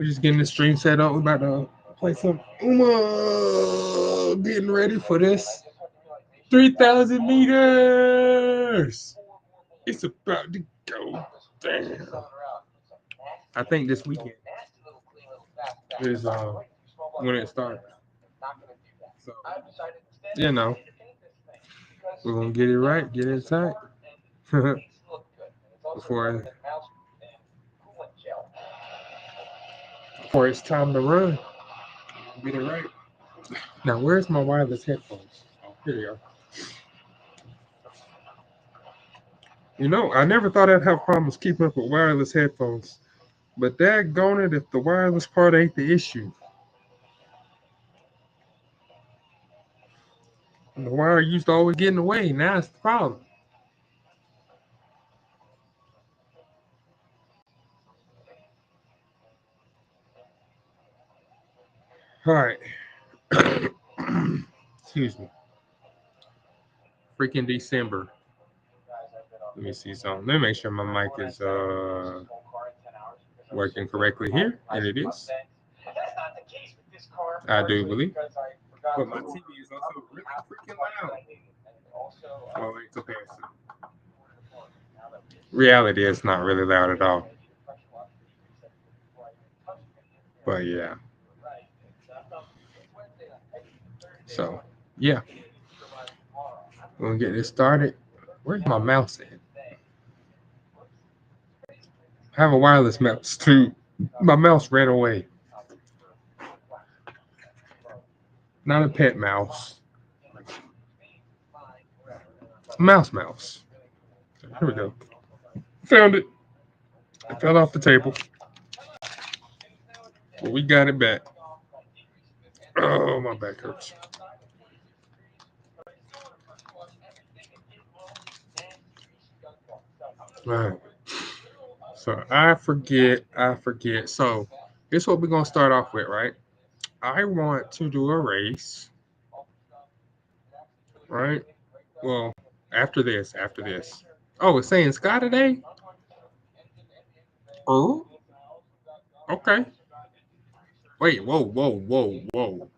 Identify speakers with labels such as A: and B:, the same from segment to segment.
A: We're just getting the stream set up. We're about to play some Uma. Getting ready for this 3,000 meters. It's about to go down. I think this weekend is when it starts. So, you know, we're gonna get it right, get it tight before it's time to run. Get it right. Now, where's my wireless headphones? Oh, here they are. You know, I never thought I'd have problems keeping up with wireless headphones, but daggone it if the wireless part ain't the issue. And the wire used to always get in the way. Now it's the problem. All right. Excuse me. Freaking December. Let me see something. Let me make sure my mic is working correctly here, and it is. I do believe. But my TV is also really freaking loud. Well, in comparison. Reality is not really loud at all. But yeah. So yeah. We're gonna get this started. Where's my mouse at? I have a wireless mouse too. My mouse ran away. Not a pet mouse. Mouse. Here we go. Found it. It fell off the table. But we got it back. Oh, my back hurts. All right. So I forget. So this is what we're gonna start off with, right? I want to do a race, right? Well, after this. Oh, it's saying Sky today? Oh, okay. Wait, whoa.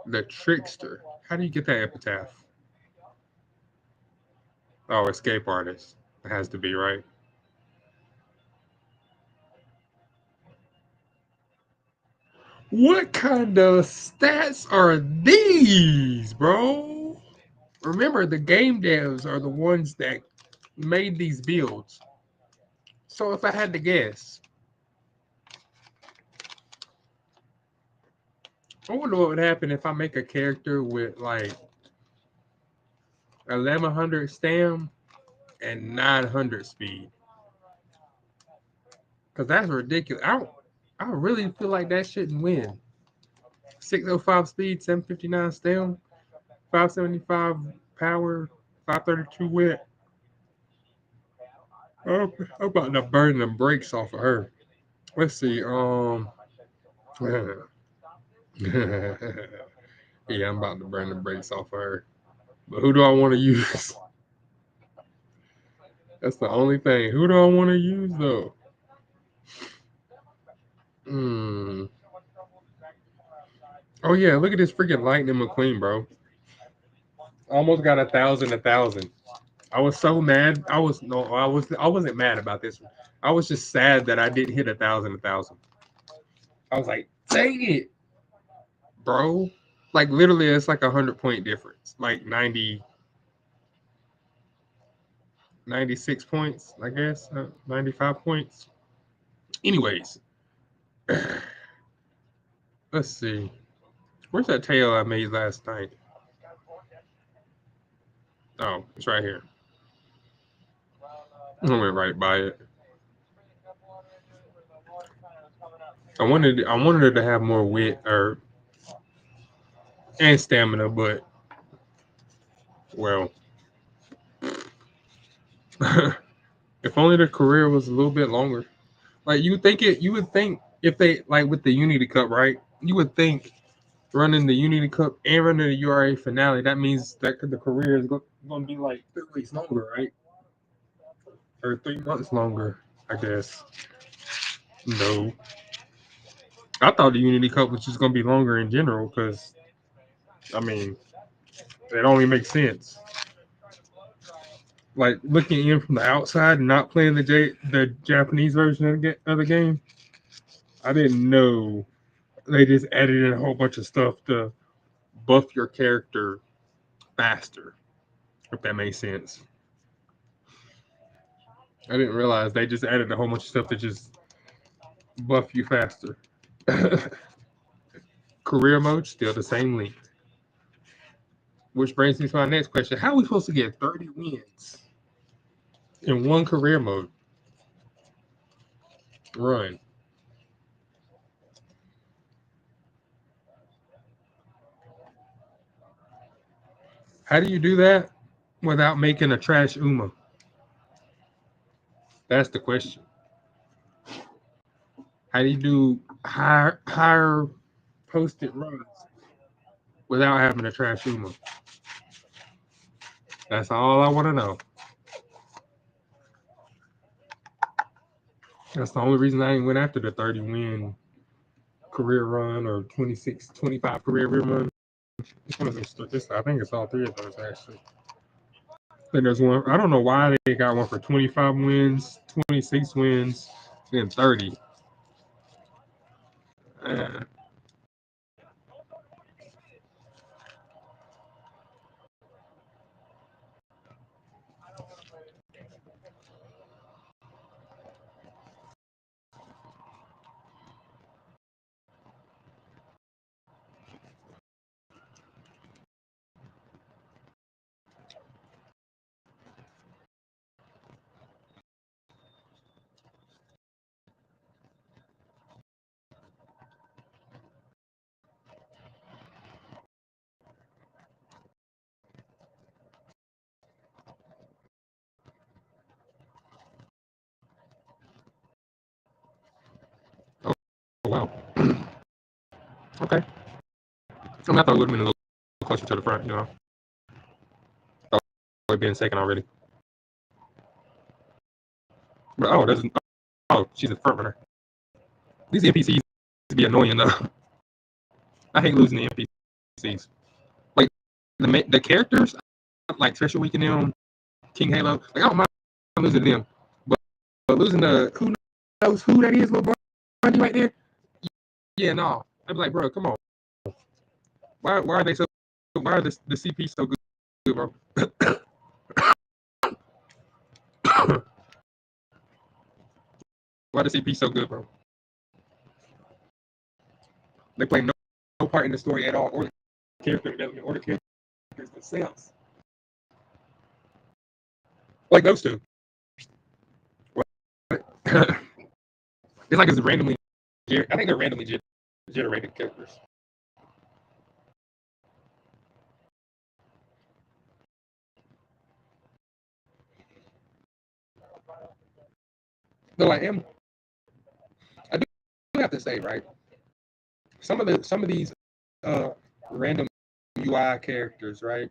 A: The trickster. How do you get that epitaph? Oh, escape artist. It has to be, right? What kind of stats are these, bro? Remember, the game devs are the ones that made these builds. So if I had to guess, I wonder what would happen if I make a character with like 1100 stam and 900 speed. Because that's ridiculous. I really feel like that shouldn't win. 605 speed, 759 stem, 575 power, 532 wit. I'm about to burn the brakes off of her. Let's see. Yeah, I'm about to burn the brakes off of her. But who do I want to use? That's the only thing. Who do I want to use though? Hmm. Oh yeah, look at this freaking Lightning McQueen, bro. Almost got 1,000. I was so mad. I wasn't mad about this one. I was just sad that I didn't hit 1,000. I was like, dang it, bro. Like literally it's like 100 point difference. Like 96 points, I guess. 95 points. Anyways, let's see. Where's that tail I made last night? Oh, it's right here. I went right by it. I wanted it to have more wit or and stamina, but well, if only the career was a little bit longer. Like you would think if they like with the Unity Cup, right? You would think running the Unity Cup and running the URA finale, that means that the career is going to be like 3 weeks longer, right? Or 3 months longer, I guess. No, I thought the Unity Cup was just gonna be longer in general because I mean it only makes sense. Like looking in from the outside and not playing the Japanese version of the game, I didn't know they just added in a whole bunch of stuff to buff your character faster. If that makes sense, I didn't realize they just added a whole bunch of stuff to just buff you faster. Career mode still the same length. Which brings me to my next question: how are we supposed to get 30 wins in one career mode run? How do you do that without making a trash Uma? That's the question. How do you do higher posted runs without having a trash Uma? That's all I want to know. That's the only reason I ain't went after the 30 win career run or 26, 25 career run. It's one of those. I think it's all three of those actually. Then there's one. I don't know why they got one for 25 wins, 26 wins, and 30. Uh, oh, wow. Okay. I mean, I thought it would have been a little closer to the front, you know. Thought it would have been second already. But oh, she's a front runner. These NPCs be annoying though. I hate losing the NPCs. Like the characters, like Special Week and them, King Halo. Like I don't mind losing to them, but, losing the who knows who that is, little Bunny right there. Yeah, no. I'm like, bro, come on. Why are they so? Why are the CP so good, bro? Why the CP so good, bro? They play no part in the story at all, or the character development, or the characters themselves. Like those two. It's like it's randomly. I think they're randomly generated characters. Though I am, I do have to say, right? Some of these random UI characters, right?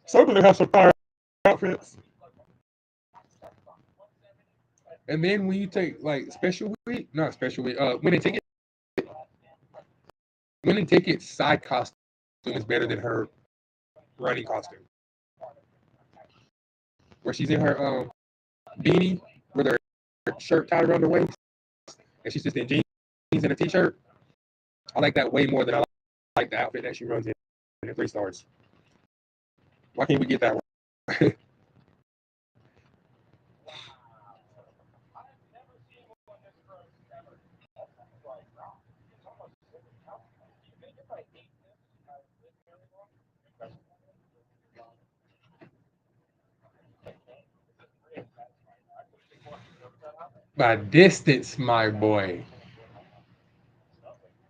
A: Some of them have some fire outfits. And then when you take like special week, not special week, winning ticket side costume is better than her running costume. Where she's in her beanie with her shirt tied around her waist, and she's just in jeans and a t-shirt. I like that way more than I like the outfit that she runs in 3 stars. Why can't we get that one? By distance, my boy.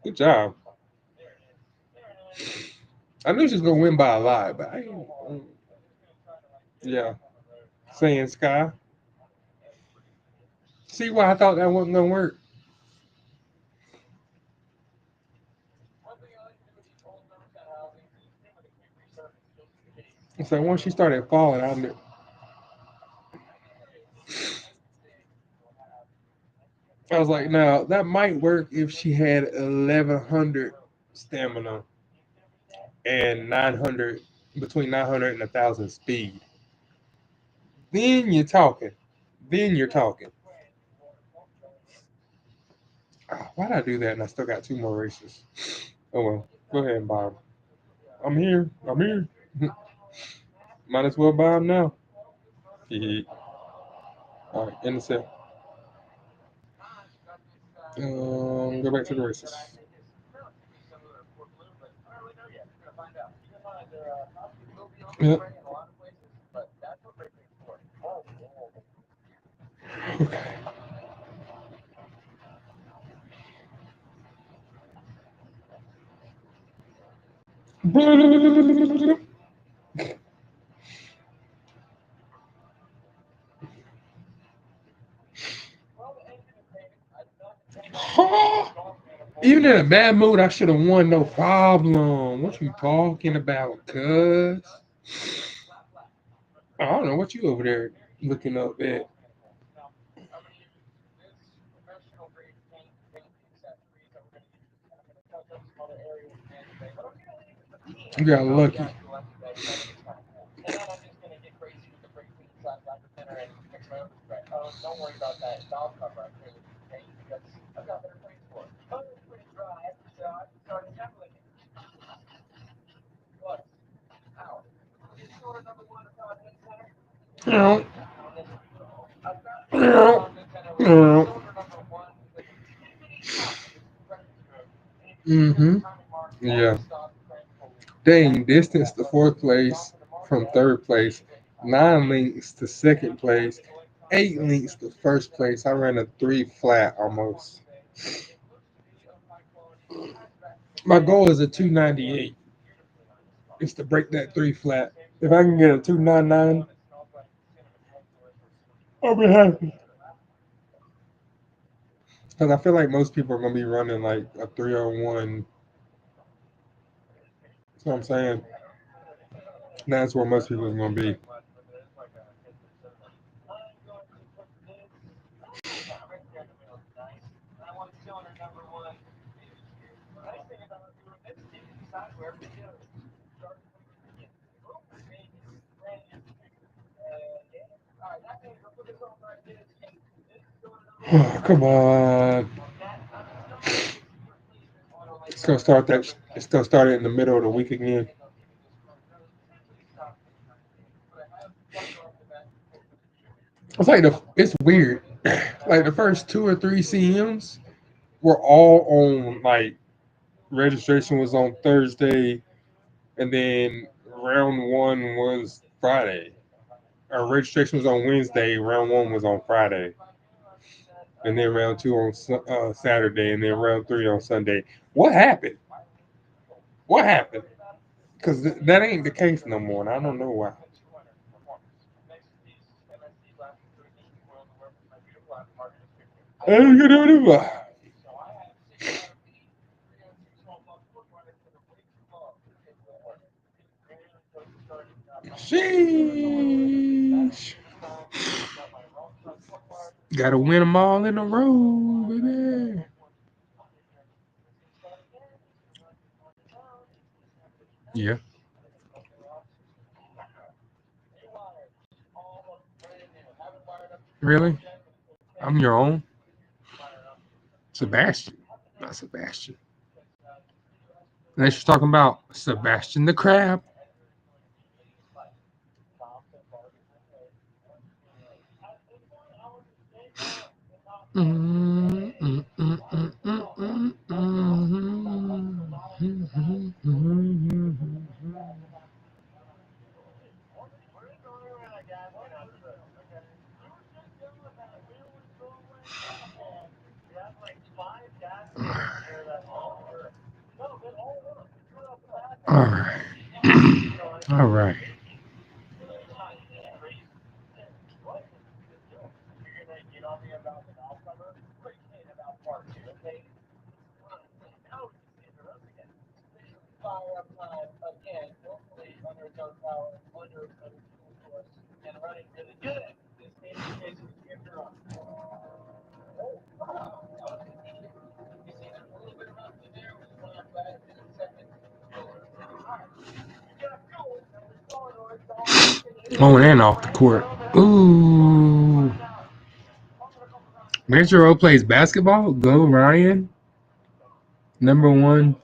A: Good job. I knew she was gonna win by a lot, but yeah. Saying Sky. See why I thought that wasn't gonna work. It's like once she started falling, I knew. I was like, now that might work if she had 1100 stamina and 900, between 900 and 1000 speed. Then you're talking. Then you're talking. Why'd I do that? And I still got two more races. Oh well. Go ahead, Bob. I'm here. I'm here. Might as well buy them now. All right, in the cell. Go back to the races. Yep. Okay. Even in a bad mood, I should have won, no problem. What you talking about, cuz? I don't know what you over there looking up at. You got lucky. Mm-hmm. Yeah. Dang, distance to fourth place from third place. 9 links to second place. 8 links to first place. I ran a 3 flat almost. My goal is a 298. Is to break that 3 flat. If I can get a 299, I'll be happy. Because I feel like most people are going to be running like a 301. That's what I'm saying. That's where most people are going to be. Come on. It's gonna start that. It's gonna start it in the middle of the week again. It's weird. Like the first 2 or 3 CMs were all on like registration was on Thursday, and then round one was Friday. Our registration was on Wednesday. Round one was on Friday, and then round two on Saturday, and then round three on Sunday. What happened? What happened? Because that ain't the case no more, and I don't know why. Sheesh. Gotta win them all in a row, baby. Yeah. Really? I'm your own? Sebastian. Not Sebastian. Unless you're talking about Sebastian the Crab. All right. All right. On and off the court. Ooh. Major O plays basketball. Go Ryan. Number one.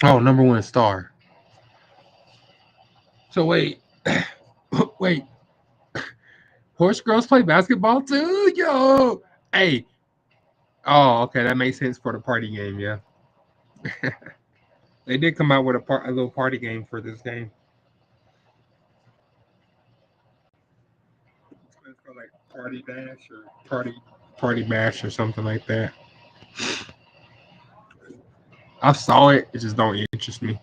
A: Oh, number one star. So wait, wait. Horse girls play basketball too, yo. Hey. Oh, okay, that makes sense for the party game. Yeah, they did come out with a little party game for this game. It's called like Party Dash or Party Bash or something like that. I saw it. It just don't interest me.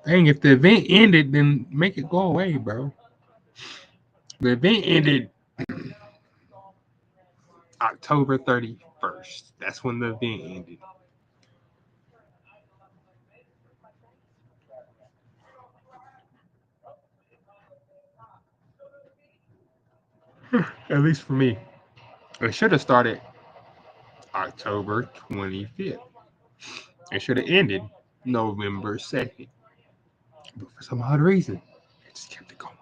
A: Dang, if the event ended, then make it go away, bro. The event ended October 31st. That's when the event ended. At least for me. It should have started October 25th. It should have ended November 2nd. But for some odd reason, it just kept it going.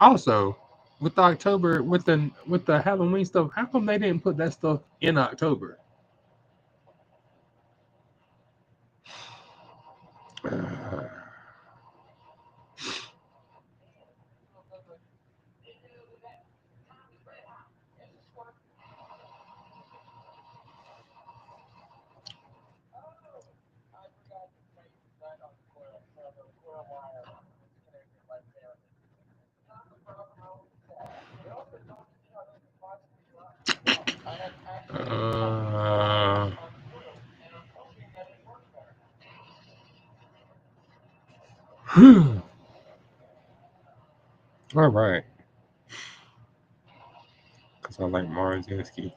A: Also, with the October, with the Halloween stuff, how come they didn't put that stuff in October? Uh, uh, all right, because I like Marzinski.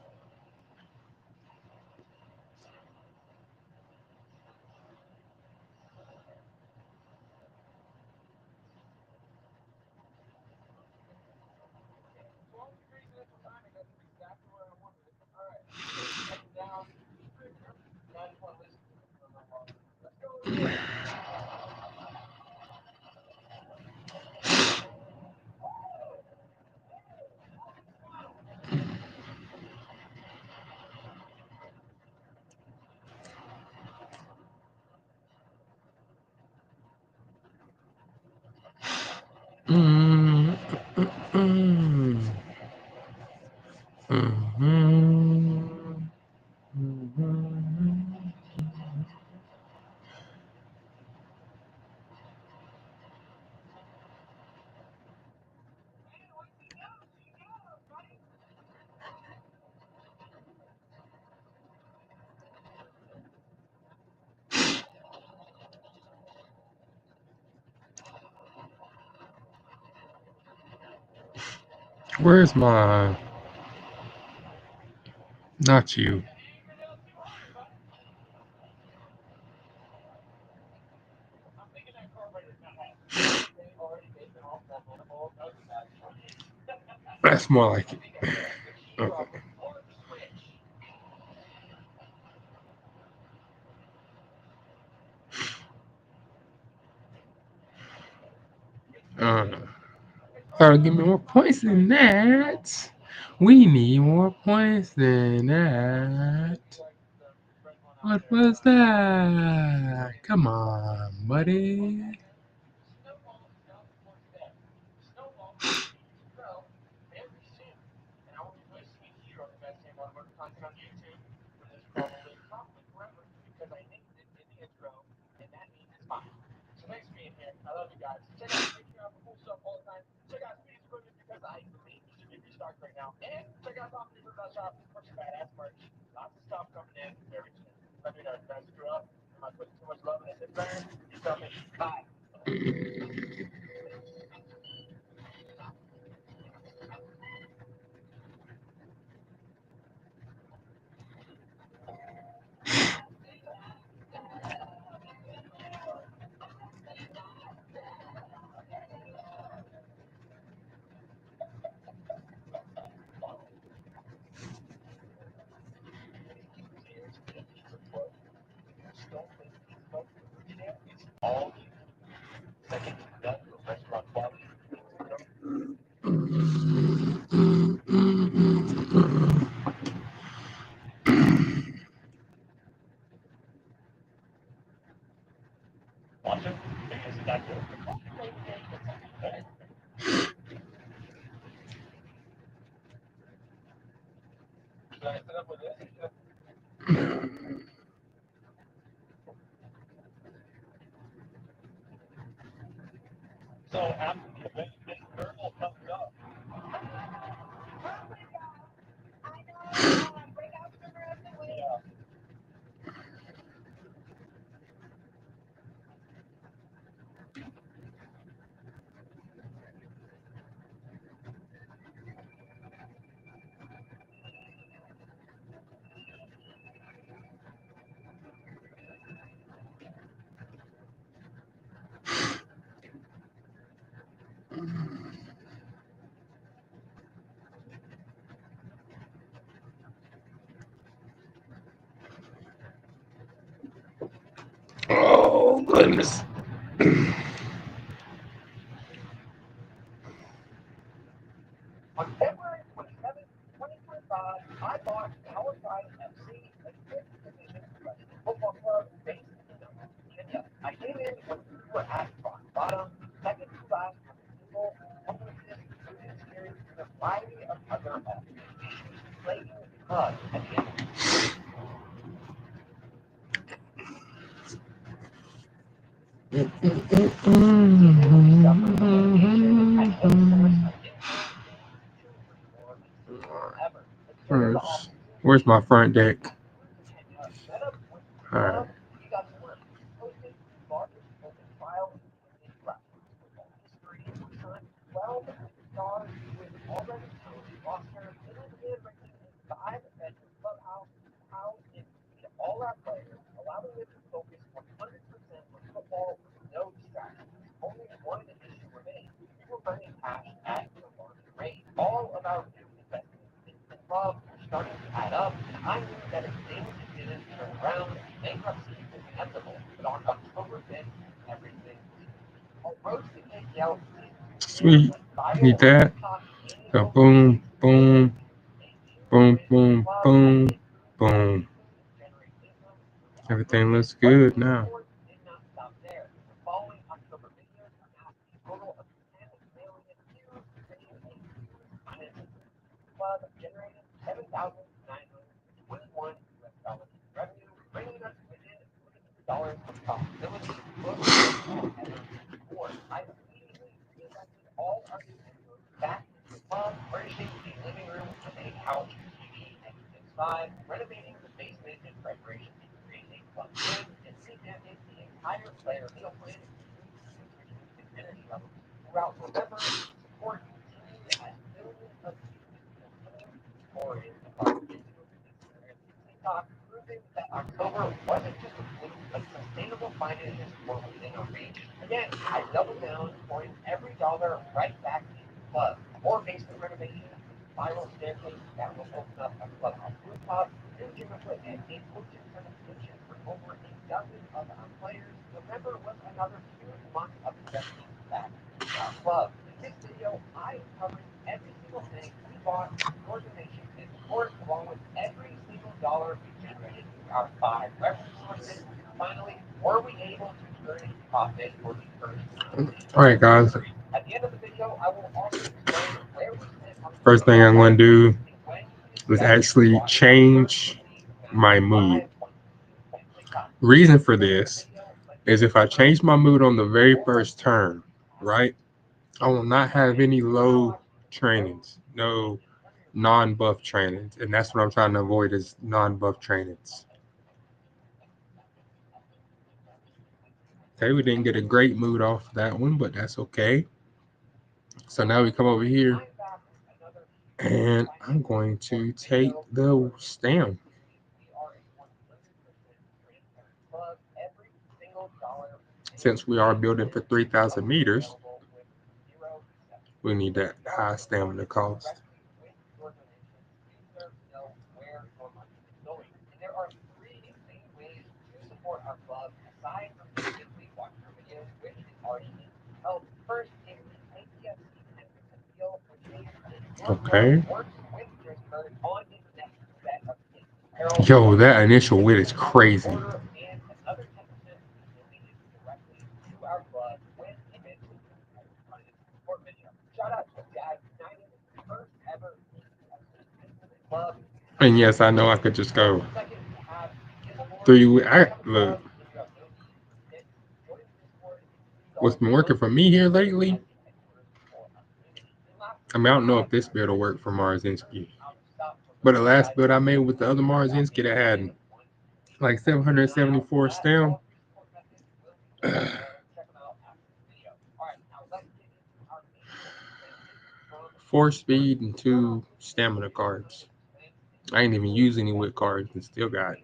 A: Mm, mm, mm, mm. Where's my? Not you. That's more like it. Okay. Uh, Gotta give me more points than that. We need more points than that. What was that? Come on, buddy. Oh, goodness.
B: On February 27th, 2025, I bought Kawakami FC, a fifth division professional football club based in Virginia. I came in when we were at rock bottom, second to last on the single, homelessness, food insecurity, and a variety of other issues plaguing the club at the end of the
A: Where's my front deck? All right.
B: All our players, allowing them to focus 100% on football with no distractions. Only one issue remains. We were burning cash at an alarming rate. All of our new investments in the club were starting to add up, and I knew that if things didn't turn around, bankruptcy was inevitable. But on October 5th, everything changed. Our road to the KPL
A: Sweet. Need that. Go boom, boom, boom, boom, boom, boom. Everything looks good now.
B: Club generated $7,921 in revenue, bringing us within $1 of profitability, closer than ever before. I immediately reinvested all our new inflows back into the club, furnishing the living room with a couch, TV, and PS5, renovating the basement in preparation to create a club gym, and revamping the entire player meal plan, including nutrition and energy levels. Throughout November, support continued as millions of or in TikTok, proving that October wasn't just a fluke, but sustainable finances were within our reach. Again, I doubled down, pouring every dollar right back into the club. More basement renovations, spiral staircase that will open up a clubhouse rooftop, new gym equipment, and coaching certification for over a dozen of our players. November was another huge month of investing back in our club. In this video, I am covering every single thing we bought, your donation, and support, along with every single dollar we generated through our 5 revenue sources. Finally, were we able to turn a profit for the first time?
A: All right, guys.
B: At the end of the video, I will also explain where we sit on the
A: First thing I'm going to do is actually change my mood. Reason for this is if I change my mood on the very first turn, right, I will not have any low trainings, no non-buff trainings, and that's what I'm trying to avoid is non-buff trainings. Okay, we didn't get a great mood off that one, but that's okay. So now we come over here, and I'm going to take the stem. Since we are building for 3,000 meters, we need that high stamina cost.
B: There are 3 main ways to support our club aside from just simply watching our videos, which is already in help. First is the ATFC 10% deal, which means
A: Okay.
B: works with Tristan on his next set of apparel.
A: Yo, that initial win is crazy.
B: And another 10% is donated directly to our club when he makes support video. Shout out to Jag United, first ever club.
A: And yes, I know I could just go 3 weeks. Look, what's been working for me here lately? I mean, I don't know if this build will work for Marzinski, but the last build I made with the other Marzinski that had like 774 stem, 4 speed and 2 stamina cards. I ain't even used any wit cards and still got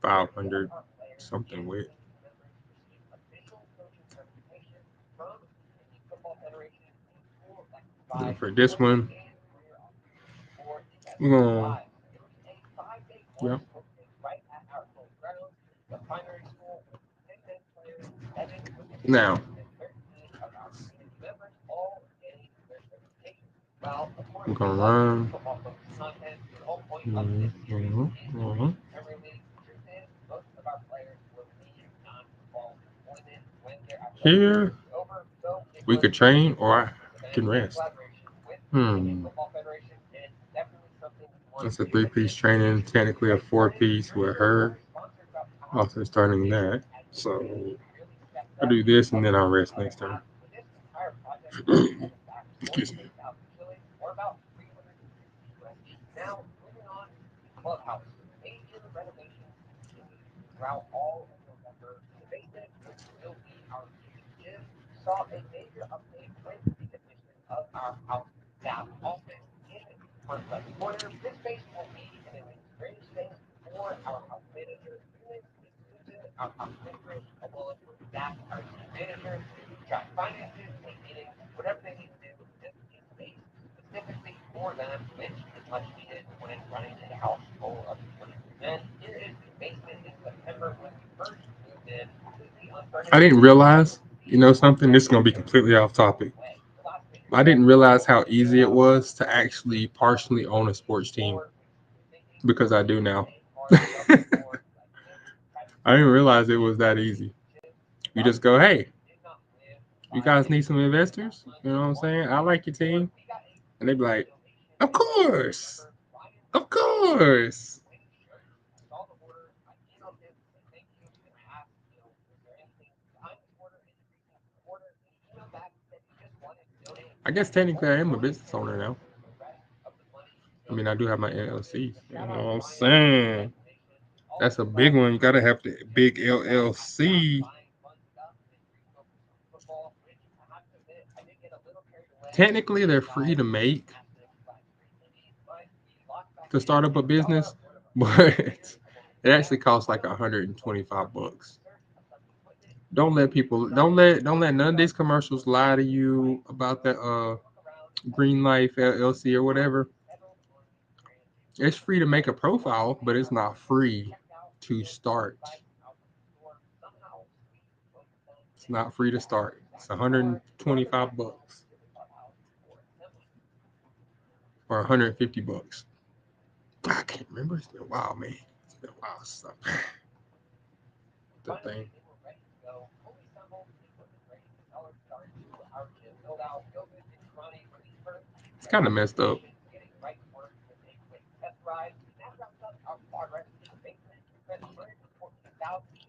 A: 500 something wit. And for this one, we're gonna, yeah. Now, we're gonna run. Here, we could train or I can rest. That's a 3-piece training, technically a 4-piece with her. Also starting that. So I'll do this and then I'll rest next time. Excuse me. I didn't realize, something, this is going to be completely off topic. I didn't realize how easy it was to actually partially own a sports team because I do now. I didn't realize it was that easy. You just go, hey, you guys need some investors? You know what I'm saying? I like your team. And they'd be like, of course. Of course. I guess technically I am a business owner now. I mean, I do have my LLC. You know what I'm saying? That's a big one. You gotta have the big LLC. Technically, they're free to make to start up a business, but it actually costs like $125. Don't let none of these commercials lie to you about that Green Life LLC or whatever. It's free to make a profile, but it's not free to start. It's not free to start. It's $125 or $150. I can't remember. It's been a while, man. It's been a while. So the thing. It's kind of messed up.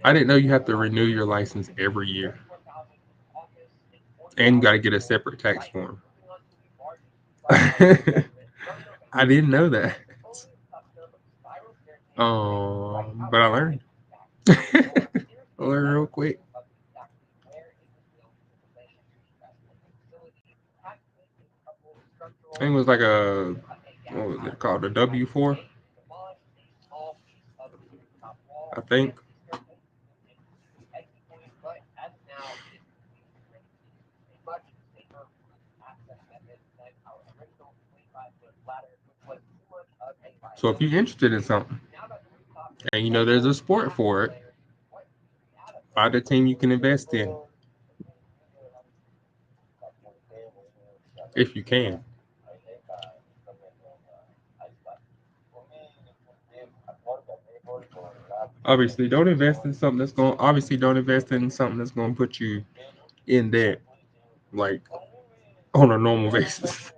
A: I didn't know you have to renew your license every year, and you got to get a separate tax form. I didn't know that. But I learned. I learned real quick. I think it was like what was it called? A W-4, I think. So if you're interested in something and you know there's a sport for it, find a team you can invest in if you can. Obviously don't invest in something that's going to put you in debt like on a normal basis.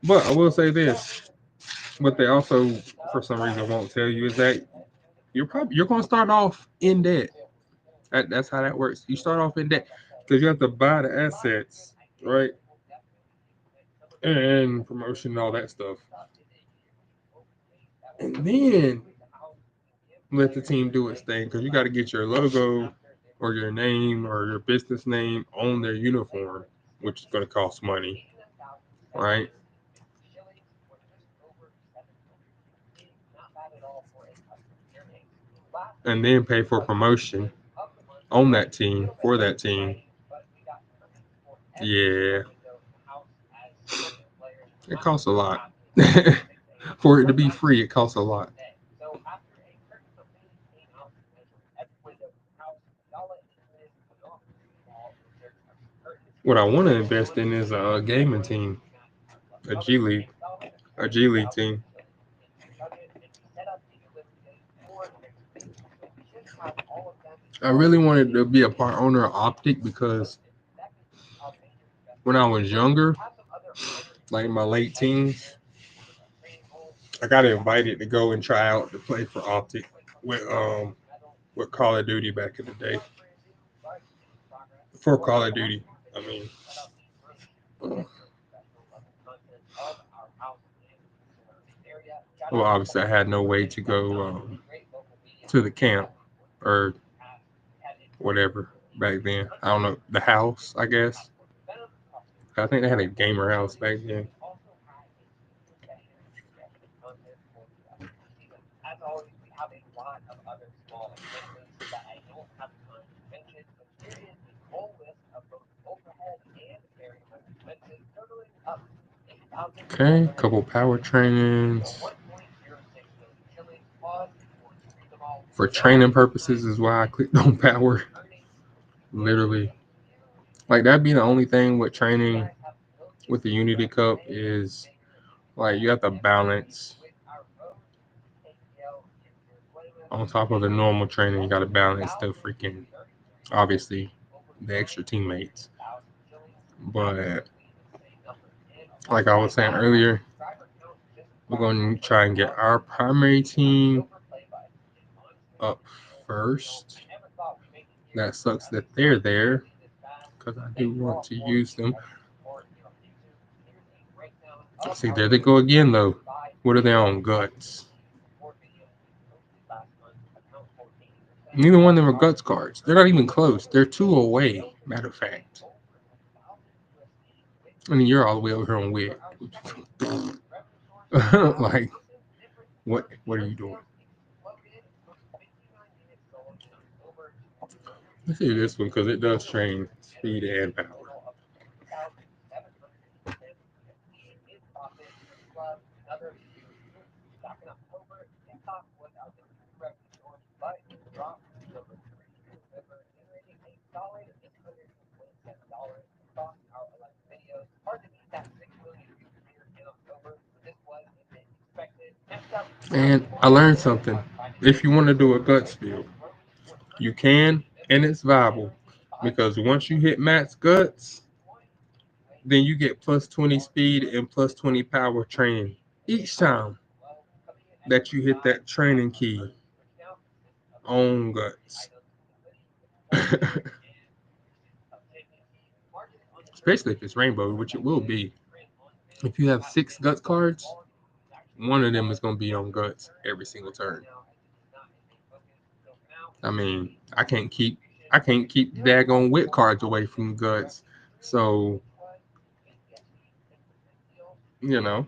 A: But I will say this. What they also, for some reason, won't tell you is that you're gonna start off in debt. That's how that works. You start off in debt because you have to buy the assets, right? And promotion and all that stuff. And then let the team do its thing because you got to get your logo or your name or your business name on their uniform, which is going to cost money, right? And then pay for promotion on that team for that team. Yeah, it costs a lot. For it to be free, it costs a lot. What I want to invest in is a gaming team, a G League, a G League team. I really wanted to be a part owner of Optic because when I was younger, like in my late teens, I got invited to go and try out to play for Optic with Call of Duty back in the day. For Call of Duty, I mean, well, obviously I had no way to go to the camp or whatever back then. I don't know the house, I guess. I think they had a gamer house back then. Okay, couple power trainings for training purposes is why I clicked on power. Literally, like that'd be the only thing with training with the Unity Cup is like you have to balance on top of the normal training. You got to balance the freaking obviously the extra teammates, but like I was saying earlier, we're going to try and get our primary team up first. That sucks that they're there because I do want to use them. See, there they go again, though. What are they on? Guts. Neither one of them are guts cards. They're not even close. They're two away, matter of fact. I mean, you're all the way over here on wig. Like, what are you doing? Let's see this one because it does train speed and power. And I learned something. If you want to do a guts build, you can, and it's viable. Because once you hit max guts, then you get plus 20 speed and plus 20 power training each time that you hit that training key on guts. Especially if it's rainbow, which it will be. If you have 6 guts cards, one of them is going to be on guts every single turn. I mean, I can't keep daggone wit cards away from guts. So, you know,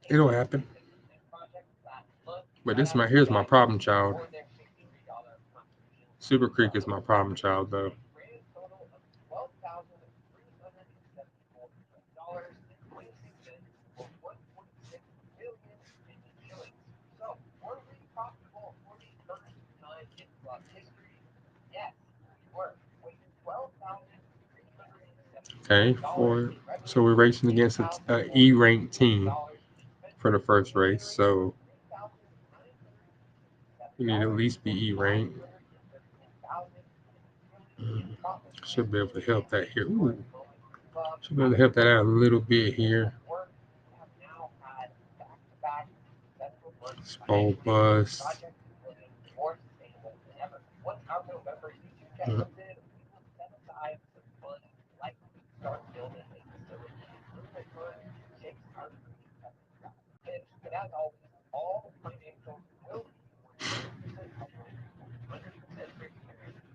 A: it'll happen. But here's my problem child. Super Creek is my problem child though. Okay, so we're racing against a E ranked team for the first race. So we need to at least be E ranked. Should be able to help that here. Ooh, should be able to help that out a little bit here. Spoil bus.
B: Project is looking more sustainable than ever. Once our November YouTube check
A: Uh,
B: comes in, we will set aside some funds, likely start building a facility. Improvement fund shapes our green and but as always, all financials will be 100% public, 100% transparent.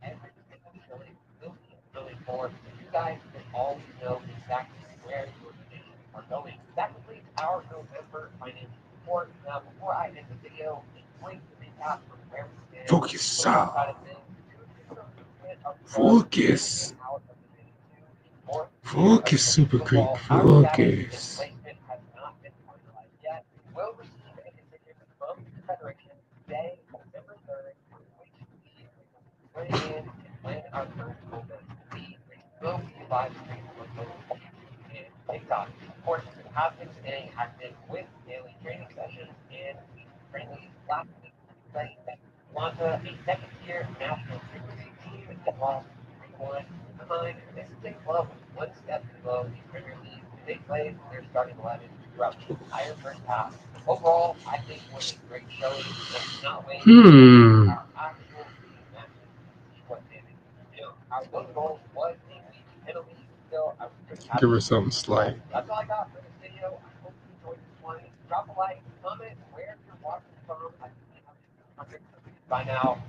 B: Every single shilling will be accounted for, so you guys can always know exactly where your donations are going. That completes our November financial report. Now, before I end the video, a quick recap of where we stand on the
A: Focus.
B: football side of things. Due to some movement of clubs in and
A: Focus.
B: out of Division Two, the fourth tier of
A: Focus,
B: college
A: Super Creek.
B: football, our status and
A: Focus.
B: placement has not been finalized yet. We will receive a decision from the Federation today, November 3rd, on which we will be putting in and when our first movement will be, which will be live streamed on both YouTube and TikTok. Of course, we have been staying active with daily training sessions and weekly friendlies. Last week, we played at Atlanta, a second-tier National Super League team that lost 3-1 behind. This is a club one step below the Premier League. They played their starting 11 throughout the entire first half. Overall, I think it was a great showing, and I cannot wait to get into our actual team matches and see what damage we can do. Our one goal was a weak penalty, still I was pretty happy.
A: Give her something slight.
B: That's all I got for this video. I hope you enjoyed this one. Drop a like, comment where you're watching from. I think we have 100 by now.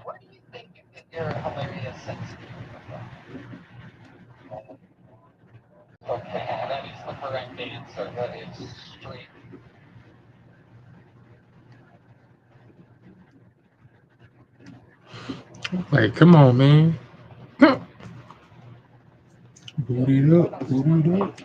B: What do you think your hilarious sense of okay, that is the correct answer. That is straight.
A: Like, come on, man. Boot it up. Boot it up.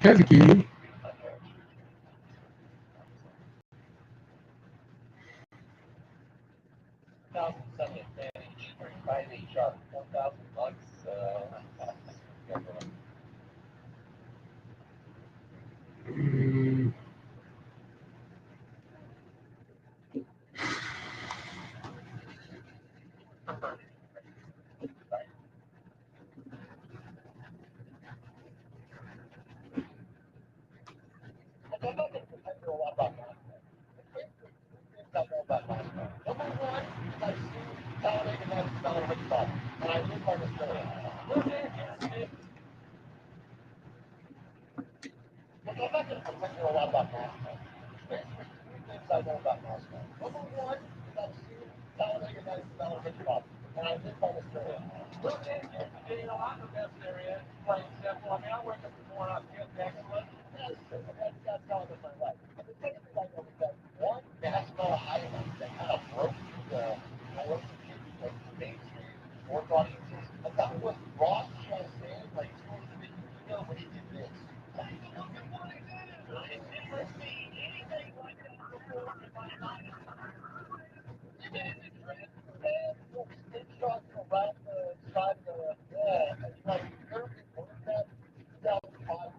A: Heavy kid. Mm,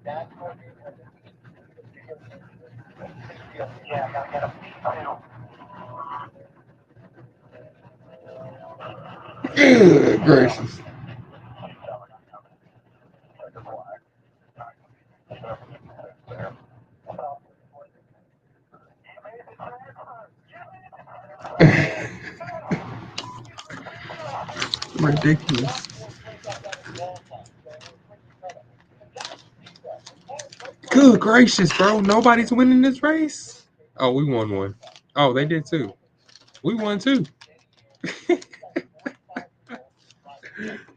B: Yeah, I gotta get a
A: Good gracious. Ridiculous. Good gracious, bro. Nobody's winning this race. Oh, we won one. Oh, they did too. We won too.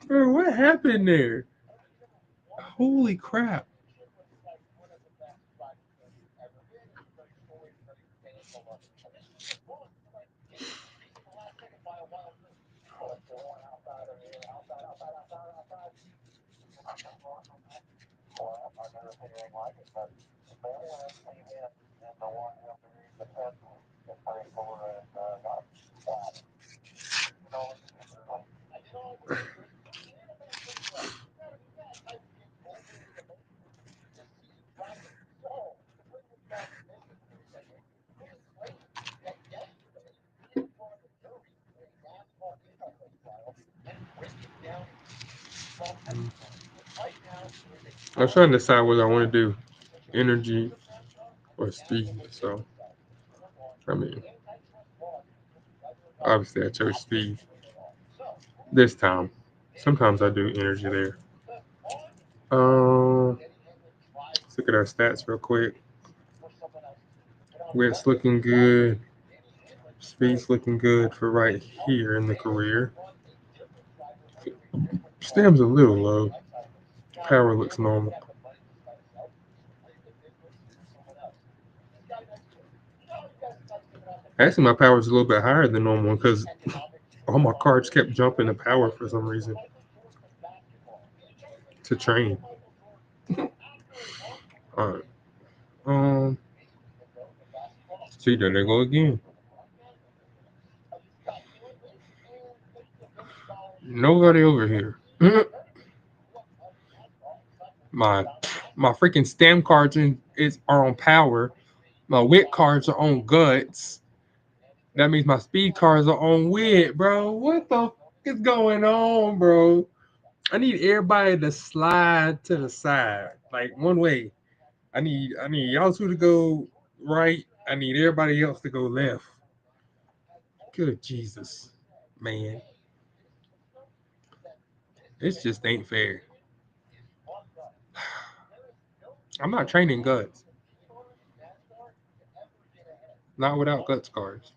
A: Bro, what happened there? Holy crap. I was trying to decide whether I want to do energy or speed. So, I mean, obviously I chose speed this time. Sometimes I do energy there. Let's look at our stats real quick. Wit's looking good. Speed's looking good for right here in the career. Stam's a little low. Power looks normal. Actually, my power is a little bit higher than normal because all my cards kept jumping to power for some reason to train. All right. See, there they go again. Nobody over here. my my freaking stamp cards are on power. My wit cards are on guts. That means my speed cards are on wit, bro. What the is going on, bro? I need everybody to slide to the side, like one way. I need y'all two to go right. I need everybody else to go left. Good Jesus, man, this just ain't fair. I'm not training guts, not without guts cards.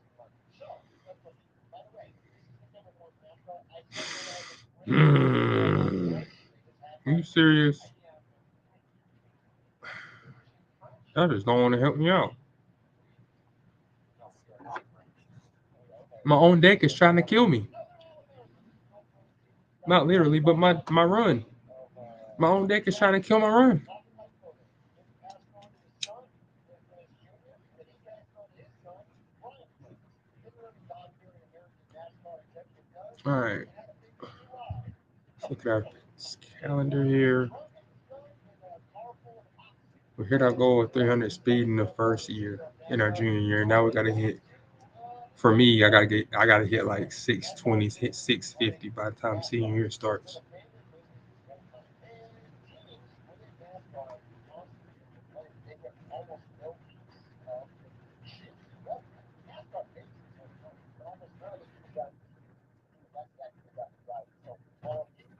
A: Mm, you serious? I just don't want to help me out. My own deck is trying to kill me. Not literally, but my run. My own deck is trying to kill my run. All right, let's look at our calendar here. We hit our goal of 300 speed in the first year, in our junior year. Now we gotta hit. For me, I gotta hit like 620s, hit 650 by the time senior year starts.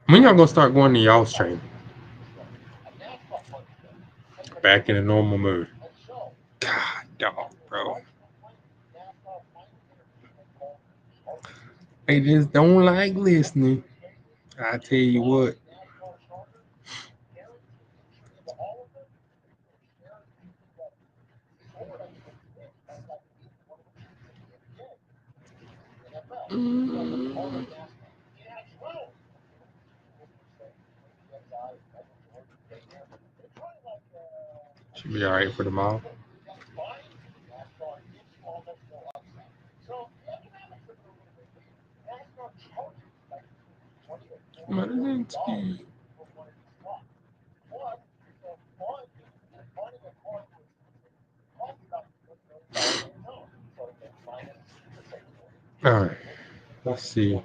A: When y'all gonna start going to y'all's training? Back in the normal mood. God, dog, bro. They just don't like listening. I tell you what. Mm, should be all right for tomorrow. Better than speed. All right. Let's see.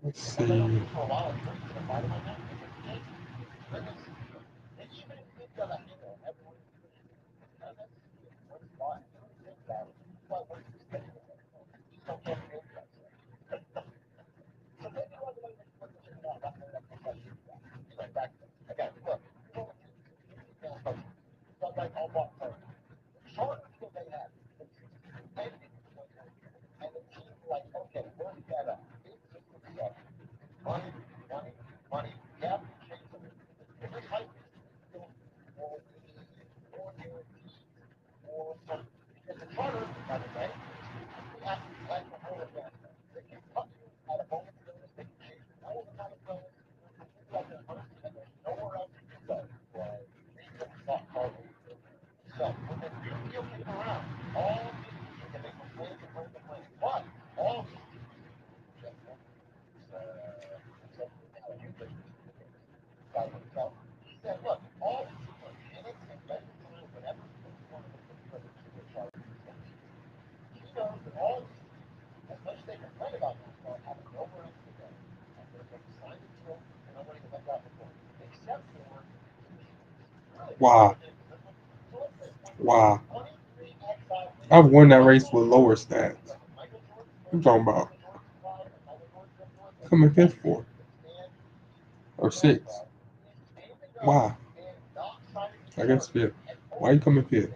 A: Let's see. Wow. Wow. I've won that race with lower stats. I'm talking about coming fifth for or sixth. Wow. I guess fifth. Why you coming fifth?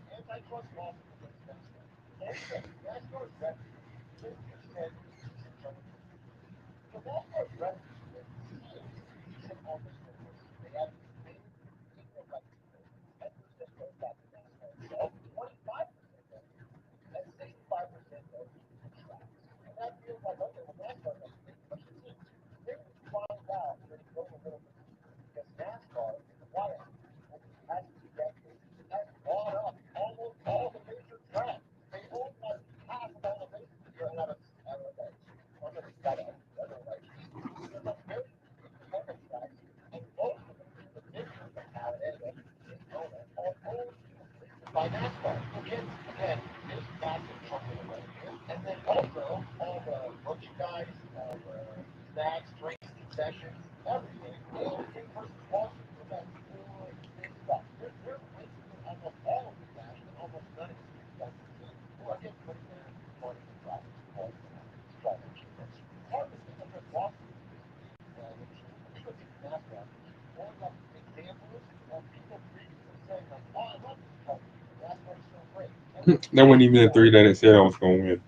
A: That wasn't even the three that it said I was gonna win.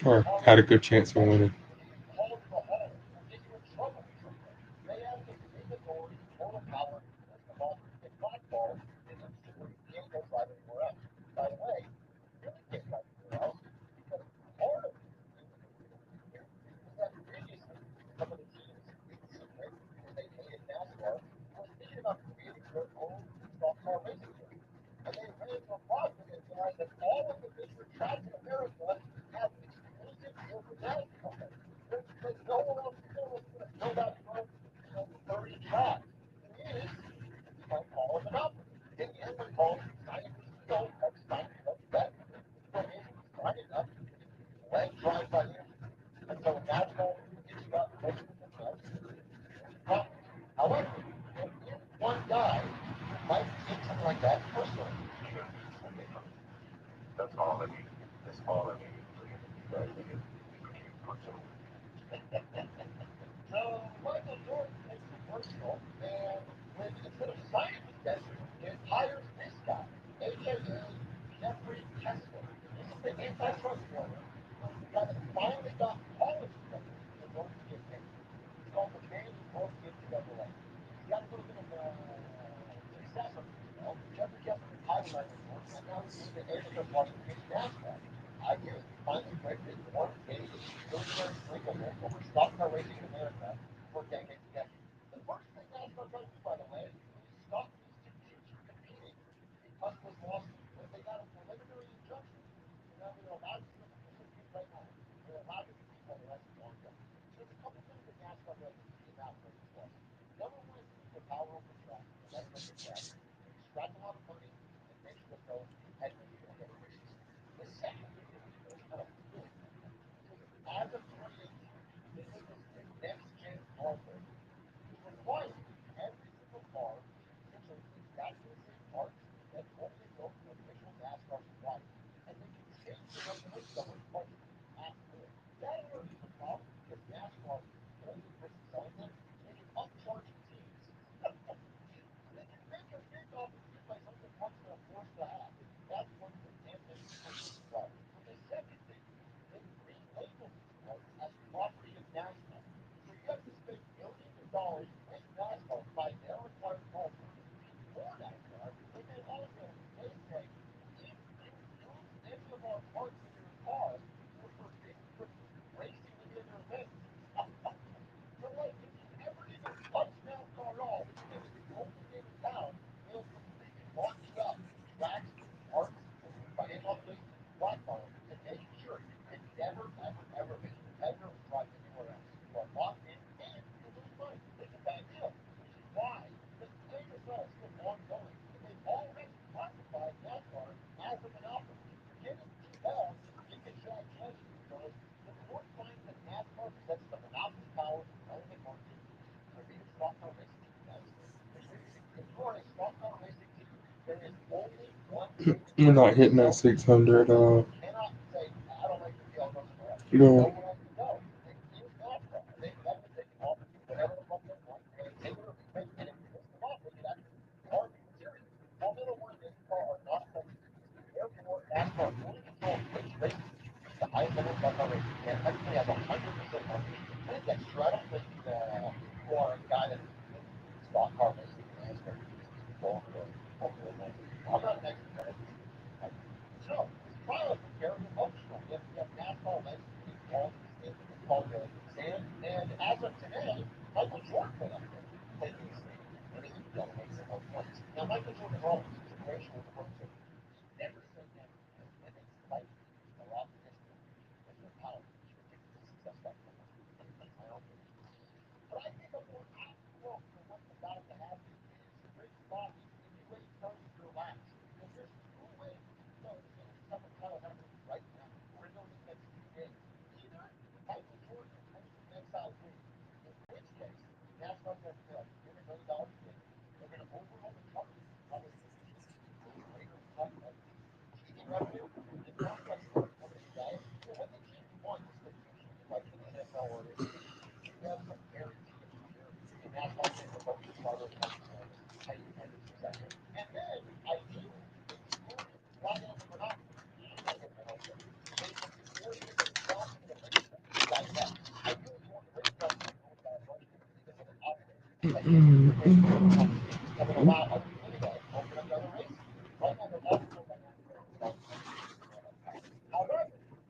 A: Or had a good chance of winning.
B: funny enough, let drive by you until a NASCAR gets about most of the press. Well, however, if one guy might take something like that personally. That's all I need. That's all I need. Right. So Michael Jordan takes it personal, and when instead of signing the debt, it hires this guy, aka Jeffrey Kessler. This is the antitrust lawyer, the guy that finally got college together in order to get paid. He's called the man who broke the NCAA. He's got a little bit of success under his belt. Jeffrey Kessler retired last year, and now he's doing the antitrust law for NASCAR. I guess he finally breaks it one day, really very frequently over stock car racing in America for decades together. The first thing NASCAR does, by the way, is stop these two teams from competing because of this lawsuit. They got a preliminary injunction. They're allowed to compete right now. They're allowed to compete for the rest of the long term. So there's a couple things that NASCAR does that came out from this lawsuit. Number one is keep the power over the track, and that's what the track. They extract a lot of money and make sure that those competitors don't get races. The second is kind of really as of 2018, they put this next gen hardware, which requires every single car essentially exactly the same parts that only go from official NASCAR suppliers. And they can change the regulations on which parts after. That already is a problem because NASCAR, the only person selling them, they can upcharge teams. They can make a big off it seem like some of the parts they're forced to have. That's one thing. And then as well. But the second thing is they relabel these parts as property of NASCAR. So you have to spend millions of dollars with NASCAR to buy their required parts to compete for NASCAR. And then also they say, if you use any of our parts in your car, we're forbidden from racing any of their events. So like if you ever even touch NASCAR at all, and it's the only game in town, they'll completely lock you up, tracks, parts, and your financial obligations and blackball and make sure you can never, ever, ever make a competitor or drive anywhere else. You are locked in and you lose money. It's a bad deal, which is why the ASL is still ongoing. And they've already classified NASCAR as a monopoly. Forget it, hell, you can try judging because the court finds that NASCAR possesses the monopoly power in the relevant market for the stock car racing in the United States. Which means if you are a stock car racing team, there is only one way to
A: We're not
B: compete.
A: hitting that 600.
B: You cannot say, I don't like your deal, I'll go somewhere else.
A: No.
B: Nowhere else to go. They use NASCAR. That means they can offer you whatever the fuck they want, and take it or leave it, and if you piss them off with it, that's hard to material. Formula One and NASCAR are not countries. Therefore, NASCAR fully controls which races compete the highest level of stock car racing, and technically has 100% market. And it's extra. I don't think you are a guy that's in stock car racing in NASCAR. You just belong to Formula One. I'm not an expert, but I just so, this trial is very emotional. You have NASCAR legends being called to the stand. It's called the stand. And as of today, Michael Jordan went up there taking a stand. And he made some more points. Now, Michael Jordan always was a racial person. He never said never because women's fight a lot of history because their power is ridiculous success factor. That's my own opinion. But I think a more apt quote for what's about to happen is Rick Bobby in UA tells your last. Because there's two ways we can go. The second title happening right now, or in those next few days. Either Michael Jordan or President Exile wins, in which case NASCAR's going to pay like $300 million a game. They're going to overhaul the charter, probably introduce greater TV revenue, and contracts for every day. What they can't want is the future like the NFL or the NBA. You have some guarantee of future, and NASCAR's going to promote the charter and have tight attendance, etc. And then, ideally, exclude flat out the monopoly. That's what I say. They can force them to sell some of the racetrack. Like that. Ideally, you want the racetrack to be owned by a bunch of independent operators. Like that would allow other anyway to open up other races. Right now, they're all controlled by NASCAR. However,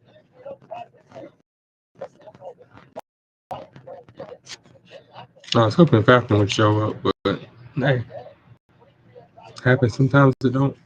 B: if they don't try this way,
A: I was hoping Falcon would show up, but hey, happens sometimes it don't.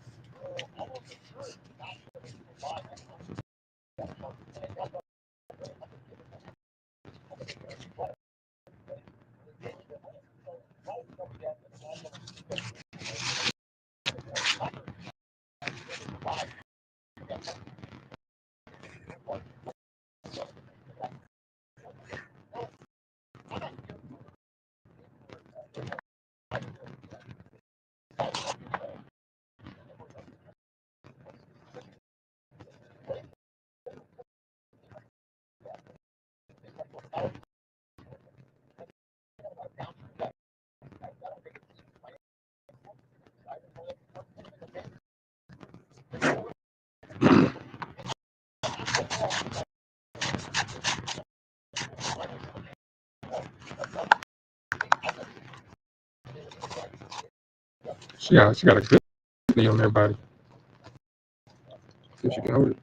A: She got a good knee on that body. See if she can hold it.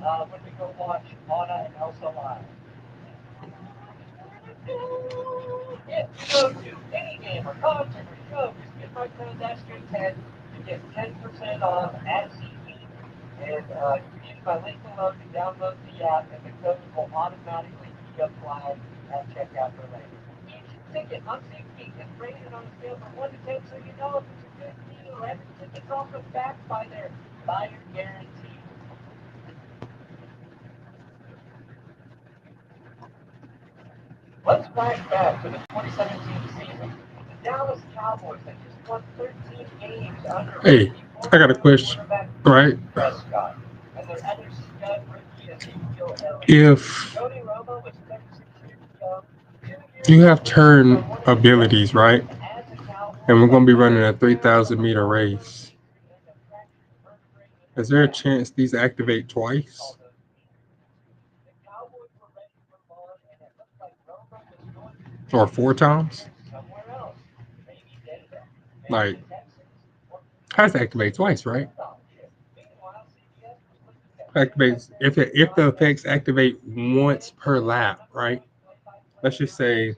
B: when we go watch Anna and Elsa live. If you go to any game or concert or show, just get my transaction 10 to get 10% off at SeatGeek. And you use my link below to download the app, and the code will automatically be applied at checkout for later. Each ticket on SeatGeek is rated on a scale from 1 to 10, so you know if it's a good deal. Every ticket's also backed by their buyer guarantee. Let's flash back to the 2017 season. The Dallas Cowboys had just won 13 games under
A: Hey,
B: rookie
A: I got a
B: quarterback
A: question, right?
B: Prescott. And their other stud rookie, Ezekiel Elliott.
A: If
B: Tony Romo was 36 years young, 2 years
A: you have
B: removed
A: turn
B: from one of the greatest
A: abilities, right?
B: as a Cowboy,
A: And we're going
B: but
A: to be
B: now
A: running a
B: he's carrying a
A: 3,000-meter
B: broken
A: race.
B: injury and a fractured vertebrae in
A: Is
B: his
A: there a
B: back.
A: chance these activate twice?
B: The Cowboys were ready to move on, and it looked like Romo was going to
A: Or
B: spend
A: four
B: his
A: times?
B: career somewhere else. Maybe Denver, maybe
A: Like,
B: the Texans, or
A: has to
B: Cleveland.
A: activate twice, right?
B: Meanwhile, CBS was looking at
A: Activates
B: franchise
A: if the effects
B: broadcasting
A: activate once per lap, right? Let's just say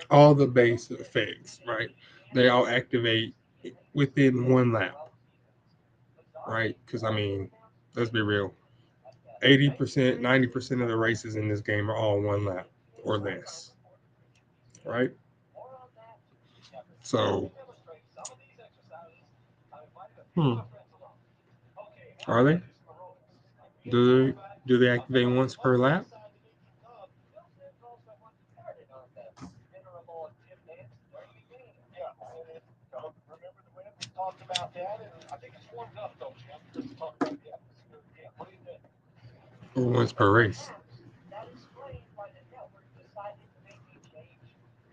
A: all the base effects, right? They all activate within one lap, right? Because I mean, let's be real. 80%, 90% of the races in this game are all one lap or less, right? So, hmm, are they? Do they activate once per lap? Or once per race?
B: That explains why the network decided to make a change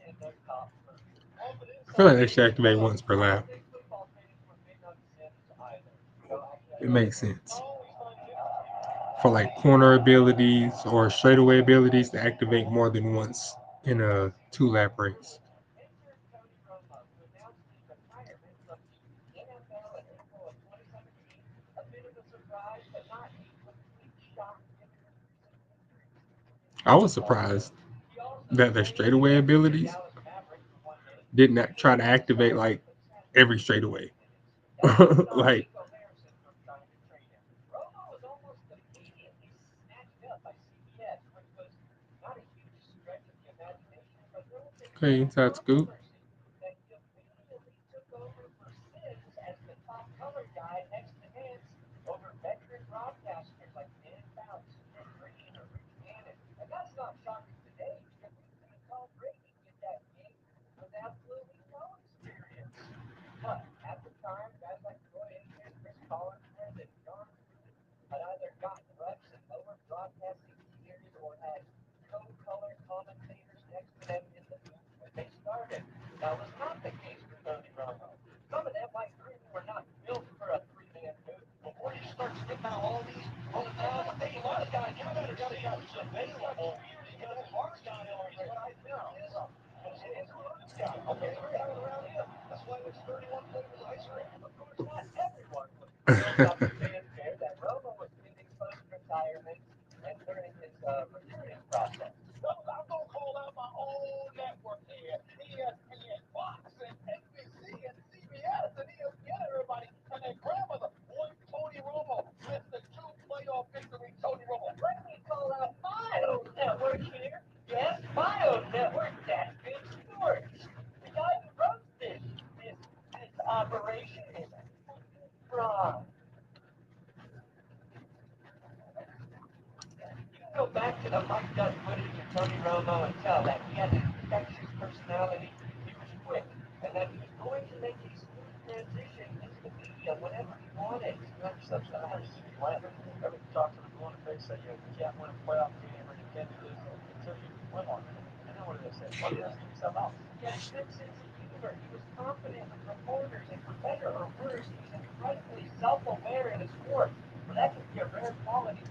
B: in their top first.
A: I feel like they should activate once per lap.
B: Football fans were big on Sims either.
A: It makes sense. For like corner abilities or straightaway abilities to activate more than once in a 2 lap race.
B: Enter Tony Romo, who announced his retirement from the NFL in April of 2017. A bit of a surprise, but not a complete shock given his recent injuries.
A: I was surprised
B: He also
A: that the
B: stayed
A: straightaway
B: with the
A: abilities
B: Dallas Mavericks for 1 minute,
A: did not try to
B: finishing his
A: activate
B: career
A: like
B: with 10
A: every
B: straight
A: straightaway.
B: minutes. That didn't stop
A: Like,
B: Chico Harrison from trying to trade him. Romo was almost immediately snatched up by CBS, which was not a huge stretch of the imagination, but relatively
A: okay,
B: no
A: inside scoop.
B: controversy. That he immediately took over for Sims as the top color guy next to Nance over veteran broadcasters like Dan Fouts, Jim Green, or Rich Gannon. And that's not shocking today because we've seen Tom Brady get that gig with absolutely no experience. But at the time, guys like Roy Aikman, Chris Collinsworth, and John Gruden had either gotten reps in lower broadcasting tiers or had co-color commentators next to them in the booth when they started. That was not the case for Tony Romo. Some of them, like Gruden, were not built for a three-man booth. Before you start spitting out all these, oh, hey, a lot of guys, you better get who's available because our guy on here right now. Okay, we're having around him. That's why it's 31 flavors ice cream. Of course, not everyone was thrilled about the fanfare that Romo was getting post-retirement and during his recruiting process. Well, I'm going to call out my own network here, ESPN, Fox, and NBC, and CBS, and ESPN, everybody, and their grandmother. One Tony Romo, Mr. Two playoff victory, Tony Romo. Let me call out my own network here. Yes, my own network, that's Big Sports. The guy who runs this operation is fraud. You can go back to the Mike Dutt footage of Tony Romo and tell that he had an infectious personality, he was quick, and that he was going to make a smooth transition into the media whenever he wanted. Such a nice planner. Every talk to the going to face that you can't win a playoff game or you can't do this until you win one. I know what they say. Well, you have to yourself out. He had a good sense of humor. He was confident with reporters, and for better or worse, he was incredibly self-aware in his sport. Well, that can be a rare quality.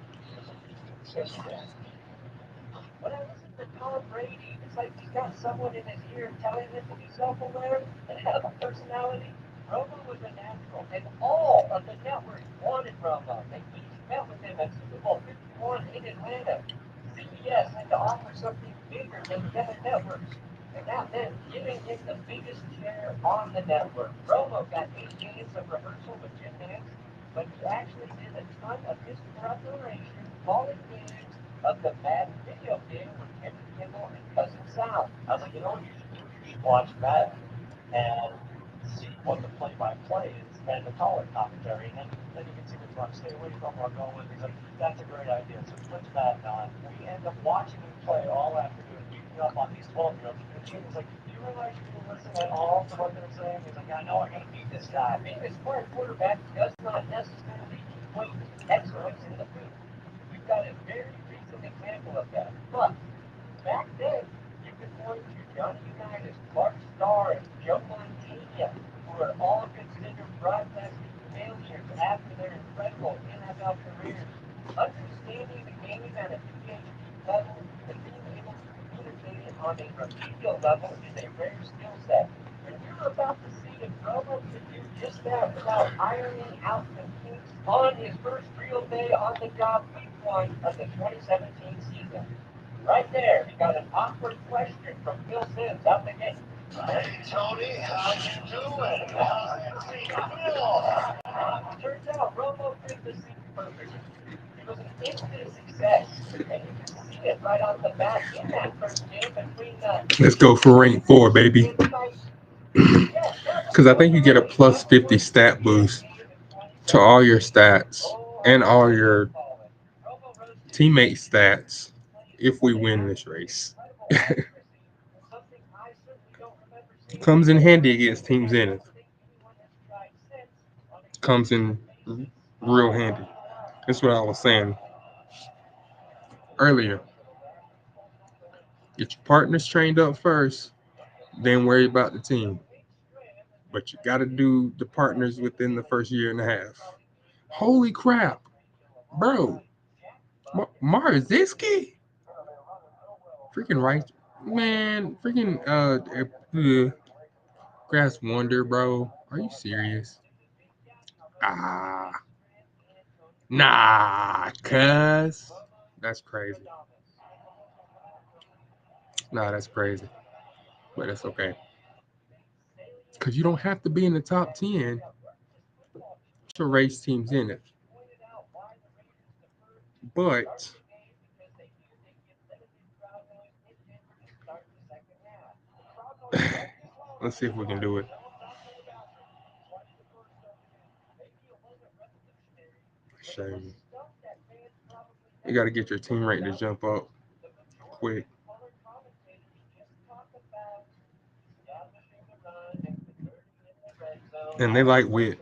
B: When I listen to Tom Brady, it's like he's got someone in his ear telling him to be self-aware and have a personality. Romo was a natural, and all of the network wanted Romo. They each met with him at Super Bowl 51 in Atlanta. CBS had to offer something bigger than the other networks. And that meant giving him the biggest chair on the network. Romo got 8 minutes of rehearsal with Jim Nance, but he actually did a ton of his preparation calling games of the Madden video game with Henry Kimmel and Cousin Sal. I was like, you know what you should do? You should watch Madden and see what the play-by-play is and the color commentary, and then you can see which one to stay away from or go with. He's like, that's a great idea. So he puts Madden on. We end up watching him play all afternoon, beating up on these 12-year-olds. And Jim was like, do you realize you can listen at all to what they're saying? He's like, I know I got to beat this guy. Being a smart quarterback does not necessarily equate excellence in the field. We've got a very recent example of that. But back then, you could point to Johnny Unitas, Clark Starr, and Joe Montana, who are all considered broadcasting failures after their incredible NFL careers. Understanding the game at a PhD level and being able to communicate it on a remedial level is a rare skill set. And you're about to see if Romo can do just that without ironing out the kinks on his first real day on the job, week one of the 2017 season. Right there, he got an awkward question from Phil Sims out the gate. Hey Tony, how you doing? How's everything feel? Turns out Romo did the scene perfectly. It was an instant success, and you can see it right off the bat in that first game between
A: Let's go for rank 4, baby. Because I think you get a plus 50 stat boost to all your stats and all your teammate stats if we win this race. Comes in handy against Team Zenith. Comes in real handy. That's what I was saying earlier. Get your partners trained up first, then worry about the team. But you got to do the partners within the first year and a half. Holy crap, bro! Marziski, freaking right, man, freaking Grass Wonder, bro. Are you serious? Ah, nah, cuz that's crazy. Nah, that's crazy, but that's okay. Cause you don't have to be in the top 10 to race teams in it. But let's see if we can do it. Shame. You got to get your team rating to jump up quick. And they like wit.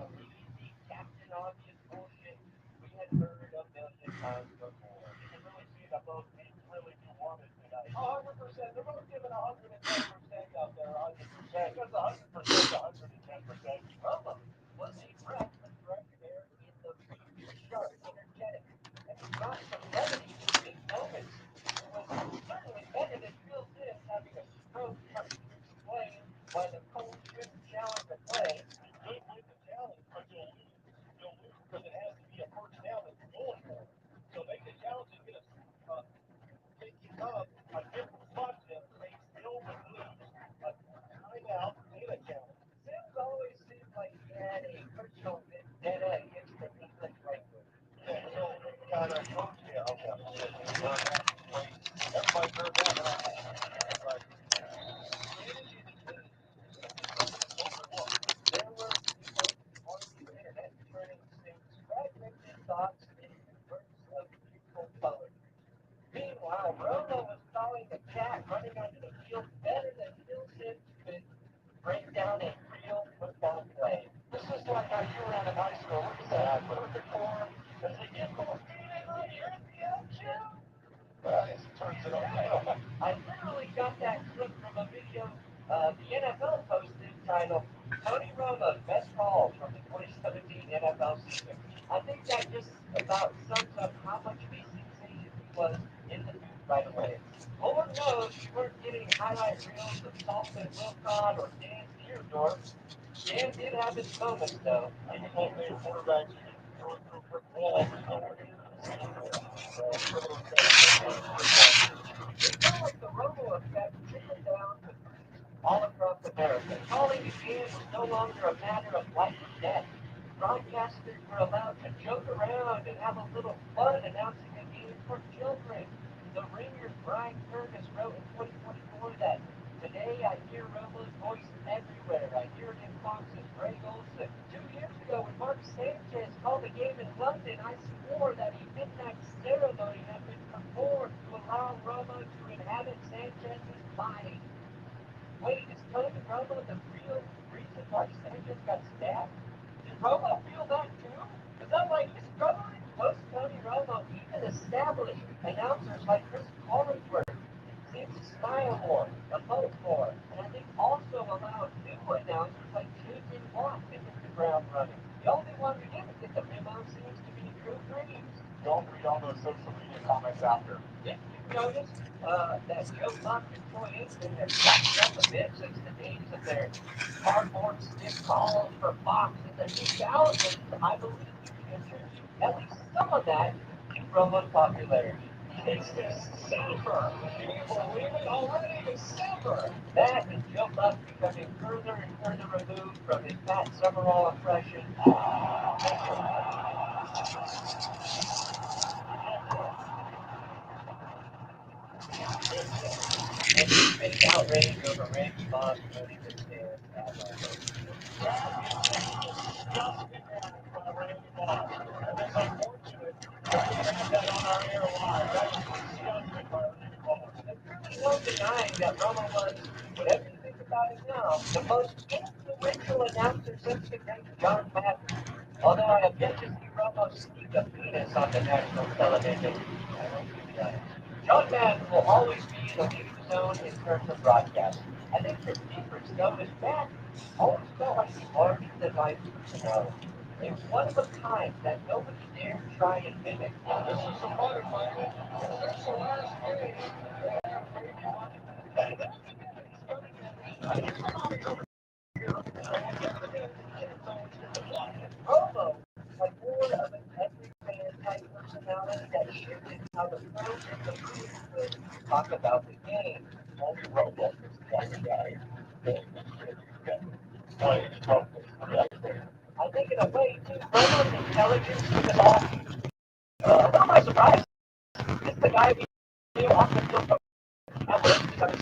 B: Meanwhile, Romo was calling the cat running onto the field better than Phil Sims could break down a real football play. This is like how you ran in high school. Look at that. Look at the core. As they get more feeling, you're in the action. He turns it on. I literally got that clip from a video the NFL posted titled Tony Romo's Best Calls from the 2017 NFL season. I think that just about sums up how much of a sensation he was in the news right away. Lord knows we weren't getting highlight reels of Salton Wilcott or Dan Deerdorf. Dan did have his moments, though. He was my favorite quarterback. It's kind of like the Romo effect trickled down to all across America. Calling a game was no longer a matter of life or death. Broadcasters were allowed to joke around and have a little fun announcing a game for children. The Ringer's Brian Curtis wrote in 2024 that today I hear Romo's voice everywhere. I hear it in Fox's Greg Olson. 2 years ago, when Mark Sanchez called a game in London, I swore that a midnight ceremony had been performed to allow Romo to inhabit Sanchez's body. Wait, is Tony Romo the real reason why Sanchez got stabbed? Did Romo feel that too? Because I'm like, his brother and close Tony Romo, even established announcers like Chris Collinsworth, seems to smile more, emote more, and I think also allowed new announcers like J.J. Watt to hit the ground running. The only one who didn't get the memo seems to be Drew Brees.
C: Don't read all those social media comments after.
B: Did you notice that Joe Buck and Troy Aikman have gotten up a bit since the days of their cardboard stick calls for Fox in the 2000s? I believe you can attribute at least some of that to Romo's popularity. It's December. Can you believe it? Already December. That and Joe Buck becoming further and further removed from his Pat Summerall impression. And his fake outrage over Randy Moss running the stand at There's no denying that Romo was, whatever you think about him now, the most influential announcer since the great John Madden. Although I have yet to see Romo sneak a penis on the national television. John Madden will always be in a league zone in terms of broadcast. I think the difference, though, is Madden always felt like he larger than life personality. It was one of a kind that nobody dared try and mimic. This is a part of my It's the last game. Romo had more of an everyman type personality that shifted how the pros and the pros would talk about the game. Only Romo is that guy. I think in a way, too, Romo's intelligence is all. What am I surprised? It's the guy we off the field. I wish because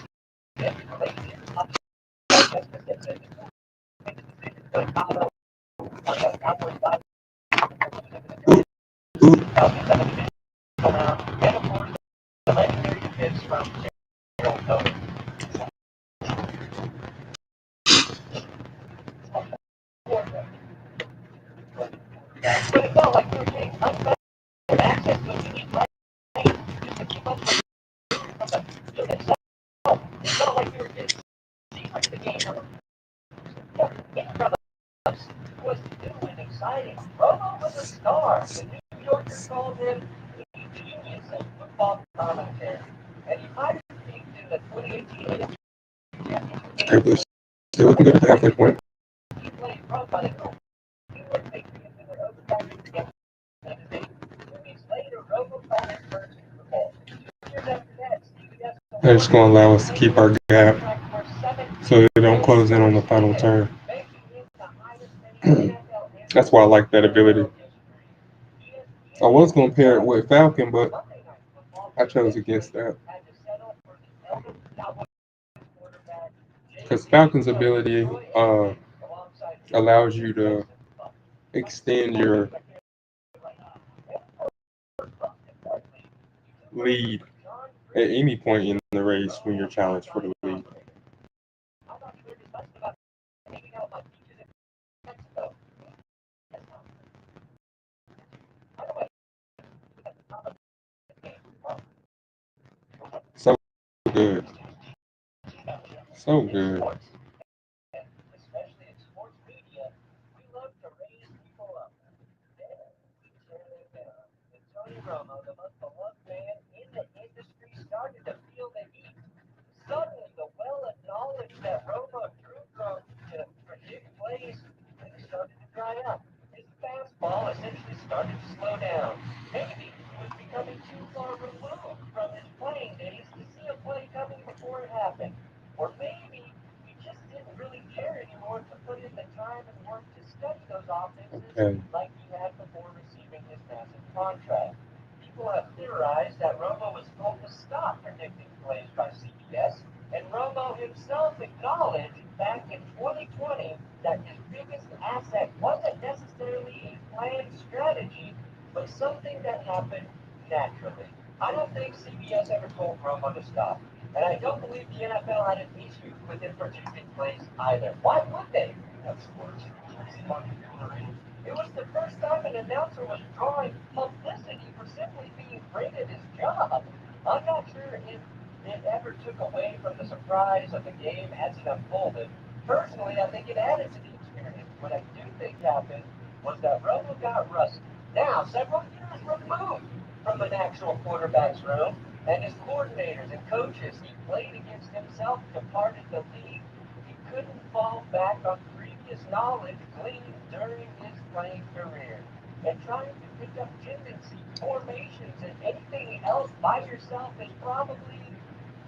B: but it felt like we were getting unfettered access to a unique life just to keep up with the field itself. It felt like we were getting like the game in front of us was new and exciting. Romo was a star. The New Yorkers called him a genius of football commentary. And he might have peaked in the 2018
A: Okay, but still looking good at the halfway point.
B: he played pro by the goal. He would make the end of the overtime together. 2 weeks later, Romo called his first Super Bowl. 2 years after that, CBS
A: They're just going to allow us to keep our gap so they don't close in on the final turn. That's why I like that ability. I was going to pair it with Falcon, but I chose against that. Because Falcon's ability allows you to extend your lead at any point in the race when you're challenged for the lead. So good. So good.
B: Especially in sports media, we love to raise people up. Then we tear them down. When Tony Romo, the most beloved man in the industry, started to feel the heat, suddenly the well of knowledge that Romo drew from to predict plays started to dry up. His fastball essentially started
A: Okay.
B: like he had before receiving his massive contract. People have theorized that Romo was told to stop predicting plays by CBS, and Romo himself acknowledged back in 2020 that his biggest asset wasn't necessarily a planned strategy, but something that happened naturally. I don't think CBS ever told Romo to stop, and I don't believe the NFL had an issue with him predicting plays either. Why would they?
C: That's sports. Money, jewelry.
B: It was the first time an announcer was drawing publicity for simply being great at his job. I'm not sure if it ever took away from the surprise of the game as it unfolded. Personally, I think it added to the experience. What I do think happened was that Romo got rusty. Now, several years removed from an actual quarterback's room, and his coordinators and coaches he played against himself departed the league. He couldn't fall back on previous knowledge gleaned during his playing career. And trying to pick up tendencies, formations, and anything else by yourself is probably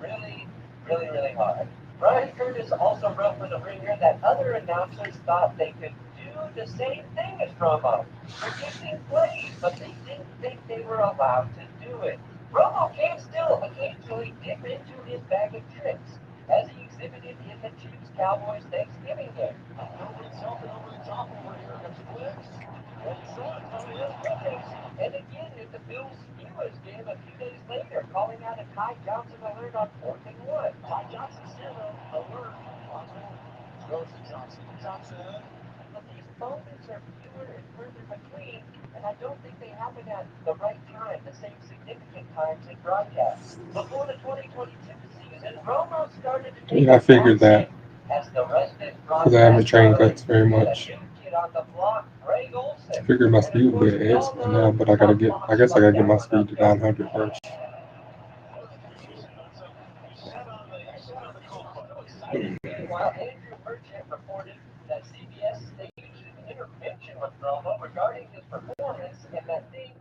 B: really, really hard. Brian Curtis also wrote for The Ringer that other announcers thought they could do the same thing as Romo, predicting plays, but they didn't think they were allowed to do it. Romo can still occasionally dip into his bag of tricks, as he exhibited in the Chiefs Cowboys Thanksgiving game.
C: Nobody's helping over the top over here. There's flicks. And
B: And again in the Bills Steelers game a few days later, calling out a Ty Johnson alert on 4th and 1.
C: Ty Johnson's here, though. Alert. Oswald goes to Johnson. Johnson.
B: But these moments are fewer and further between, and I don't think they happen at the right time, the same significant times in broadcasts. Before the 2022 season, Romo started to take
A: Yeah, I figured that
B: as the resident
A: because I haven't
B: broadcast
A: trained
B: guy,
A: cuts very
B: and a
A: much.
B: new kid on the block, Greg
A: I
B: Olson.
A: figured my
B: And of
A: speed would
B: course,
A: be
B: we
A: at
B: all
A: X by now,
B: know
A: but I
B: how
A: gotta get. I
B: Fox
A: guess I gotta
B: fucked
A: get
B: that
A: my
B: one
A: speed
B: up
A: to
B: there.
A: 900 first.
C: You sat on the co-pilot. So excited.
B: Meanwhile, Andrew Merchant reported that CBS staged an intervention with Romo regarding his performance and that things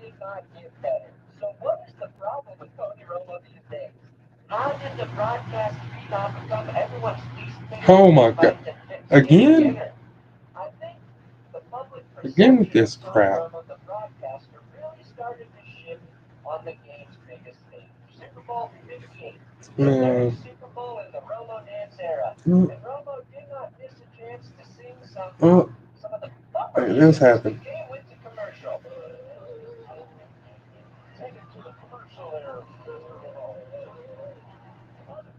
B: did not get better. So what is the problem with Tony Romo these days? How did the broadcast phenom become everyone's least favorite
A: Oh my god! Again?
B: dinner? I think the public
A: Again with
B: perception
A: this
B: of Tony
A: crap.
B: Romo, the broadcaster, really started to shift on the game's biggest stage. Super Bowl 58, the third
A: Man.
B: Super Bowl in the Romo dance era.
A: Mm,
B: And Romo did not miss a chance to sing
A: oh,
B: some of the bumper
A: this
B: music as the
A: happened.
B: game went to commercial.
C: Take it to the commercial there, Mr. Remote.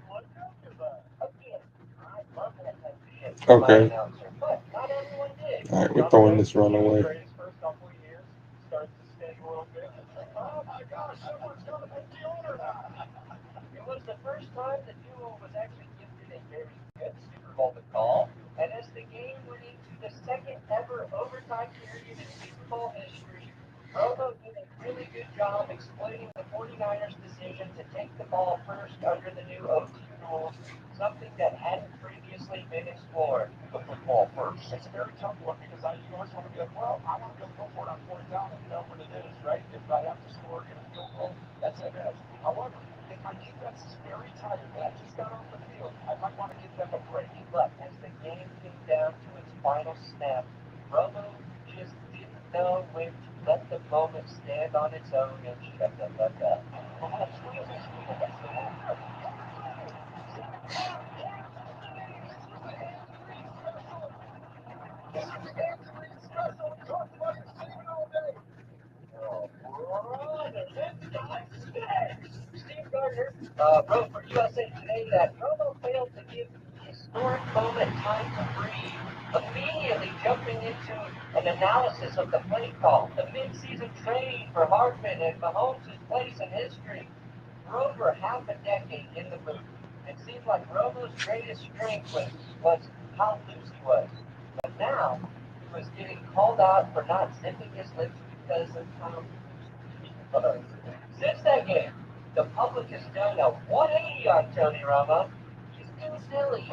C: What is that?
B: Again, I love that type of shit from my
A: Okay.
B: announcer, but not everyone did.
A: Alright, we're
C: Tom
A: throwing
C: Brady,
A: this run away.
C: Brady's first couple of years starts to stink a little bit. It's like, oh my gosh, someone's going to make the owner now.
B: It was the first time the duo was actually gifted a very good Super Bowl to call, and as the game went into the second ever overtime period in Super Bowl history, Romo did a really good job explaining the 49ers' decision to take the ball first under the new OT rules, something that hadn't previously been explored.
C: The football first. It's a very tough one because you always want to be like, well, I want to be able to go for it on fourth down and you know what it is, right? If I have to score in a field goal, that's it. However, if my defense is very tired and I just got off the field, I might want to give them a break.
B: But as the game came down to its final snap, Romo just didn't know when to let the moment stand on its own and shut the fuck up. Steve Gardner wrote for USA Today that Romo failed to give the historic moment time to breathe, immediately jumping into an analysis of the play call, the midseason trade for Hardman and Mahomes' place in history. For over half a decade in the booth, it seemed like Romo's greatest strength was how loose he was. But now, he was getting called out for not zipping his lips because of how since that game, the public has done a 180 on Tony Romo. He's too silly. He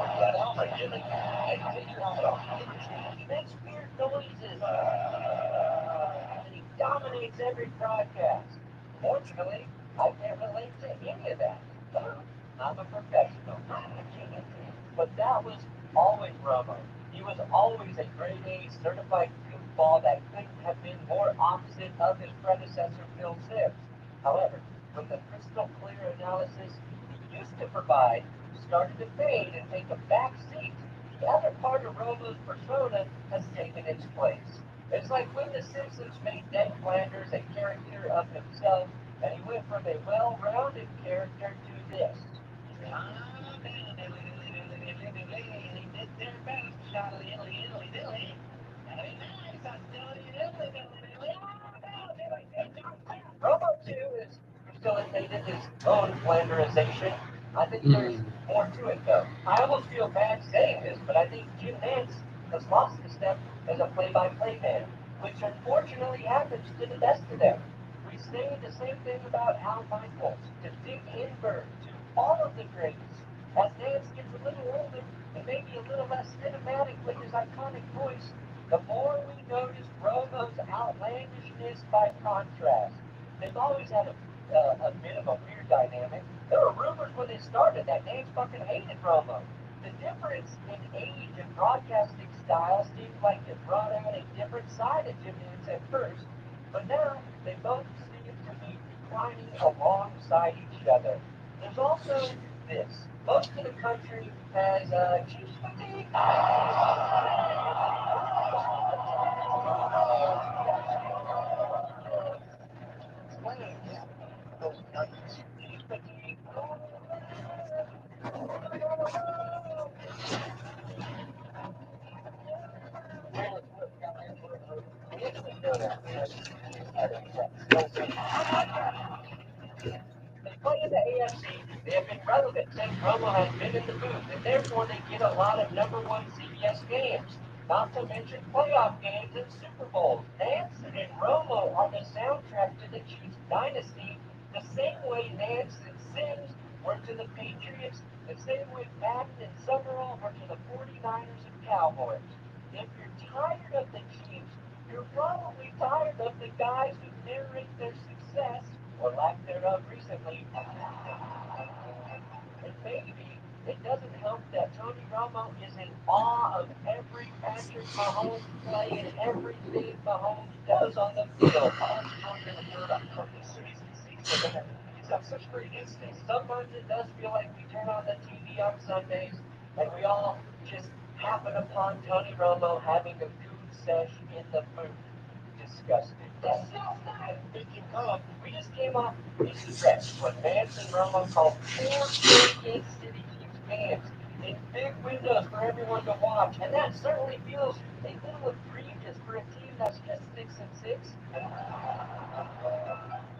B: makes weird noises. And he dominates every broadcast. Fortunately, I can't relate to any of that. I'm a professional. But that was always Romo. He was always a grade A certified curveball that couldn't have been more opposite of his predecessor, Phil Sims. However, when the crystal clear analysis he used to provide started to fade and take a back seat, the other part of Romo's persona has taken its place. It's like when The Simpsons made Ned Flanders a caricature of himself, and he went from a well-rounded character to this. Robo 2 is facilitated his own flanderization. I think there's more to it, though. I almost feel bad saying this, but I think Jim Nance has lost a step as a play-by-play man, which unfortunately happens to the best of them. We say the same thing about Al Michaels, to dig inward to all of the greats. As Nance gets a little older and maybe a little less cinematic with his iconic voice, the more we notice Romo's outlandishness by contrast. They've always had a bit of a weird dynamic. There were rumors when they started that Nance fucking hated Romo. The difference in age and broadcasting style seemed like it brought out a different side of Jim Nance at first, but now they both seem to be declining alongside each other. There's also this. Most of the country has Chiefs fatigue. Chiefs fatigue. They play in the AFC. They have been relevant since Romo has been in the booth, and therefore they get a lot of number one CBS games. Not to mention playoff games and Super Bowls. Nance and Romo are the soundtrack to the Chiefs dynasty, the same way Nance and Sims were to the Patriots, the same way Patton and Summerall were to the 49ers and Cowboys. If you're tired of the Chiefs, you're probably tired of the guys who narrate their success or lack thereof recently. And maybe it doesn't help that Tony Romo is in awe of every Patrick Mahomes play and everything Mahomes does on the field. He's got such great instincts. Sometimes it does feel like we turn on the TV on Sundays and we all just happen upon Tony Romo having a good sesh in the booth. Disgusting. We just came off a stretch when Vance and Romo called four Kansas City Chiefs games in big windows for everyone to watch, and that certainly feels a little egregious for a team that's just 6-6.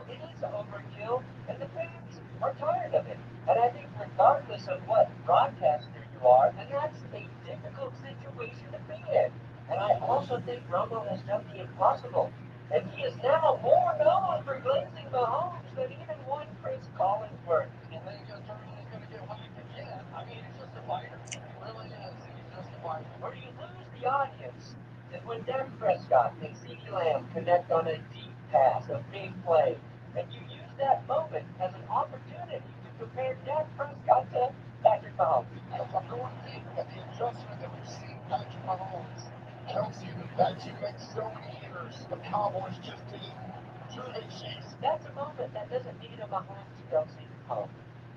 B: It is overkill, and the fans are tired of it. And I think regardless of what broadcaster you are, and that's a difficult situation to be in. And I also think Romo has done the impossible. And he is now more known for glazing Mahomes than even one Chris Collinsworth.
C: And then he's going to get whacked again. I mean, he's just a fighter. He really is. He's just a fighter.
B: Where you lose the audience is when Dak Prescott and CeeDee Lamb connect on a deep pass, a big play, and you use that moment as an opportunity to compare Dak Prescott to Patrick Mahomes.
C: I'm going deep with the adjustment that we've seen Patrick Mahomes. Kelsey, that team makes so many years. The Cowboys just did to the Chiefs.
B: That's a moment that doesn't need a Mahomes Kelsey home.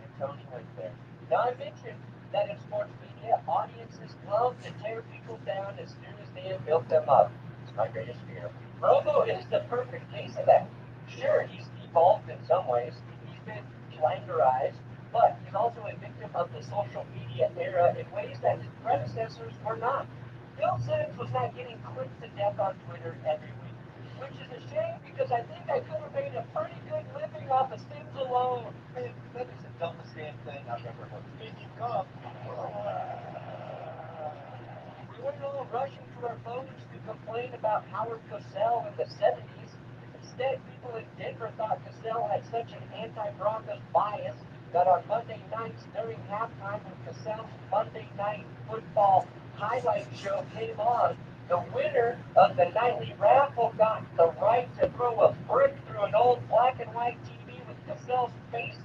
B: And Tony went there. Now I mentioned that in sports media, audiences love to tear people down as soon as they have built them up. It's my greatest fear. Romo is the perfect case of that. Sure, he's evolved in some ways. He's been flanderized, but he's also a victim of the social media era in ways that his predecessors were not. Bill Simmons was not getting clipped to death on Twitter every week, which is a shame because I think I could have made a pretty good living off of Sims alone.
C: Man, that is the dumbest damn thing I've ever heard. Speaking of,
B: We weren't all rushing to our phones to complain about Howard Cosell in the 70s. Instead, people in Denver thought Cosell had such an anti-Broncos bias that on Monday nights during halftime when Cosell's Monday Night Football highlight show came on, the winner of the nightly raffle got the right to throw a brick through an old black and white TV with Cosell's face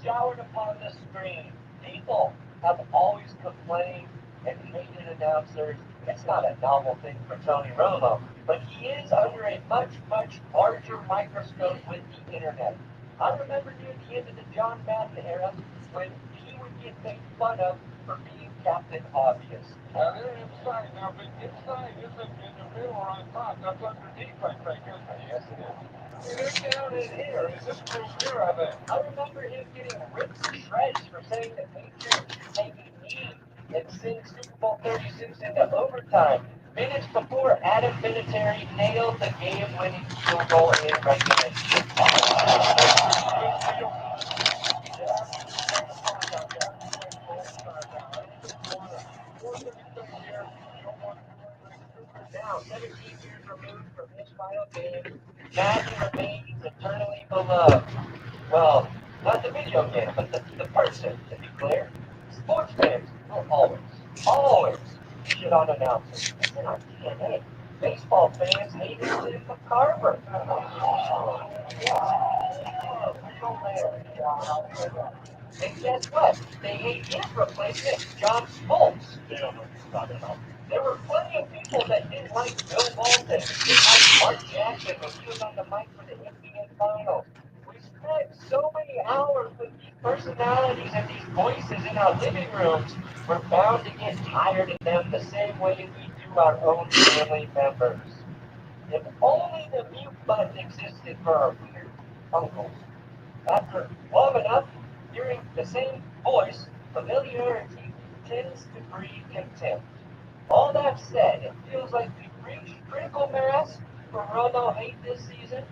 B: showered upon the screen. People have always complained and hated announcers. It's not a novel thing for Tony Romo, but he is under a much, much larger microscope with the internet. I remember near the end of the John Madden era when he would get made fun of for being Captain Obvious.
C: Now they're inside now, but inside isn't in the middle or on top. That's underneath, I think, isn't it?
B: Yes, it is.
C: They're down in here. Is this group here, I think?
B: I remember him getting ripped to shreds for saying the Patriots should take a knee and send Super Bowl 36 into overtime. Minutes before Adam Vinatieri nailed the game-winning field goal in regulation. Now, 17 years removed from his final game, Madden remains eternally beloved. Well, not the video game, but the person, to be clear. Sports fans will always shit on announcers. It's in our DNA. Baseball fans hated Tim McCarver. And guess what? They hate his replacement, John Smoltz. They don't know what he's talking about. There were plenty of people that didn't like Bill Walton, didn't like Mark Jackson when he was on the mic for the NBA Finals. We spent so many hours with these personalities and these voices in our living rooms. We're bound to get tired of them the same way we do our own family members. If only the mute button existed for our weird uncles. After long enough, hearing the same voice, familiarity tends to breed contempt. All that said, it feels like we've reached critical mass for Romo hate this season.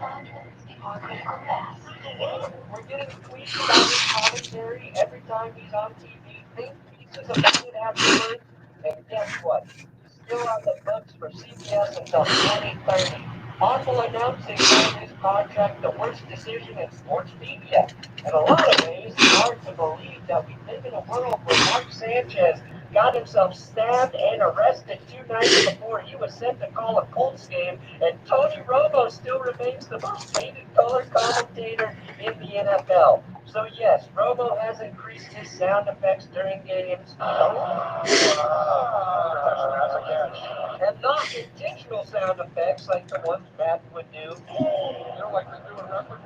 B: We're getting tweets about his commentary every time he's on TV, think pieces about it afterwards, and guess what? He's still on the books for CBS until 2030. Awful announcing made his contract the worst decision in sports media. In a lot of ways, it's hard to believe that we live in a world where Mark Sanchez got himself stabbed and arrested 2 nights before he was sent to call a Colts game, and Tony Romo still remains the most hated color commentator in the NFL. So yes, Romo has increased his sound effects during games. And not intentional sound effects like the ones Matt would do.
C: You know, like they do in wrestling?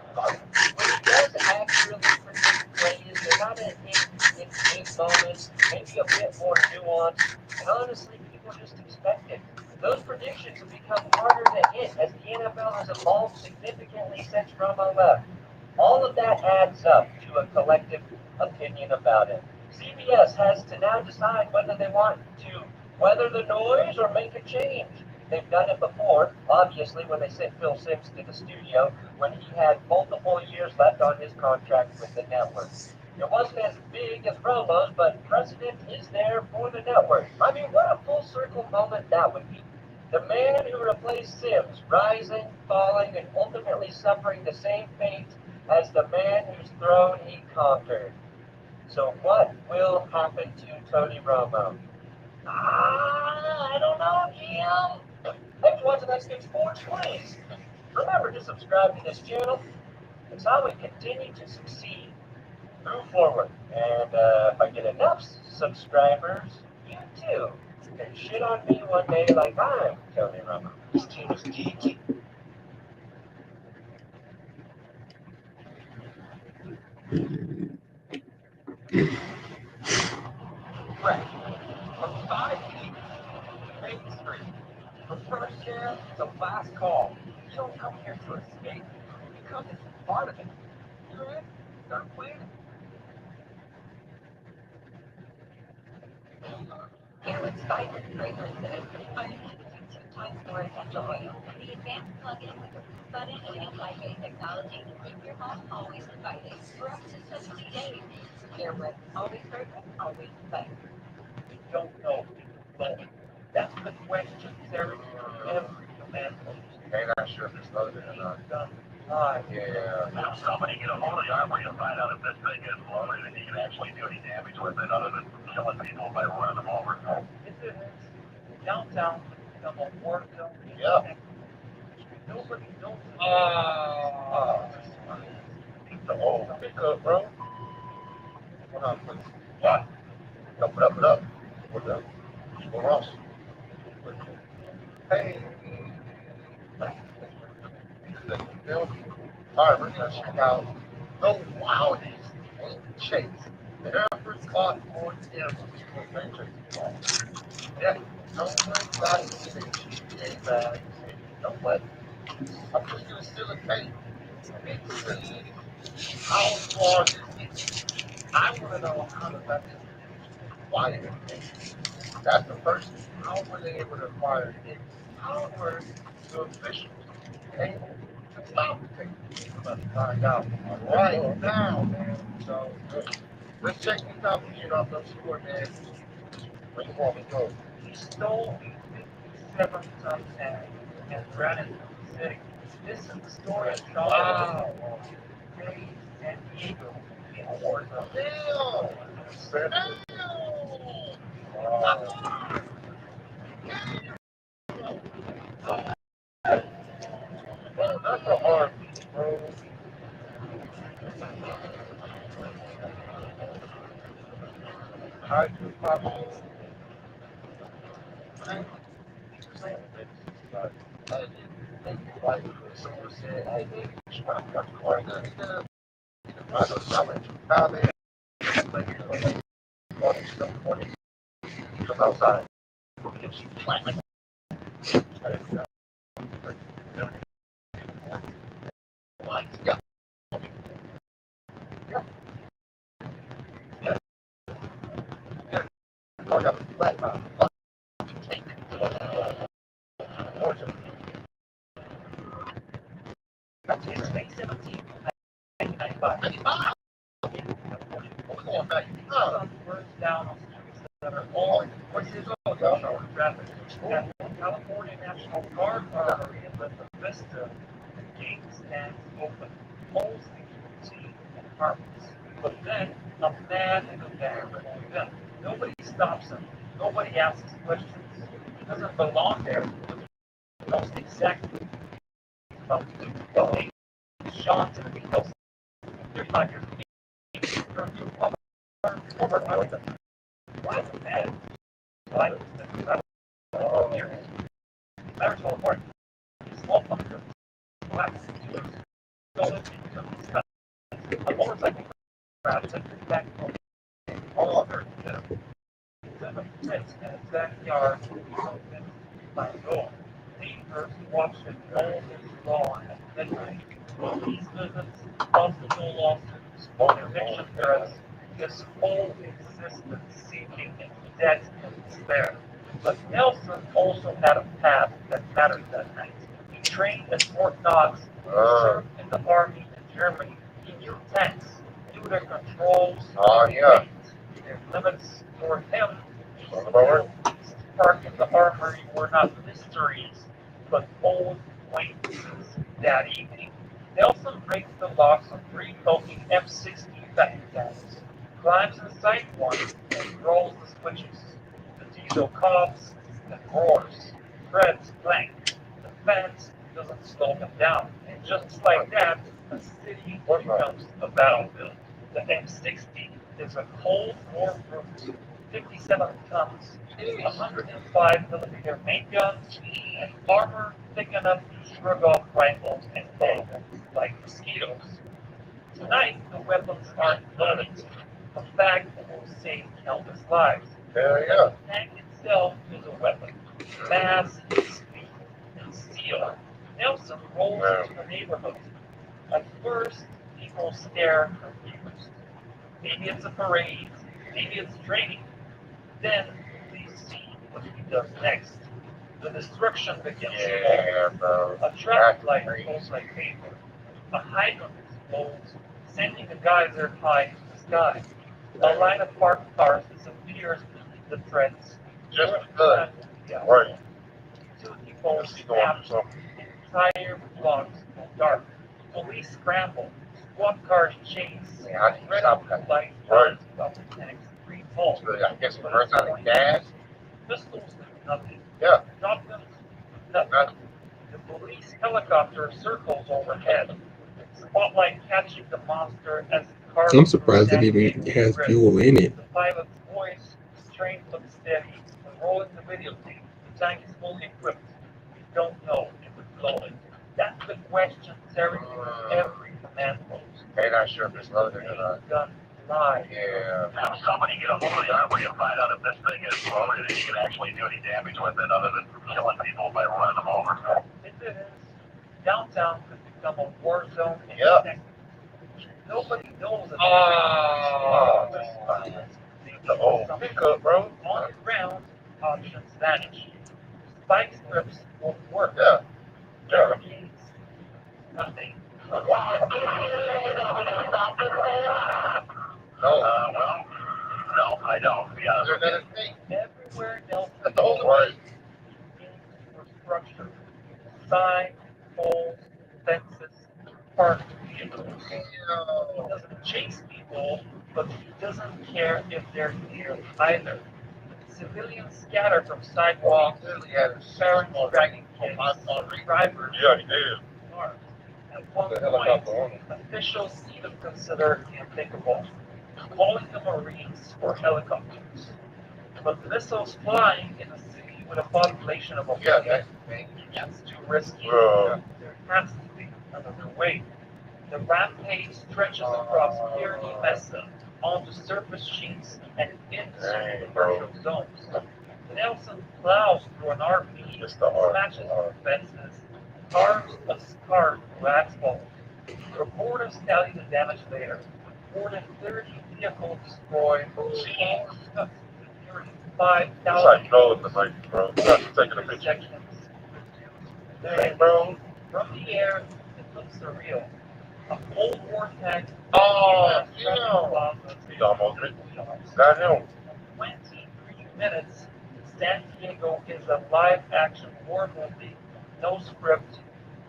B: Which does accurately predict plays. They're not in big moments, maybe a bit more nuanced. And honestly, people just expect it. Those predictions have become harder to hit as the NFL has evolved significantly since Romo left. All of that adds up to a collective opinion about it. CBS has to now decide whether they want to weather the noise or make a change. They've done it before, obviously, when they sent Phil Simms to the studio when he had multiple years left on his contract with the network. It wasn't as big as Romo's, but precedent is there for the network. I mean, what a full circle moment that would be. The man who replaced Sims, rising, falling, and ultimately suffering the same fate as the man whose throne he conquered. So what will happen to Tony Romo? I don't know, Jim. Thanks for watching Next Big Sports, please. Remember to subscribe to this channel. It's how we continue to succeed, move forward. And if I get enough subscribers, you too can shit on me one day like I'm Tony Romo. This team is geeky. Right. From 5 feet to Main Street. From first chance to last call. You don't come here to escape. You come as part of it. You're in. Start planning. Airless vibrant fragrances, uneasy 2 times more essential oil. The advanced plug-in with a blue button and anti-fade technology to keep your home always inviting for up to 70 days. Airless, always fragrant, always inviting. We don't know, but that's the question there is for every man.
C: Ain't not sure if it's loaded or not. Yeah.
D: Now somebody get a hold of the armory and find out if this thing is loaded and you can actually do any damage with it other than killing people by running them over.
B: It's downtown, become a war zone.
C: Yeah.
B: Nobody knows.
C: The whole pickup, bro. What up, please?
D: What?
C: No, put up. What's up? What else? Hey, all right, we're gonna check out the wildest chase ever caught on camera. Yeah, no one got to see GTA bag. You know what? I'm just gonna steal a tape and see how far this is. I want to know how to let this quiet. That's the first thing. How were they able to acquire it? How were the officials able to stop the tape? Let's find out right now, man. So let's check this out. We get off those score, man. Bring them on, let's go.
B: He stole a 57-ton bag and ran it from the city. This is the story of
C: Wow.
B: Ray San Diego in Oregon.
C: Damn. Damn. Wow. Bro, that's a hard piece, bro. How you probably like someone said, hey, man, you should probably got the car. I go challenge you. How man, like, all this stuff, all this come outside. Get you flat. Like, yeah. Yeah. Yeah. Yeah. I got a flat mouth. Take it. That's it. May 17th, 1995. Going back. Burns down on streets that are all 40 years old. Traffic. At the California National Guard Armory in the Vista, the gate stands open. Holes that you can see in apartments. But then a man in a van pulls in. Nobody stops him. Nobody asks questions. He doesn't belong there. He knows exactly about the shots and he knows you're not your why is it bad? Why is it bad? Marriage fall apart. Small fucker. Black. A motorcycle crash and back home. All over. 7 minutes in his backyard. My goal. Neighbors watched him mow his lawn at midnight. Police visits, possible lawsuits, eviction threats, his whole existence sinking in debt and despair. But Nelson also had a past that mattered that night. He trained at Fort Knox, served in the army in Germany. He knew tanks, knew their controls, their limits. For him, Park and the armory were not mysteries, but old acquaintances. That evening, Nelson breaks the locks of 3 bulky F-60 Batmobile, climbs inside one, and rolls the switches. The diesel coughs and roars. Treads blank. The fence doesn't slow him down. And just like that, the city becomes a battlefield. The F-60 is a Cold War brute, 57 tons, 105mm main guns, and armor thick enough to shrug off rifles and bow like mosquitoes. Tonight, the weapons aren't loaded, a fact that will save countless lives. The tank itself is a weapon, mass, speed, and steel. Nelson rolls into the neighborhood. At first, people stare confused. Maybe it's a parade, maybe it's training. Then we see what he does next. The destruction begins. A traffic light goes like paper. A hydrant explodes, sending a geyser high to the sky. A line of parked cars disappears beneath the treads. Just good.
B: Yeah.
C: Right.
B: Utility poles snap. Entire blocks go dark. Police scramble. SWAT cars chase. Red light runs about the tank's 3 volts.
C: I guess it burns out of gas.
B: Pistols do nothing.
C: Yeah.
B: Shotguns do nothing. The police helicopter circles overhead. Spotlight catching the monster as it carves.
A: I'm surprised it even has fuel in it.
B: The pilot's voice, train but steady,
C: rolling the videotape. The tank is fully equipped. We don't know if it's loaded. That's the question tearing through every command post.
E: Hey, not sure if it's loaded or not.
C: Gun live.
E: Yeah.
D: Have somebody get a hold of the armory and find out if this thing is loaded and you can actually do any damage with it other than killing people by running them over.
C: If it is, downtown could become a war zone in
E: Yep.
C: seconds. Nobody knows if
E: The old pickup, bro.
C: on the ground, options vanish. Spike strips won't work.
E: Yeah.
C: Barricades, nothing.
E: No.
D: Well, no, I don't. To be honest
E: Is
D: with you.
E: there another thing?
C: Everywhere else
E: That's the whole way.
C: infrastructure, sign, poles, fences, parked vehicles. He doesn't chase people, but he doesn't care if they're near either. Civilians scatter from sidewalks,
E: Clearly had a
C: parents dragging kids, drivers,
E: Yeah, he did.
C: cars. At one
E: The helicopter on
C: point, officials even consider the unthinkable, calling the Marines or helicopters. But missiles flying in a city with a population of a
E: Yeah,
C: million,
E: that's
C: that's too risky.
E: Bro.
C: There has to be another way. The rampage stretches across Kearney Mesa onto surface sheets and into
E: Dang,
C: commercial zones. Nelson plows through an RV,
E: It's the art.
C: smashes through fences, carves a scar through asphalt. Reporters tally the damage later. More than 30 vehicles destroyed, tanks cut nearly
E: It's
C: 5,000
E: like trolling the night, bro. You have to take a picture.
C: intersections.
E: Dang, bro.
C: From the air, it looks surreal. A Cold War tank.
E: Oh, yeah. He almost hit. Got him.
C: 23 minutes, San Diego is a live-action war movie. No script,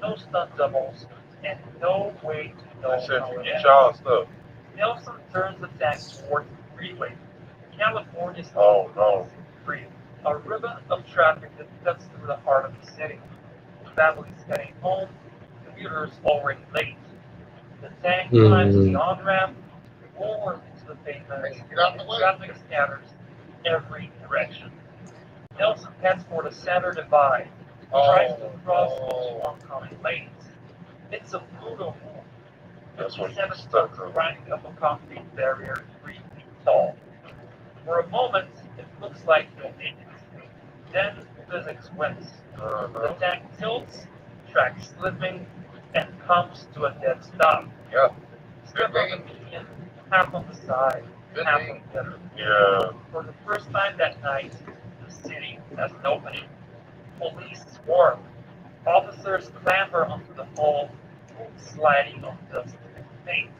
C: no stunt doubles, and no way to know
E: I said,
C: how it
E: forget
C: ends.
E: y'all stuff.
C: Nelson turns the tank towards the freeway. California's
E: Oh, no.
C: free. A ribbon of traffic that cuts through the heart of the city. Families getting home, commuters already late. The tank climbs the on-ramp, forward into the pavement,
E: Get out the way.
C: traffic scatters every direction. Nelson heads for the center divide, tries to cross those oncoming lanes. It's a brutal move.
E: That's what
C: 57
E: he's stuck
C: tons
E: on.
C: grinding up a concrete barrier 3 feet tall. For a moment, it looks like he'll make it. Then physics wins. The tank tilts, tracks slipping, and comes to a dead stop.
E: Yep.
C: Strip of the median, half on the side, half on the middle.
E: Yeah.
C: For the first time that night, the city has an opening. Police swarm. Officers clamber onto the hall, sliding on dust and paint.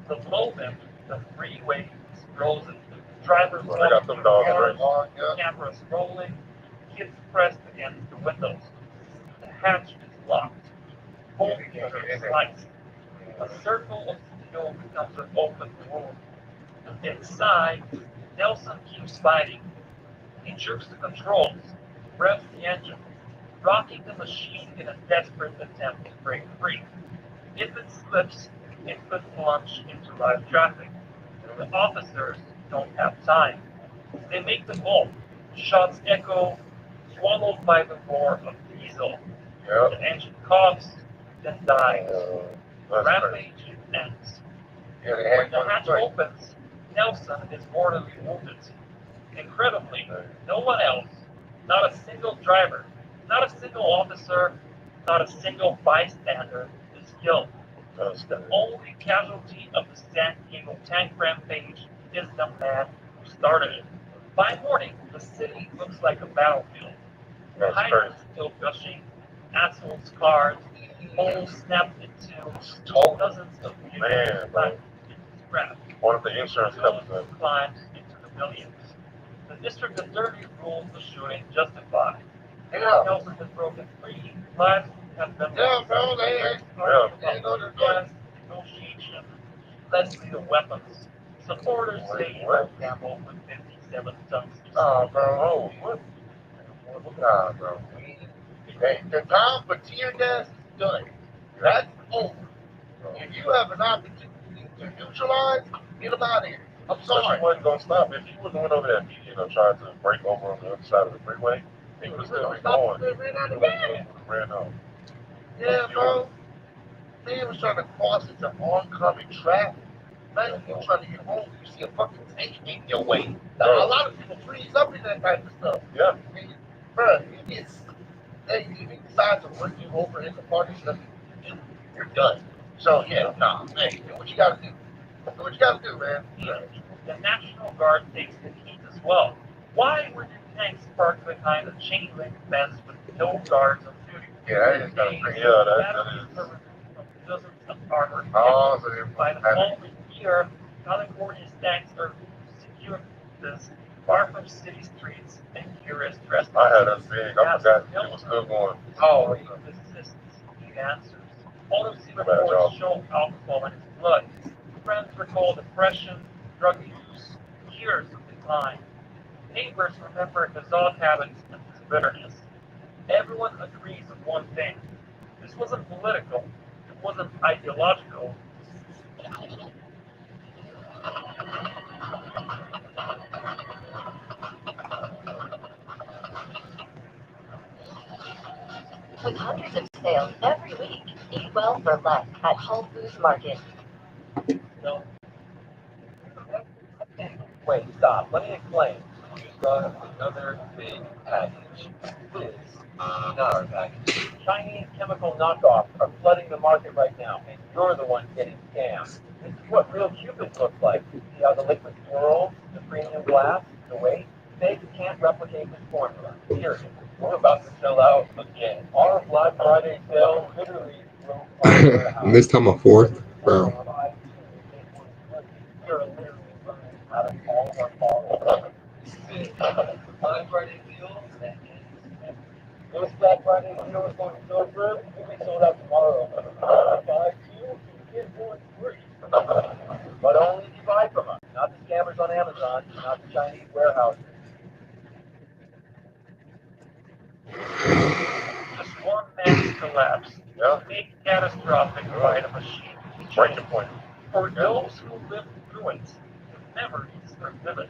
C: Below them, the freeway is frozen. Drivers
E: Well, they got them dogs
C: cars,
E: right. Yeah.
C: cameras rolling, kids pressed against the windows. The hatch is locked. Home is sliced. A circle of steel becomes an open wound. Inside, Nelson keeps fighting. He jerks the controls, revs the engine, rocking the machine in a desperate attempt to break free. If it slips, it could plunge into live traffic. The officers don't have time. They make the move. Shots echo, swallowed by the roar of diesel.
E: Yep.
C: The engine coughs, then dies.
E: That's crazy.
C: Rampage ends.
E: Yeah, they
C: When
E: had
C: the
E: one
C: hatch
E: straight.
C: opens, Nelson is mortally wounded. Incredibly, no one else, not a single driver, not a single officer, not a single bystander is killed.
E: That's
C: The only casualty of the San Diego tank rampage is the man who started it. By morning, the city looks like a battlefield.
E: That's
C: Hydrants
E: crazy.
C: still gushing, assholes scarred, holes snapped into, dozens of vehicles
E: Man, bro.
C: left into scrap.
E: One of the insurance companies.
C: Climbs into the millions. The district attorney ruled the shooting justified.
E: Yeah.
C: Nelson has broken free. Lives have been
E: Yeah,
C: lost.
E: bro, they
C: There's
E: yeah.
C: argument about gas, negotiation, less lethal weapons. Supporters say
E: What?
C: no gamble with 57 tons.
E: Oh, bro. Oh, what? Nah, bro. Hey, the time for tear gas is done. That's over. If you have an opportunity to neutralize, get them out of here. I'm sorry. He wasn't gonna stop. If he would have went over there, you know, tried to break over on the other side of the freeway, he would have still been going. Ran out. Yeah, bro. Man was trying to cross into oncoming traffic. Man, you trying to get home, you see a fucking tank in your way. Now, a lot of people freeze up in that type of stuff. Yeah. I mean, bro, if he decides to run you over in the party stuff, you're done. So, yeah, nah, man, do what you gotta do. Do what you gotta do, man. Yeah.
B: The National Guard takes the heat as well. Why were the tanks parked behind a chain link fence with no guards on duty?
E: Yeah, that is kind of crazy. Yeah, that is.
B: Dozens of armored
E: Oh, so they're
B: by the following year, California's tanks are secure this far from city streets and curious dressed.
E: I had a big, I forgot it was still going.
B: Oh, physicists need answers. Autopsy reports show alcohol in his blood. Friends recall depression, drug use, years of decline. Neighbors remember his odd habits and his bitterness. Everyone agrees on one thing. This wasn't political. It wasn't ideological.
F: With hundreds of sales every week, eat well for less at Whole Foods Market.
B: No. Wait, stop. Let me explain. You got another big package. This is not our package. Chinese chemical knockoffs are flooding the market right now, and you're the one getting scammed. This is what real Cupid looks like. See how the liquid swirls, the premium glass, the weight? They can't replicate this formula. Period. We're about to sell out again. Our Black Friday sale literally broke our house.
A: This time a fourth, bro.
B: Out of all of our bottles. Black Friday deal that ends. Those Black Friday deals going so good, we'll be sold out tomorrow. Buy two, you get one free. But only if you buy from us, not the scammers on Amazon, not the Chinese warehouses. Just one man's collapse.
E: Yeah.
B: Big catastrophic by the machine.
E: Breaking point.
B: For those who lived through it, the memories are vivid.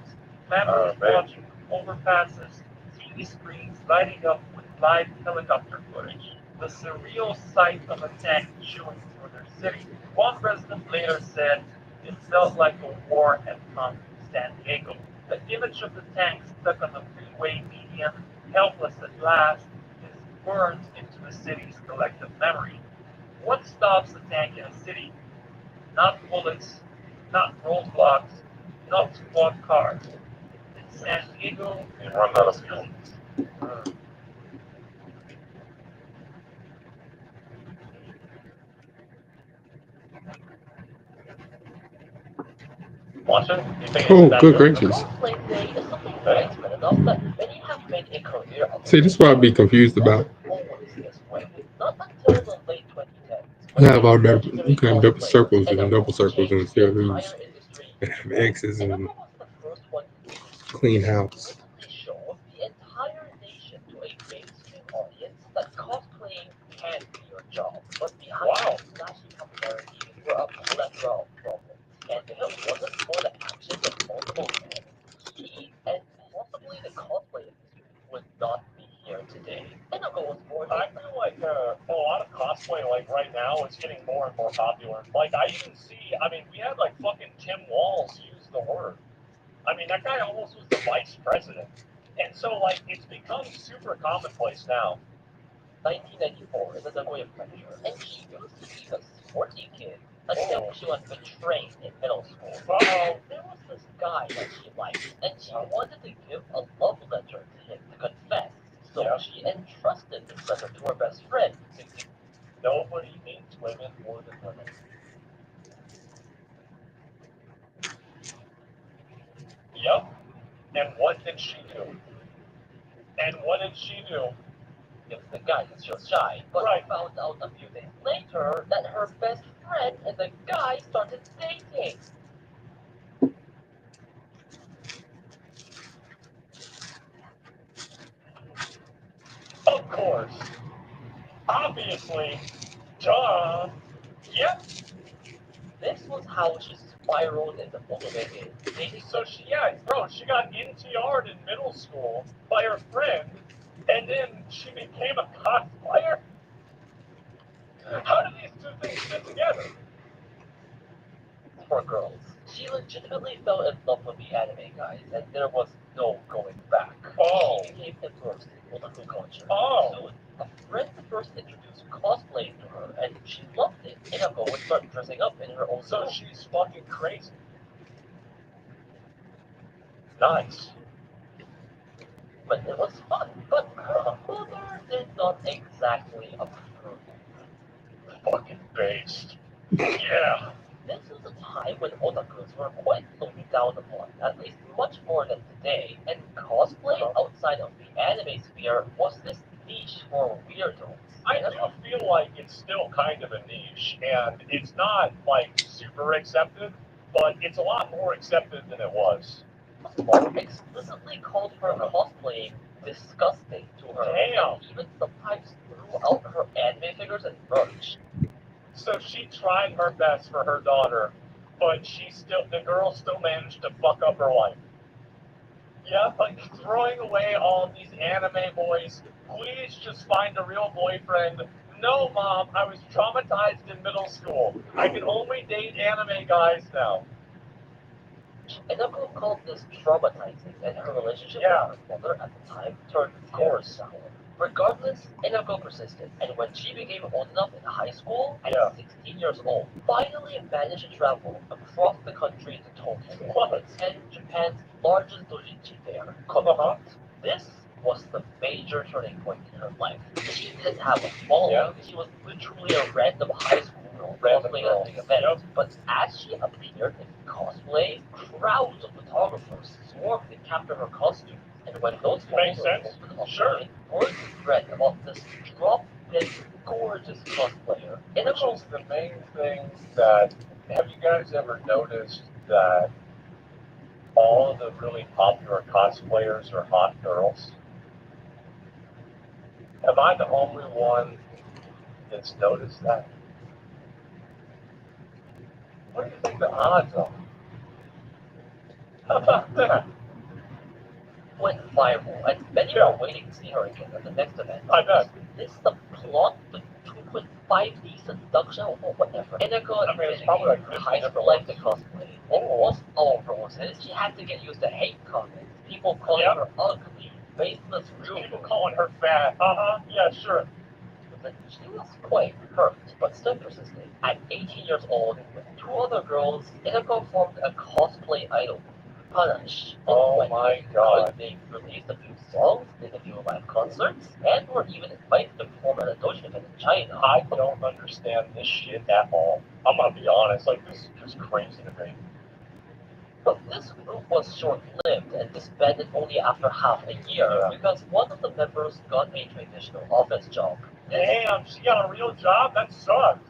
B: Families watching overpasses, TV screens lighting up with live helicopter footage. The surreal sight of a tank chewing through their city. One resident later said it felt like a war had come to San Diego. The image of the tank stuck on the freeway median, helpless at last, is burned into the city's collective memory. What stops a tank in a city? Not bullets, not roadblocks, not squad cars. In San Diego,
E: They run out of fuel.
B: watch it. You think
A: Oh,
B: it's that
A: good
B: good?
A: gracious.
F: Cosplay day is something widespread enough that many have made a career of
A: See, this is what I'd be confused about.
F: always this way. Not until the late 2010s.
A: You have all double, you can have double circles and double circles and still lose. And have X's and clean house.
F: Show the entire nation to a mainstream audience that cosplaying can be your job. But behind the flashy popularity were a plethora of problems. And if it wasn't for the actions of multiple men, he and possibly the cosplay industry would not be here today. And I'll go for
B: I feel like a lot of cosplay, like right now, it's getting more and more popular. Like I even see, I mean, we had like fucking Tim Walz use the word. I mean, that guy almost was the vice president. And so, like, it's become super commonplace now.
F: 1994 is a Nagoya pressure, and she used to be a sporty kid until she was betrayed in middle school. There was this guy that she liked, and she wanted to give a love letter to him to confess. So she entrusted this letter to her best friend.
B: Nobody hates women more than women. Yep. And what did she do? And what did she do?
F: If the guy is just shy, but
B: Right.
F: found out a few days later that her best friend and the guy started dating.
B: Of course. Obviously. Duh. Yep.
F: This was how she spiraled into motivated.
C: So she got NTR'd in middle school by her friend, and then she became a cosplayer? How do these two things fit together?
F: For girls, she legitimately fell in love with the anime guys, and there was no going back.
C: Oh.
F: She became immersed in otaku culture.
C: Oh.
F: Soon, a friend first introduced cosplay to her, and she loved it. Inako would start dressing up in her own
C: So
F: clothes.
C: she's fucking crazy. Nice.
F: But it was fun. But her mother did not exactly approve.
C: Fucking based. Yeah.
F: This was a time when otakus were quite looked down upon, at least much more than today, and cosplay outside of the anime sphere was this niche for weirdos.
C: I do feel like it's still kind of a niche, and it's not like super accepted, but it's a lot more accepted than it was.
F: Mom explicitly called her cosplaying disgusting to her,
C: Damn.
F: and even sometimes threw out her anime figures and merch.
C: So she tried her best for her daughter, but the girl still managed to fuck up her life. Yeah, like throwing away all these anime boys. Please just find a real boyfriend. No, Mom, I was traumatized in middle school. I can only date anime guys now.
F: Inako called this traumatizing, and her relationship with her mother at the time turned sour. Regardless, Inako persisted, and when she became old enough in high school, at 16 years old, finally managed to travel across the country to Tokyo to attend Japan's largest doujinshi fair, Kawakami. This was the major turning point in her life. She didn't have a following. She was literally a random high school girl cosplaying at a big event. But as she appeared in cosplay, crowds of photographers swarmed to capture her costume. And when those photos opened online, word spread about this drop-dead gorgeous cosplayer.
E: Which is the main thing that, have you guys ever noticed that all of the really popular cosplayers are hot girls? Am I the only one that's noticed that? What do you think the odds are? How about that?
F: Went viral, and many were waiting to see her again at the next event.
C: I bet.
F: This the plot, the 2.5D seduction, or whatever. Inako
C: it's probably like
F: high school life to cosplay. It was all roses. She had to get used to hate comments. People calling her ugly, faceless, rude.
C: People calling her fat. Yeah, sure.
F: She was quite hurt, but still persisted. At 18 years old, with two other girls, Inako formed a cosplay idol, Punish.
E: Oh my god.
F: They released a few songs, did a few live concerts, and were even invited to perform at a dojo event in China.
E: I don't understand this shit at all. I'm gonna be honest, like this is just crazy to me.
F: But this group was short-lived and disbanded only after half a year because one of the members got a traditional office job.
C: Damn, she got a real job? That sucks.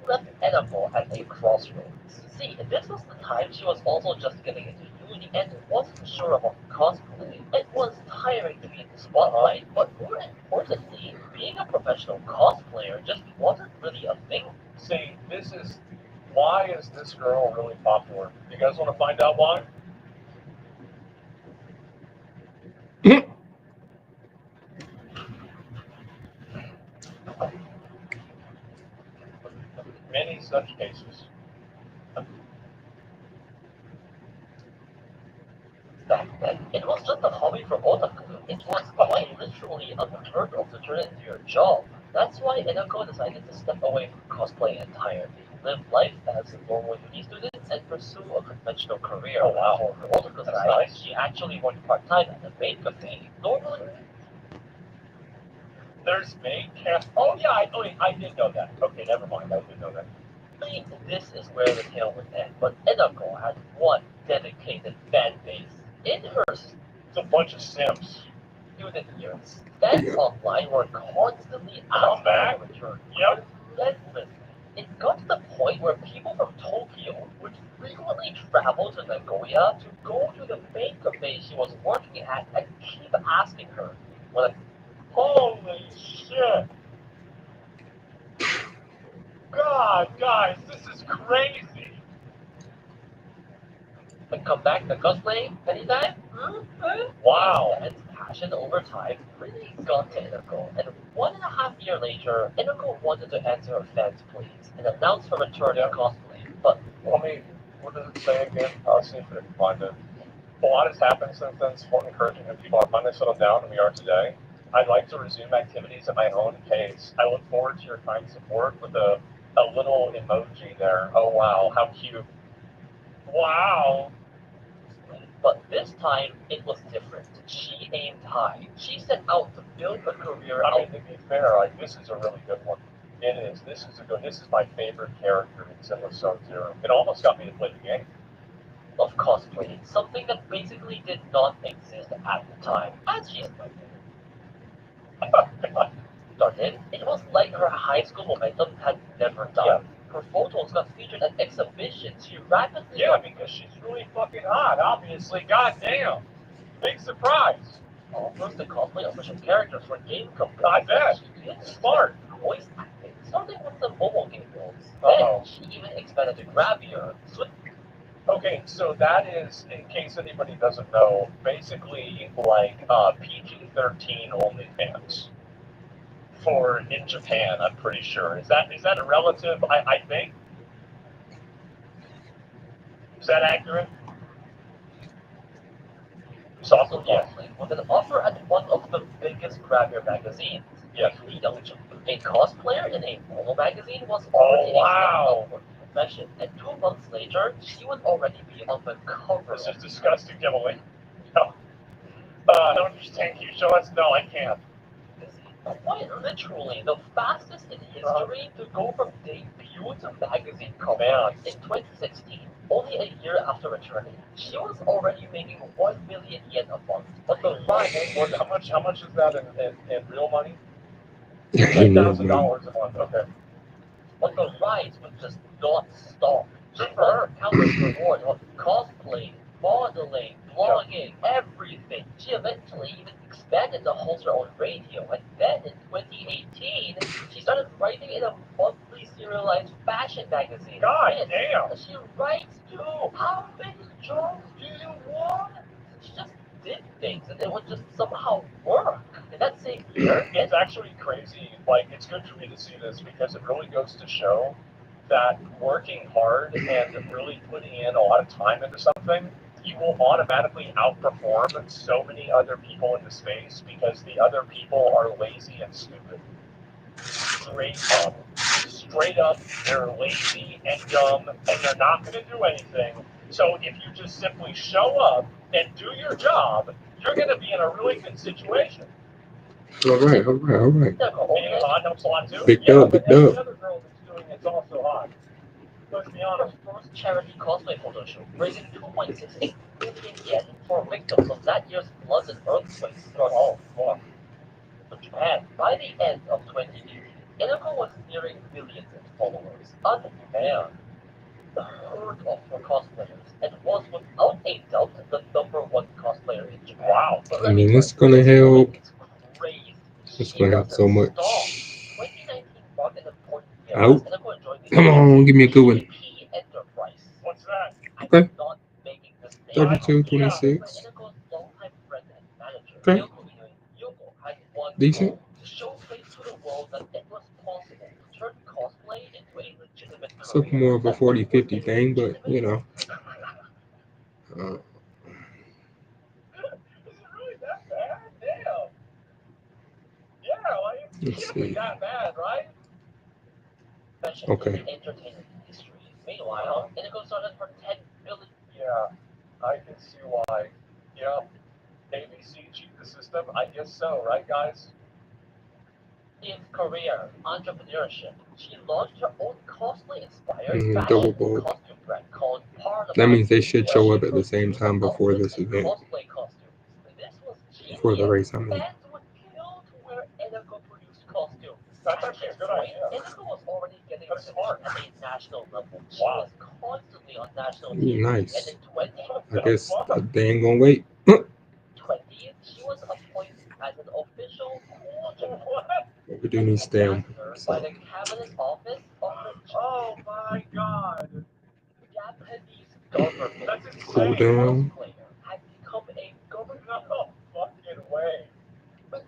F: Left Inako at a crossroads. See, this was the time she was also just getting into uni and wasn't sure about cosplay. It was tiring to be in the spotlight, but more importantly, being a professional cosplayer just wasn't really a thing.
E: See, why is this girl really popular? You guys want to find out why? Many such cases.
F: Back then, it was just a hobby for otaku. It was quite literally unheard of to turn it into your job. That's why Inako decided to step away from cosplay entirely, live life as a normal uni student, and pursue a conventional career.
E: Oh, wow.
F: For her otaku side,
E: nice.
F: she actually worked part-time at a maid cafe. Normally,
C: There's maid camp. Oh yeah, I did know that. Okay, never mind. I did know that.
F: this is where the tale would end, but Inako had one dedicated fan base. In her
C: It's a bunch of simps.
F: student years, fans online were constantly asking
C: back.
F: her to return.
C: Yep.
F: Relentlessly. It got to the point where people from Tokyo would frequently travel to Nagoya to go to the maid cafe she was working at and keep asking her, well,
C: Holy shit. God, guys, this is crazy.
F: come back to cosplay anytime?
E: Wow.
F: And passion over time really got to Inoko, and 1.5 years later, Inoko wanted to answer her fans' pleas and announce her return to cosplay. But
E: Well, I mean, what does it say again? I'll see if I can find it. A lot has happened since then, support and encouraging new people. I finally settled down, and we are today. I'd like to resume activities at my own pace. I look forward to your kind support with a little emoji there. Oh, wow, how cute. Wow.
F: But this time it was different. She aimed high. She set out to build a career
E: I mean,
F: out
E: to be fair, like, this is a really good one. It is. This is my favorite character in Zinless Zone Zero. It almost got me to play the game.
F: of cosplay, something that basically did not exist at the time. As she started, it was like her high school momentum had never died. Her photos got featured at exhibitions. She rapidly
E: Yeah, because she's really fucking hot, obviously. God damn. Big surprise.
F: offers to cosplay official characters for game companies.
E: I bet.
F: She did
E: Smart.
F: voice acting, starting with the mobile game worlds.
E: Uh-oh.
F: Then she even expanded to Gravier,
E: Okay, so that is, in case anybody doesn't know, basically like PG-13 OnlyFans for in Japan. I'm pretty sure. Is that a relative? I think. Is that accurate?
F: was also cosplay with an offer at one of the biggest Gravier magazines.
E: Yes.
F: A cosplayer in a mobile magazine was
E: Oh,
F: already
E: wow.
F: a step up for profession, and 2 months later, she would already be on the cover.
E: This is disgusting, Emily. No. I don't understand. Can you show us? No, I can't.
F: Quite literally the fastest in history to go from debut to magazine cover.
E: Man.
F: In 2016, only a year after returning, she was already making 1 million yen a month. But the rise was
E: How much is that in real money?
A: In real
E: $10,000 a month. Okay.
F: But the rise would just not stop. She
E: Good for her.
F: won countless rewards of cosplay, modeling, blogging, everything. She eventually even expanded to host her own radio, and then in 2018, she started writing in a monthly serialized fashion magazine.
E: God
F: Yes,
E: damn.
F: she writes too. How many jobs do you want? She just did things, and it would just somehow work. And that same year,
E: It's actually crazy. Like, it's good for me to see this because it really goes to show that working hard and really putting in a lot of time into something, you will automatically outperform so many other people in the space because the other people are lazy and stupid. Straight up, they're lazy and dumb and they're not going to do anything. So if you just simply show up and do your job, you're going to be in a really good situation.
A: All right.
E: Being hot helps a lot too.
A: Big
E: Yeah,
A: dub,
E: but
A: big
E: every
A: dub.
E: other girl that's doing it's also hot. Let's be honest.
F: Her first charity cosplay photo shoot, raising 2.68 million yen for victims of that year's floods and earthquakes throughout all of Japan. By the end of 2018, Inoko was nearing millions in followers, unmanned the herd of for cosplayers, and was without a doubt the #1 cosplayer in Japan.
E: Wow.
F: But
A: I mean, it's gonna help.
F: it's crazy.
A: It's gonna help so much.
F: 2019 marked an important year.
A: Out.
F: as Inoko joined the
A: Come on, give me a good one.
F: PvP Enterprise.
E: What's that?
A: Okay.
F: I'm not making this name up.
A: 32, 26.
F: Inako's longtime friend and manager,
A: Okay.
F: Yoko, had one
A: Decent.
F: goal: to showcase to the world that it was possible to turn cosplay into a legitimate
A: So
F: career.
A: more of a 40-50 thing, but you know.
E: Is it really that bad? Damn. Yeah, like, it
A: Let's
E: can't be
A: see.
E: that bad, right?
A: Okay.
F: In entertainment history. Meanwhile, Inako started her 10 million.
E: Yeah, I can see why. Yeah. ABC cheat the system? I guess so, right, guys?
F: Career, entrepreneurship. She launched her own cosplay-inspired
A: double
F: fashion
A: bold.
F: costume brand called Part
A: That means they should show up at the same time before this event.
F: Cosplay costumes. This was
A: For the
F: genius.
A: race, I mean.
F: Fans would kill to wear Inako produced costumes.
E: That's actually a good idea.
F: Inako was already getting
E: That's smart.
F: at a national level. She
E: Wow.
F: was constantly on national
A: Ooh,
F: TV.
A: nice.
F: And in 2020,
A: I guess they ain't gonna wait.
F: she was appointed as an official cool
A: We do need STEM.
F: by the Cabinet Office of the
E: Oh my god.
F: Japanese
A: Cool down.
F: Had become a government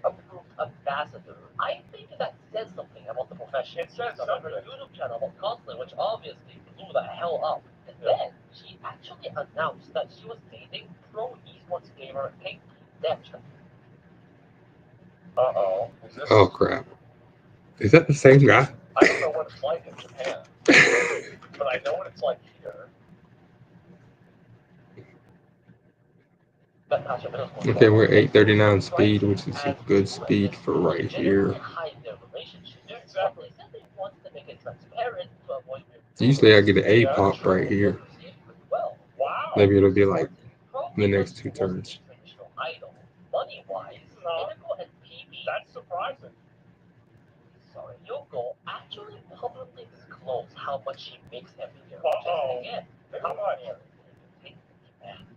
F: approved ambassador. I think that says something about the profession. It says something. Her YouTube channel about cosplay, which obviously blew the hell up. And then she actually announced that she was dating pro esports gamer Pink. Damn.
E: Uh-oh.
A: Oh crap! Is that the same guy?
E: I don't know what it's like in Japan, but I know what it's like here.
A: Okay, we're 839 speed, which is a good speed for right here. Usually I get an A pop right here.
E: Wow.
A: Maybe it'll be like the next two turns.
F: Money-wise,
E: That's surprising.
F: sorry, Yoko actually publicly disclosed how much she makes every year.
E: Uh-oh.
F: Again,
E: How much?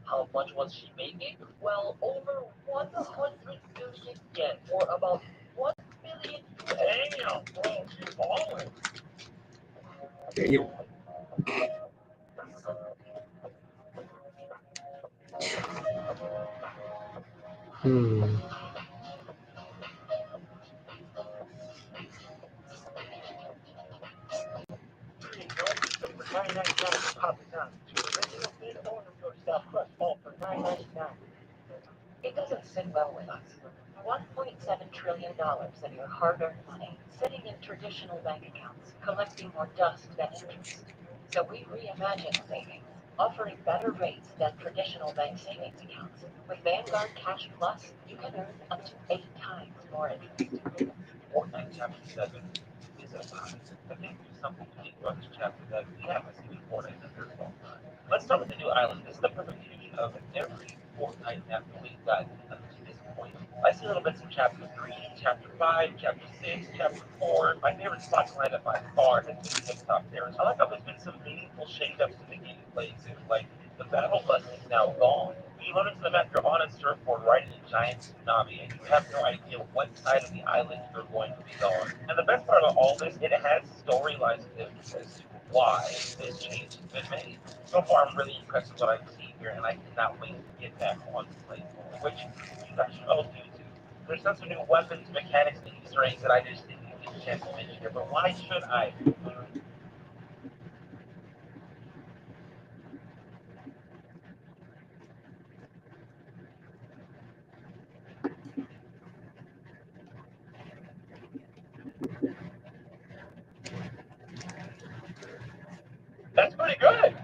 F: how much was she making? Well, over 100 billion yen, or about 1 billion US.
E: Damn, bro, she's balling.
A: Damn. Hmm.
F: It doesn't sit well with us. $1.7 trillion of your hard-earned money sitting in traditional bank accounts, collecting more dust than interest. So we reimagined savings, offering better rates than traditional bank savings accounts. With Vanguard Cash Plus, you can earn up to 8 times more interest.
B: Fortnite Chapter 7 is a but they do something unique about this chapter that we haven't seen in Fortnite in a very long time. Let's start with the new island. This is the perfect fusion of every Fortnite map that we've gotten up to this point. I see little bits from Chapter 3, Chapter 5, Chapter 6, Chapter 4. My favorite spot's landed by far has been the hilltop terrace. I like how there's been some meaningful shakeups to the gameplay too. Like, the battle bus is now gone. When you load into the map, you're on a surfboard riding a giant tsunami, and you have no idea what side of the island you're going to be on. And the best part about all this, it has storylines as to why this change has been made. So far, I'm really impressed with what I've seen here, and I cannot wait to get back on the play, which you guys should all do too. There's some new weapons, mechanics, and Easter eggs that I just didn't get a chance to mention here, but why should I? That's pretty good.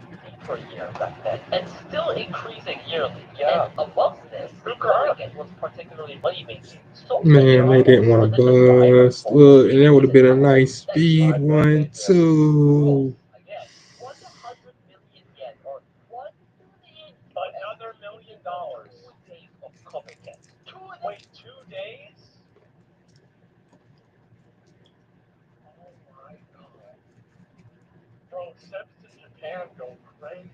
F: Per year back then, and still increasing yearly.
E: Yeah.
F: And amongst this, the Guardian was particularly money-making. So
A: Man, they didn't want to bust. Look, and that would have been a nice speed one, too.
F: Again, 100 million yen, or 1 billion.
E: Another $1 million.
F: 2 days of copycats.
E: Wait, 2 days? Oh my god. Bro, Sebs in Japan go crazy.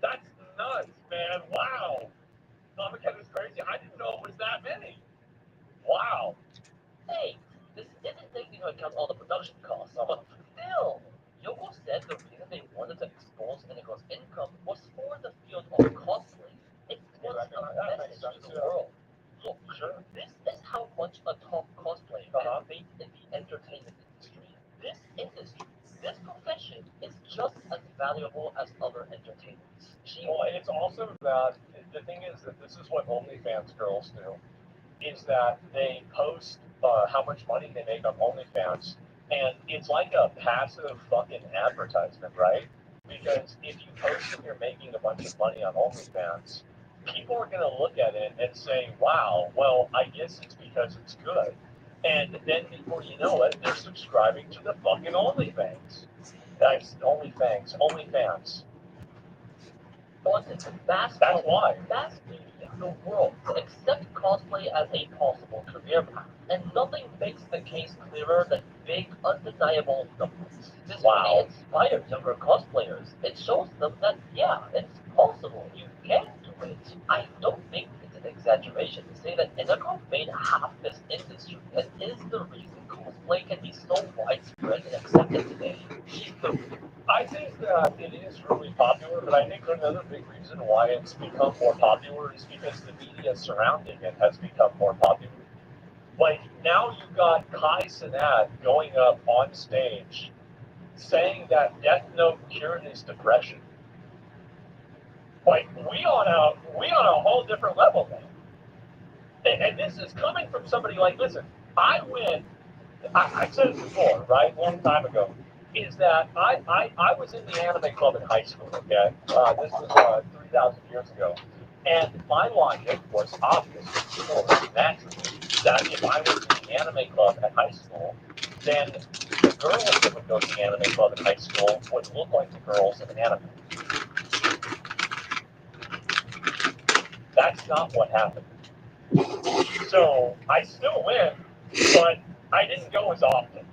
E: That's nuts, man. Wow. Copycat is crazy. I didn't know it was that many. Wow.
F: Hey, this isn't taking into account all the production costs, but still, Yoko said the reason they wanted to expose Inigo's income was for the field of cosplay. It was a message to the world. Look, this is how much a top cosplayer can make in the entertainment industry. This industry, this profession, is just as valuable as other entertainers.
E: Well, and it's also that the thing is that this is what OnlyFans girls do, is that they post how much money they make on OnlyFans, and it's like a passive fucking advertisement, right? Because if you post that you're making a bunch of money on OnlyFans, people are going to look at it and say, wow, well, I guess it's because it's good. And then before you know it, they're subscribing to the fucking OnlyFans. That's OnlyFans.
F: But it's vast media the world to accept cosplay as a possible career path. And nothing makes the case clearer than big, undeniable numbers. This really inspires younger cosplayers. It shows them that, yeah, it's possible. You can do it. I don't think it's an exaggeration to say that Inako made half this industry and is the reason cosplay can be so widespread and accepted today. She's the reason.
E: I think that it is
G: another big reason why it's become more popular is because the media surrounding it has become more popular. Like, now you've got Kai Cenat going up on stage saying that Death Note cured his depression. Like, we on a whole different level, man. And this is coming from somebody like, listen, I said it before, right, a long time ago, is that I was in the anime club in high school, okay? This was 3,000 years ago. And my logic was obvious, naturally, that if I was in the anime club at high school, then the girls that would go to the anime club in high school would look like the girls in an anime. That's not what happened. So I still went, but I didn't go as often.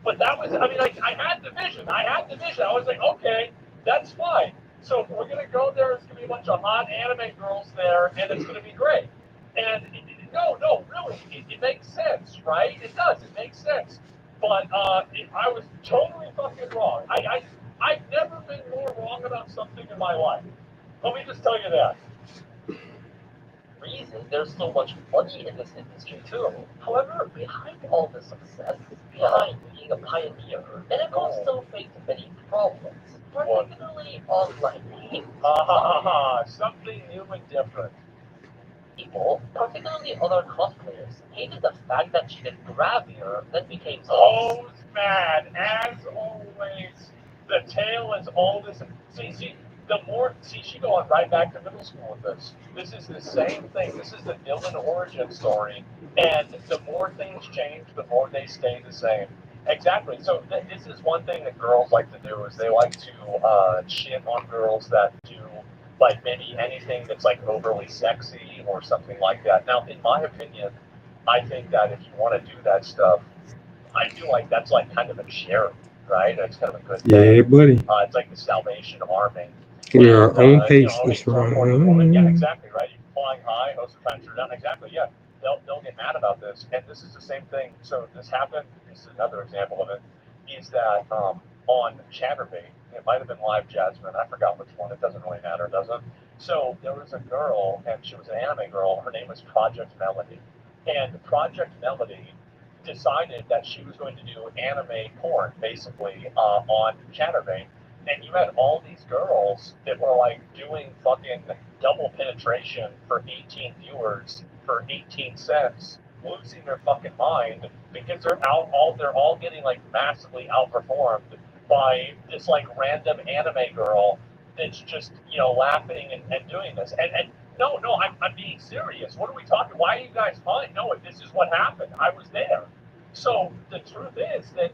G: But that was, I mean, like, I had the vision. I was like, okay, that's fine. So we're going to go there. It's going to be a bunch of hot anime girls there, and it's going to be great. And no, really, it makes sense, right? It does. It makes sense. But I was totally fucking wrong. I've never been more wrong about something in my life. Let me just tell you that.
F: Reason there's so much money in this industry too. However, behind all the success, behind being a pioneer, Medical still faced many problems, particularly online hate.
G: Something new and different.
F: People, particularly other cosplayers, hated the fact that she did grabbier then became
G: Oh, man, as always, the tale is always. She's going right back to middle school with this. This is the same thing. This is the Dylan origin story. And the more things change, the more they stay the same. Exactly. So this is one thing that girls like to do is they like to shit on girls that do like maybe anything that's like overly sexy or something like that. Now, in my opinion, I think that if you want to do that stuff, I feel like that's like kind of a charity, right? It's kind of a good thing.
A: Yeah, buddy.
G: It's like the Salvation Army.
A: We are on pace
G: You know,
A: this
G: so for the woman, yeah,
A: round.
G: exactly, right? You flying high, host of trying to shoot down, exactly, yeah. They'll get mad about this, and this is the same thing. So this happened. This is another example of it. Is that on Chatterbait? It might have been Live Jasmine. I forgot which one. It doesn't really matter, does it? So there was a girl, and she was an anime girl. Her name was Project Melody, and Project Melody decided that she was going to do anime porn, basically, on Chatterbait. And you had all these girls that were like doing fucking double penetration for 18 viewers for 18 cents, losing their fucking mind because they're all getting like massively outperformed by this like random anime girl that's just, you know, laughing and doing this. And no, I'm being serious. What are we talking? Why are you guys fine? No, this is what happened. I was there. So the truth is that,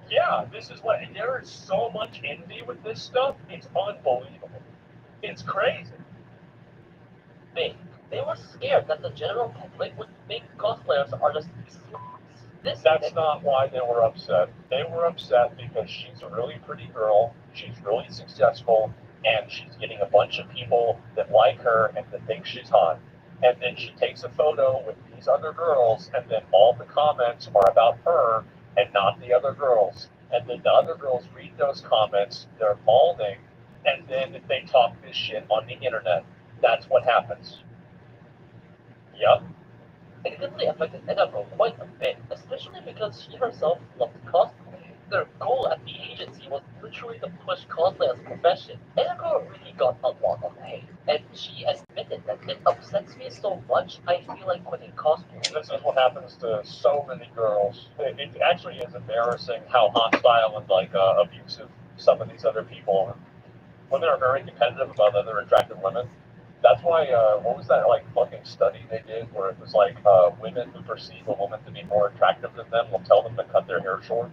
G: yeah, this is what, there is so much envy with this stuff. It's unbelievable. It's crazy.
F: They were scared that the general public would think cosplayers are just
G: That's not why they were upset. They were upset because she's a really pretty girl, she's really successful, and she's getting a bunch of people that like her and that think she's hot. And then she takes a photo with these other girls, and then all the comments are about her and not the other girls. And then the other girls read those comments, they're molding, and then they talk this shit on the internet. That's what happens. Yep.
F: It negatively affected Enako quite a bit, especially because she herself loved cosplay. Their goal at the agency was literally to push cosplay as a profession. Enako really got a lot of hate, and she admitted that it upsets me so much I feel like quitting cosplay.
G: This is what happens to so many girls. It actually is embarrassing how hostile and like abusive some of these other people are. Women are very competitive about other attractive women. That's why, what was that, like, fucking study they did where it was like women who perceive a woman to be more attractive than them will tell them to cut their hair short?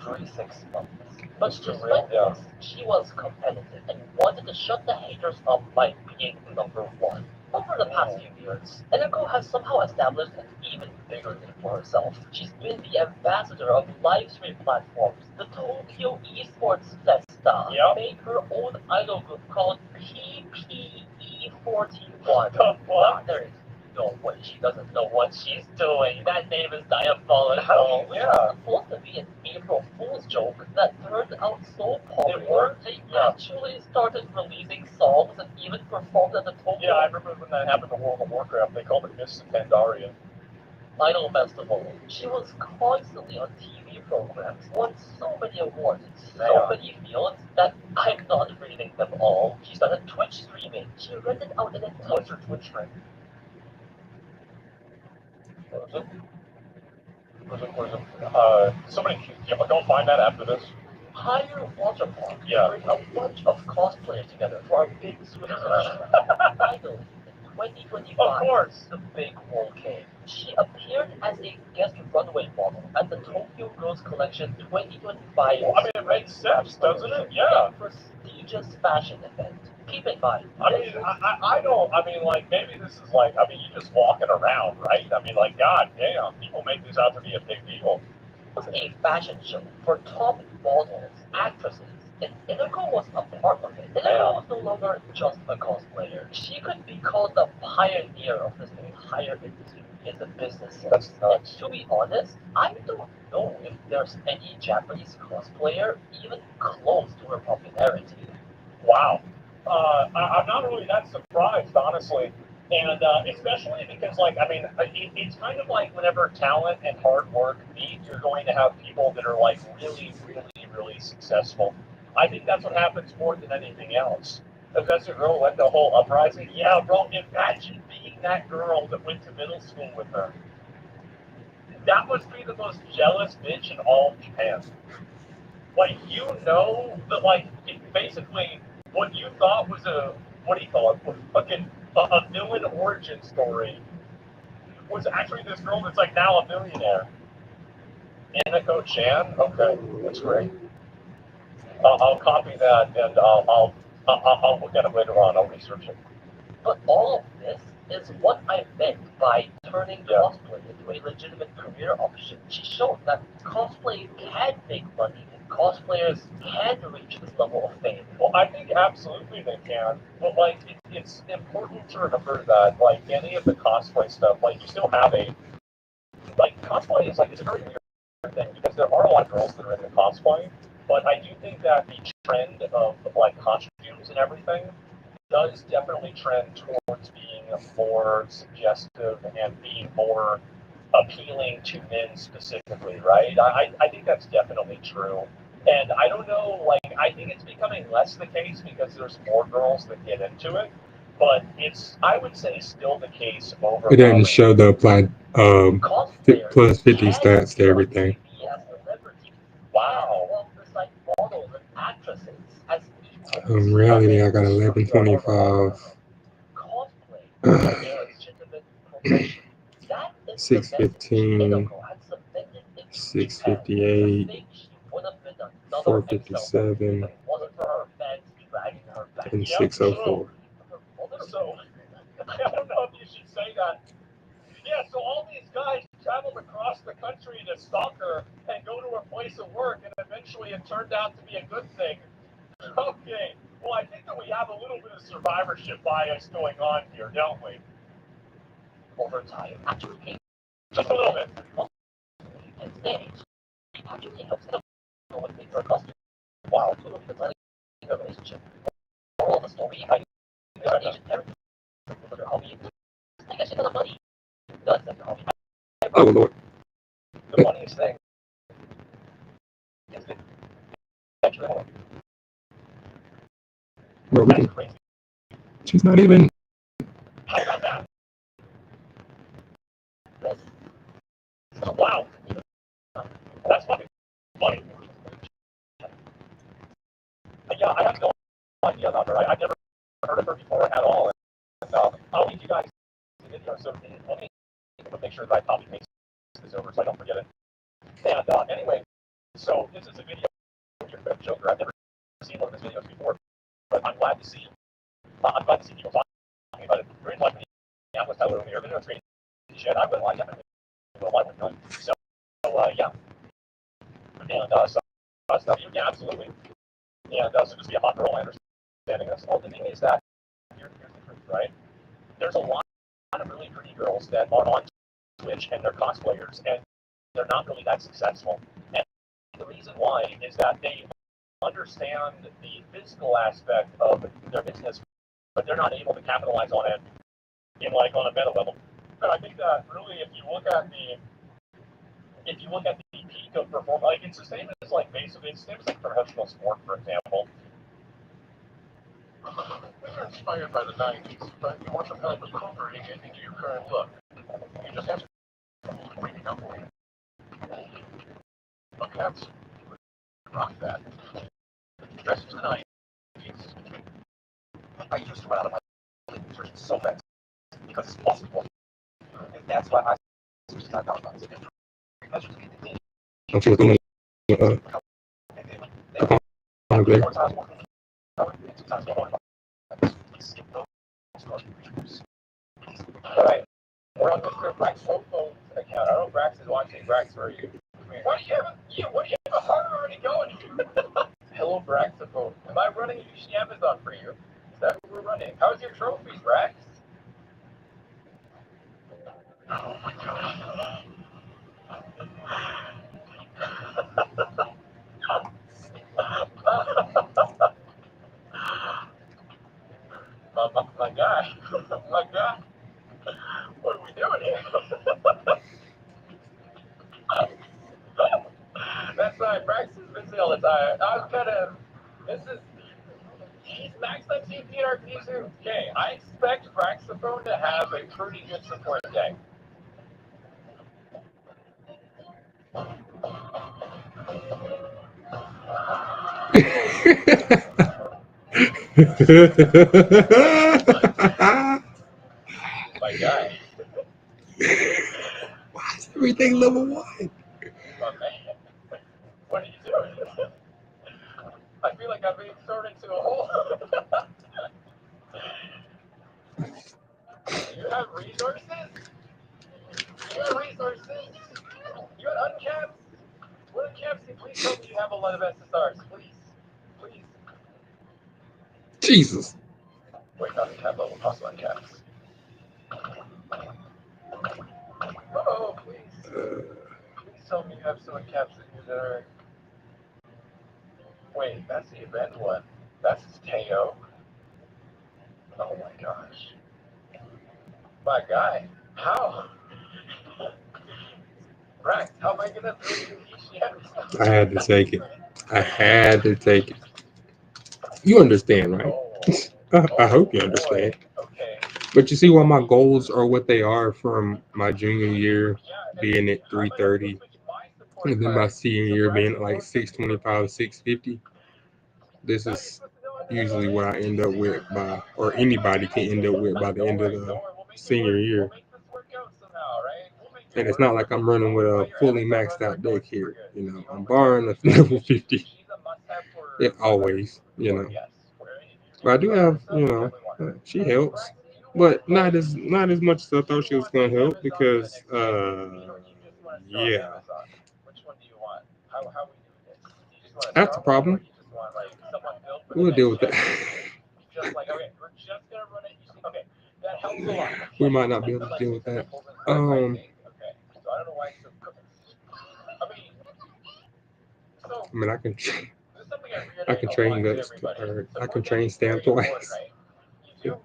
F: 36 months. But despite this, she was competitive and wanted to shut the haters up by being number one. Over the past few years, Enako has somehow established an even bigger name for herself. She's been the ambassador of live stream platforms. The Tokyo Esports Festa made her own idol group called PPE41.
G: What?
F: There it is. know what she doesn't know what she's doing. That name is diabolical.
G: Yeah.
F: It was supposed to be an April Fool's joke that turned out so popular.
G: It worked.
F: They actually started releasing songs and even performed at the Tokyo
G: Yeah, I remember when that happened to World of Warcraft. They called it Miss Pandaria.
F: Idol Festival. She was constantly on TV programs, won so many awards, so many fields that I'm not reading them all. She started Twitch streaming. She rented out an entire
G: What's her Twitch stream? Somebody, don't find that after this.
F: entire water park.
G: Yeah.
F: Bring a bunch of cosplayers together for a big swim session. Finally, in 2025,
G: Of course.
F: the big role came. She appeared as a guest runway model at the Tokyo Girls Collection 2025.
G: Well, I mean, it makes sense, doesn't it? Yeah.
F: A prestigious fashion event. Keep in mind.
G: I mean, I don't, I mean, like, maybe this is like, I mean, you're just walking around, right? I mean, like, god damn, people make this out to be a big deal.
F: It was a fashion show for top models, actresses, and Inako was a part of it. Inako was no longer just a cosplayer. She could be called the pioneer of this entire industry in the business sense.
G: That's nuts.
F: And to be honest, I don't know if there's any Japanese cosplayer even close to her popularity.
G: Wow. I'm not really that surprised, honestly. And especially because, like, I mean, it's kind of like whenever talent and hard work meet, you're going to have people that are, like, really, really, really successful. I think that's what happens more than anything else. Professor Girl led the whole uprising. Yeah, bro, imagine being that girl that went to middle school with her. That must be the most jealous bitch in all of Japan. Like, you know that, like, basically what you thought was a, what do you call it, fucking a villain origin story was actually this girl that's, like, now a millionaire. Inako Chan? Okay, that's great. I'll copy that and I'll look at it later on. I'll research it.
F: But all of this is what I meant by turning cosplay into a legitimate career option. She showed that cosplay can make money and cosplayers can reach this level of fame.
G: Well, I think absolutely they can. But, like, it's important to remember that, like, any of the cosplay stuff, like, you still have a, like, cosplay is, like, it's a very weird thing because there are a lot of girls that are into cosplay, but I do think that the trend of, like, costumes and everything does definitely trend towards being more suggestive and being more appealing to men specifically, right? I think that's definitely true. And I don't know, like, I think it's becoming less the case because there's more girls that get into it, but it's, I would say, still the case over.
A: It doesn't show the applied plus 50 stats to everything.
G: Wow.
A: In reality, I got 1125, 615, 658, 457, and 604.
G: So, I don't know if you should say that. Yeah, so all these guys traveled across the country to stalk her and go to her place of work, and eventually it turned out to be a good thing. Okay, well, I think that we have a little bit of survivorship bias going on here, don't we?
F: Over time, actually,
G: just a little bit. Wow.
F: Moral of the story, I
A: Oh, Lord.
G: The funniest thing is that
A: Bro, we can, she's not even.
G: Wow. That's fucking funny. Yeah, I have no idea about her. I've never heard of her before at all. And, I'll leave you guys the video. So let me make sure that I copy paste this over so I don't forget it. And anyway, so this is a video of your friend Joker. I've never seen one of his videos before, but I'm glad to see I'm glad to see people talking about it. Very much Minneapolis, Tyler over here. Video screen shit. I would like it. I would like it. So yeah. And stuff. Yeah, absolutely. And so just be a hot girl, I understanding this. Well, the thing is that here's the truth, right? There's a lot of really pretty girls that are on Twitch and they're cosplayers and they're not really that successful. And the reason why is that they understand the physical aspect of their business, but they're not able to capitalize on it in like on a meta level. But I think that really, if you look at the peak of performance, like it's the same as like basically it's the same as like professional sport, for example.
E: We were inspired by the 90s, but you want some help incorporating it into your current look. You just have to bring up. Look, that's rock that. Dresses the 90s. I used to run out of my pictures so fast because it's possible. And that's why I was not about it.
A: I'm just gonna
G: Alright, we're on Mr. Brax Phone's account. I don't know if Brax is watching. Brax, where are you? What do you have a heart already going? Hello, Braxophone. Am I running a Amazon for you? Is that what we're running? How's your trophies, Brax?
E: Oh my god.
G: my guy. My guy. What are we doing here? That's right. Brax has been saying all the time. I was kind of. He's maxed on TPRP too. Okay, I expect Braxophone to have a pretty good support day. My guy.
A: Why is everything level 1?
G: My man. What are you doing? I feel like I'm being thrown into a hole. You have resources? You have resources? You have uncaps? What uncaps? Please tell me you have a lot of SSRs. Please. Please.
A: Jesus.
G: Wait, not uncap level, also uncaps. Oh, please. Please tell me you have some uncaps in here that are. Wait, that's the event one. That's Teo. Oh my gosh. My guy. How? Brax, how am I gonna do it?
A: I had to take it. I had to take it. You understand, right? I hope you understand.
G: Okay.
A: But you see why my goals are what they are from my junior year being at 330, and then my senior year being at like 625, 650. This is usually what I end up with by, or anybody can end up with by the end of the senior year. And it's not like I'm running with a fully maxed out deck here. You know, I'm borrowing a level 50. It always, you know. But I do have, you know, she helps, but not as much as I thought she was gonna help because, yeah, that's a problem. We'll deal with that. We might not be able to deal with that. I mean, I can train guts, or I can train stam twice, but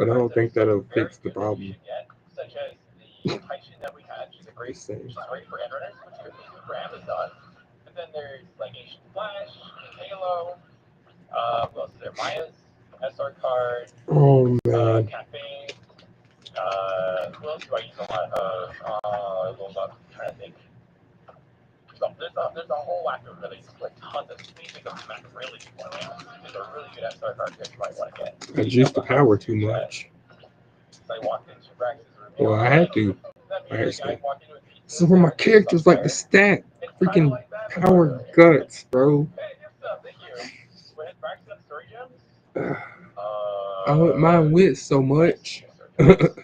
A: I don't think that'll fix the problem. Just saying.
G: And then there's like Asian Flash, Halo, who else is there? Maya's SR card,
A: Oh man.
G: Cafe. Who else do I use a lot of? I'm trying to think. So there's a whole whack of really like tons of speaking of Mac really good one. There's a really good SR card that you might want to get.
A: I just the power too much.
G: So I walked into Brax's room.
A: Well, I had to. Actually. This is where my characters like to stack freaking power guts, bro. I wouldn't mind wit so much.
G: I'm scared.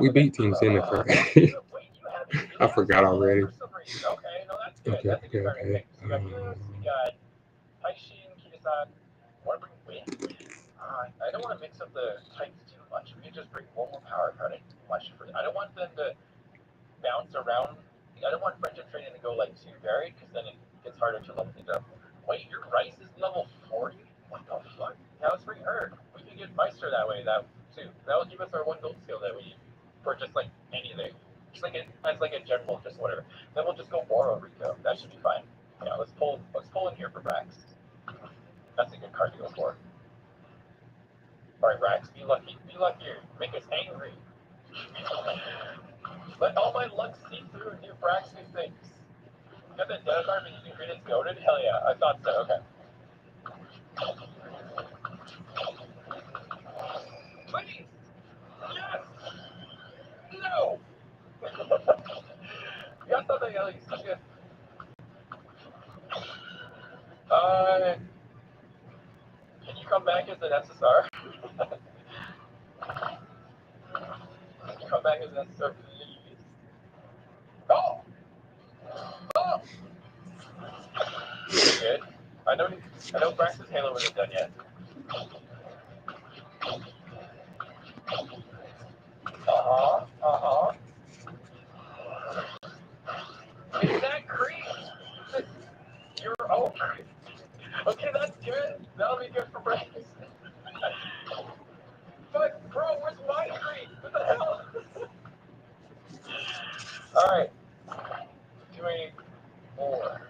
A: We beat Team Jennifer. I forgot already.
G: Okay, no, that's good.
A: Okay,
G: That's a good starting
A: okay.
G: pick. So you got Yus, you got Taishin, Kitasan. Want to bring Win? I don't want to mix up the types too much. We can just bring one more power card. I don't want them to bounce around. I don't want friendship training to go like too varied because then it gets harder to level things up. Wait, your Rice is level 40? What the fuck? Now let's bring her. We can get Meister that way, that too. That will give us our 1 gold skill that we need for just like anything. Just like as like a general, just whatever. Then we'll just go borrow Rico. That should be fine. Yeah, let's pull in here for Brax. That's a good card to go for. Alright, Brax, be lucky. Be luckier. Make us angry. Let all my luck see through and give Brax new things. Got that data card means you credits goaded? Hell yeah, I thought so. Okay. Please! Yes! No! You got something at least. Okay. Can you come back as an SSR? Can you come back as an SSR, please? Oh! Oh! Good. I know Brax's Halo isn't done yet. Is that creep? You're over. Okay, that's good. That'll be good for Brax. But, bro, where's my creep? What the hell? Alright. Doing more.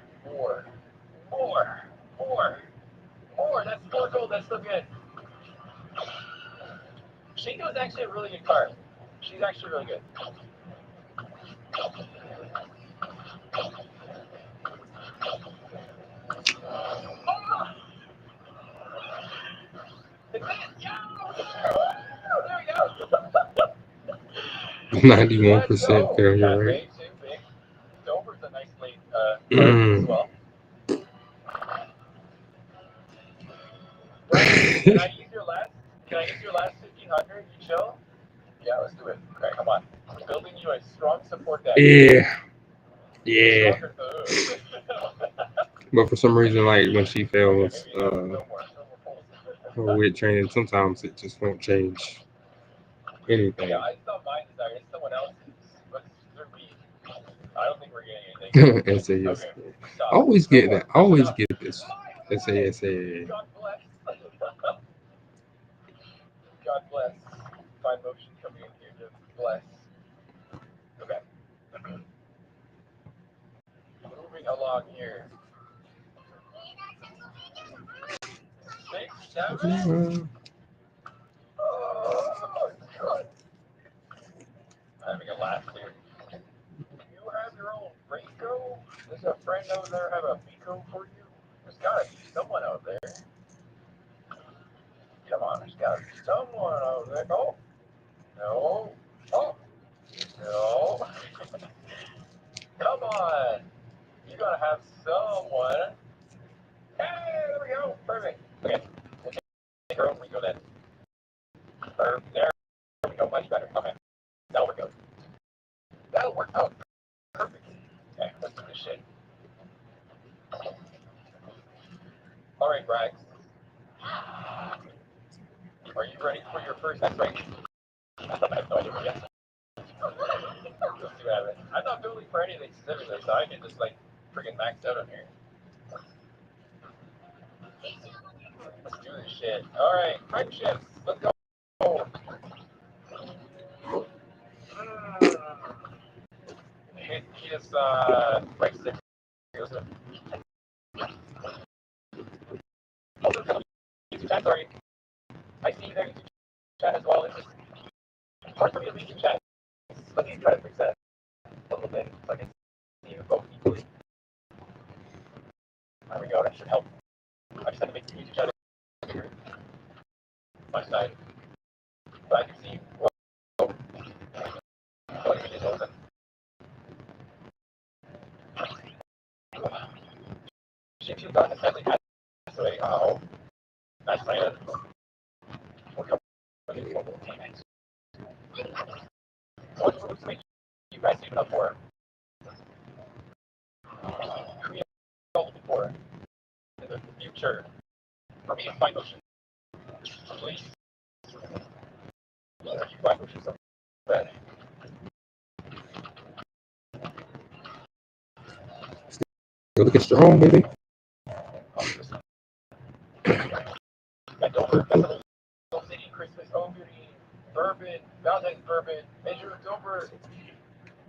G: That's 4 gold. That's still good. Shingo is actually a really good card. She's actually really good. There we go.
A: 91% failure rate.
G: Dover's a nice late card as well. Brian, can I use your last 1500? You chill? Yeah, let's do it. Okay, come on. I'm building you a strong support deck.
A: Yeah. But for some reason, like when she fails her wit training, sometimes it just won't change anything.
G: Yeah, it's not my desire. It's someone else's. But they're me. I don't think we're getting anything.
A: SAS.
G: Okay,
A: Always get that. Always get this. SASA.
G: God bless. God bless. Fine motion coming in here to bless. Okay. Moving along here. 6, 7. Oh, God. I'm having a laugh here. You have your own Virgo? Does a friend over there have a Pico for you? There's gotta be someone out there. Come on, there's gotta be someone out there. Oh, no. Oh, no. Come on. You gotta have someone. Hey, there we go. Perfect. Okay. We'll take our own Rico then. There we go. Much better. Okay. That'll work out. That'll work out. Perfect. Okay, let's do this shit. Alright, Brax. Are you ready for your first X rank? I have no idea what yet. Let's see what happens. I'm not building for anything specifically, so I can just like freaking max out on here. Let's do this shit. Alright, friendships. Let's go. He just breaks it. Sorry. I see you there in chat as well. It's just hard for me to read in chat. Let me try to fix that a little bit so I can see you both equally. There we go. That should help. I just had to make the YouTube chat bigger. My side. But I can see. Whoa. What is it open? She feels not necessarily passed away. Oh. That's my end. We're coming to mobile payments. What moves make you guys even up for? Create for in the future. For me, find motion. Please. Find motion so bad.
A: You're looking strong, baby.
G: City, Christmas, Ogre, Bourbon, Valentine's Bourbon, Major October,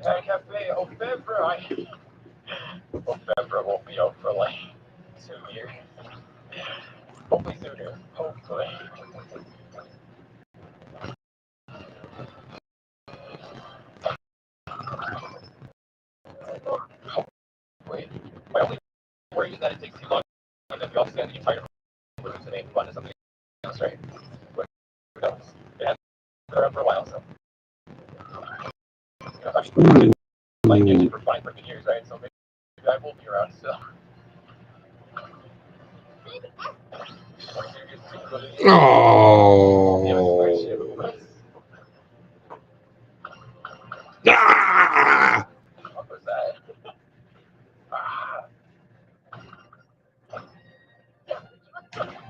G: Cafe, Ofevra. Ofevra won't be out for like 2 years. Hopefully sooner. Hopefully. Wait. My only worry is that it takes too long. And then we also got the entire room to name fun or something else, right? But who knows? It has been around for a while, so. I mean, like music for 5 freaking years, right? So maybe I will be around still.
A: Oh. Ah!
G: What was that?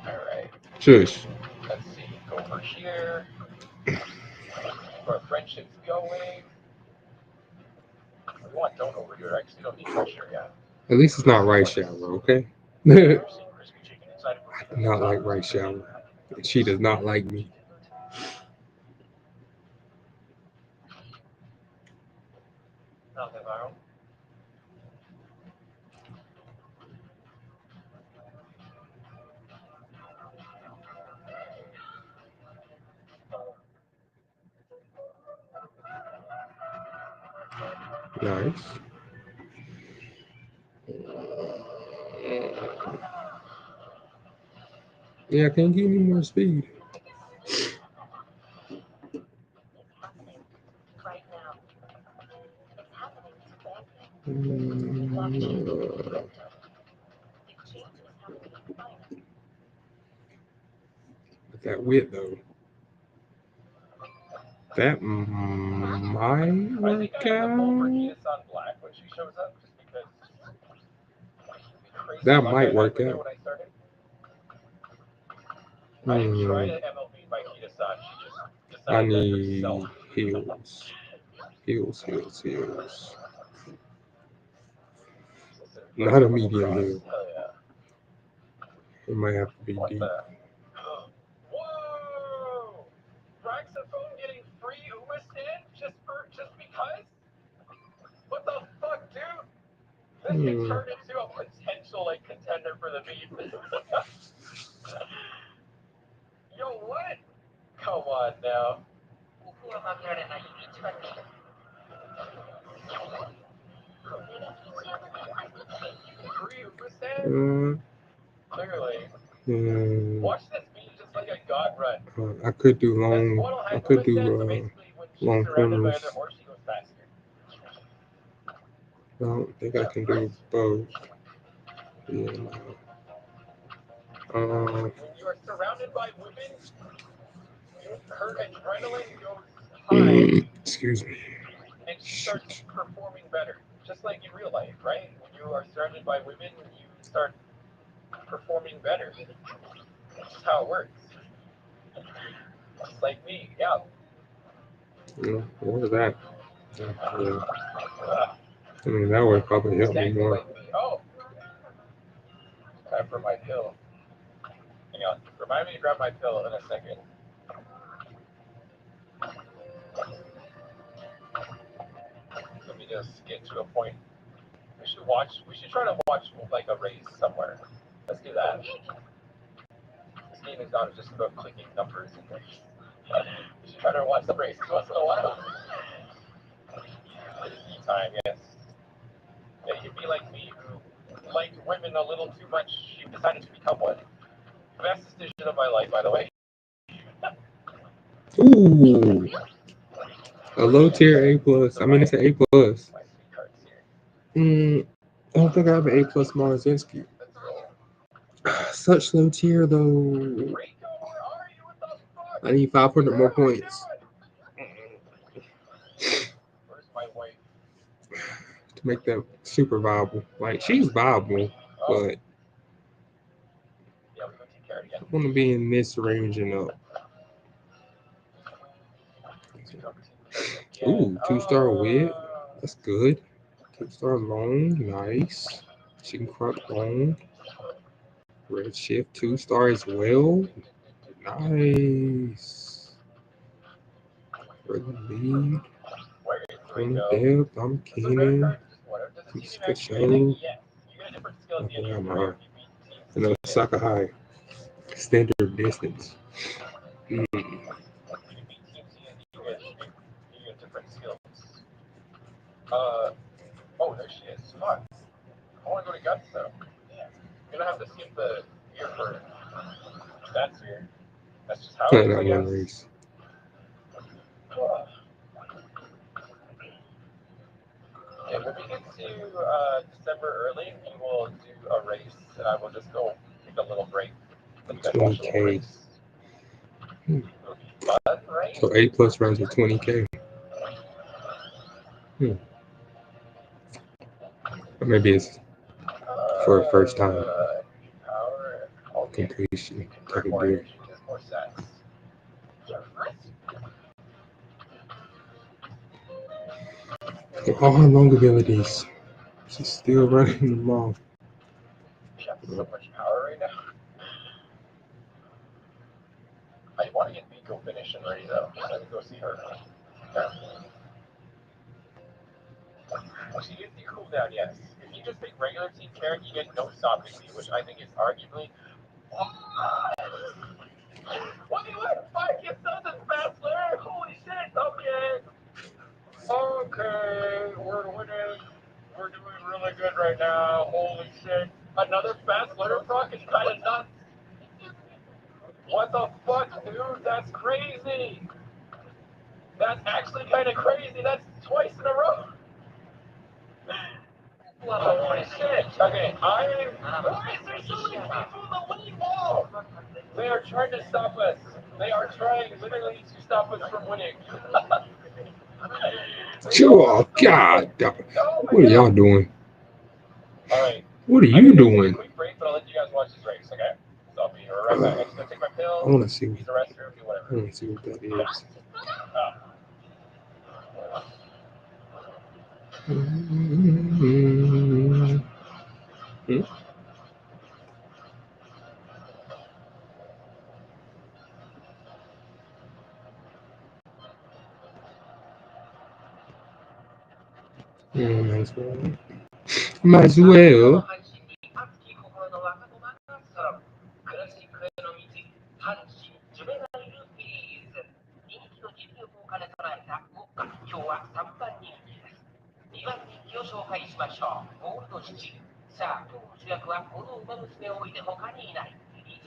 G: Alright.
A: Shush.
G: Let's see. Go over here. Where friendship's going. We want don't over here. Actually, don't need pressure yet.
A: At least it's not rice shower, okay? I do not like rice shower. She does not like me. Nice. Yeah, can you give me more speed? But that wit though, that might work out. That might work out. I need heels. Heels. Not a medium heel. It might have to be deep.
G: Whoa! Saxophone getting free Umasan just because? What the fuck, dude? This could turn into a potential contender for the beat. Yo, what? Come on now. Free Umasan? Clearly. Watch this beat just like a god run.
A: I could do long corners. I don't think I can do both. Yeah, no.
G: When you are surrounded by women, her adrenaline goes high.
A: Excuse me.
G: And she starts performing better. Just like in real life, right? When you are surrounded by women, you start performing better. That's just how it works. Just like me, yeah.
A: What was that? Yeah. I mean, that would probably help me more.
G: Oh, time for my pill. Hang on. Remind me to grab my pill in a second. Let me just get to a point. We should try to watch like a race somewhere. Let's do that. This game is not just about clicking numbers. We should try to watch the race once in a while. Time, yes. Yeah, you'd be like me who liked women a little too much. She decided to become one. Best decision of my life, by the way.
A: Ooh. A low tier A plus. I mean, it's an A plus. I don't think I have an A plus Marzinski. Such low tier though. I need 500 more points. make that super viable. Like she's viable,
G: Oh,
A: but
G: yeah, we go take care of it
A: I
G: again.
A: want to be in this range and up. Ooh, 2-star wit. That's good. 2-star long, nice. Chicken crock long. Red shift 2-star as well. Nice. Red lead.
G: Where is
A: On
G: Rico?
A: depth. I'm
G: So very
A: Keenan.
G: hard. Whatever. Does the team
A: Good
G: actually win?
A: show.
G: Yes. You get a different skill at the end of
A: Yeah,
G: your
A: I'm
G: career
A: hard.
G: if you beat teams.
A: You know, Saka high. Standard distance.
G: You can beat teams and you get different skills. Oh, there she is. Fuck. I want to go to guts though. Yeah. You're gonna have to skip the year for that's here. That's just how it is,
A: That
G: I
A: one
G: guess.
A: race.
G: Yeah, when we get to December early, we will do a race, and I will just go take a little break. Let you guys watch a little
A: 20K.
G: race. It'll be fun, right?
A: So 8+ rounds of 20K. Or maybe it's for a first time
G: Power. Oh, yeah.
A: completion.
G: You
A: I
G: convert
A: can
G: more
A: do.
G: energy, just more sets.
A: All her long abilities. She's still running them off.
G: She has so much power right now. I want to get Miko finished and ready though. I have to go see her. Yeah. She gets the cooldown, yes. If you just take regular team Karen, you get no stopping speed, which I think is arguably. What do you want? 5 kids doesn't fast Larry? Holy shit! Okay, we're winning. We're doing really good right now. Holy shit! Another fast letter proc is kind of nuts. What the fuck, dude? That's crazy. That's actually kind of crazy. That's twice in a row. Holy shit. Okay, why is there so many people in the lead wall? They are trying to stop us. They are trying literally to stop us from winning.
A: Sure, God. What are y'all doing?
G: Alright.
A: What are
G: I'm
A: you
G: gonna take a
A: doing?
G: quick break, but I'll let you guys watch this race, okay? So I'll be right back. I just gotta take my
A: I
G: pills,
A: want to see.
G: use the restroom, do
A: I
G: whatever.
A: want to see what that is. Might as well.
F: さあ、今日の主役はこの馬娘を置いて他にいない。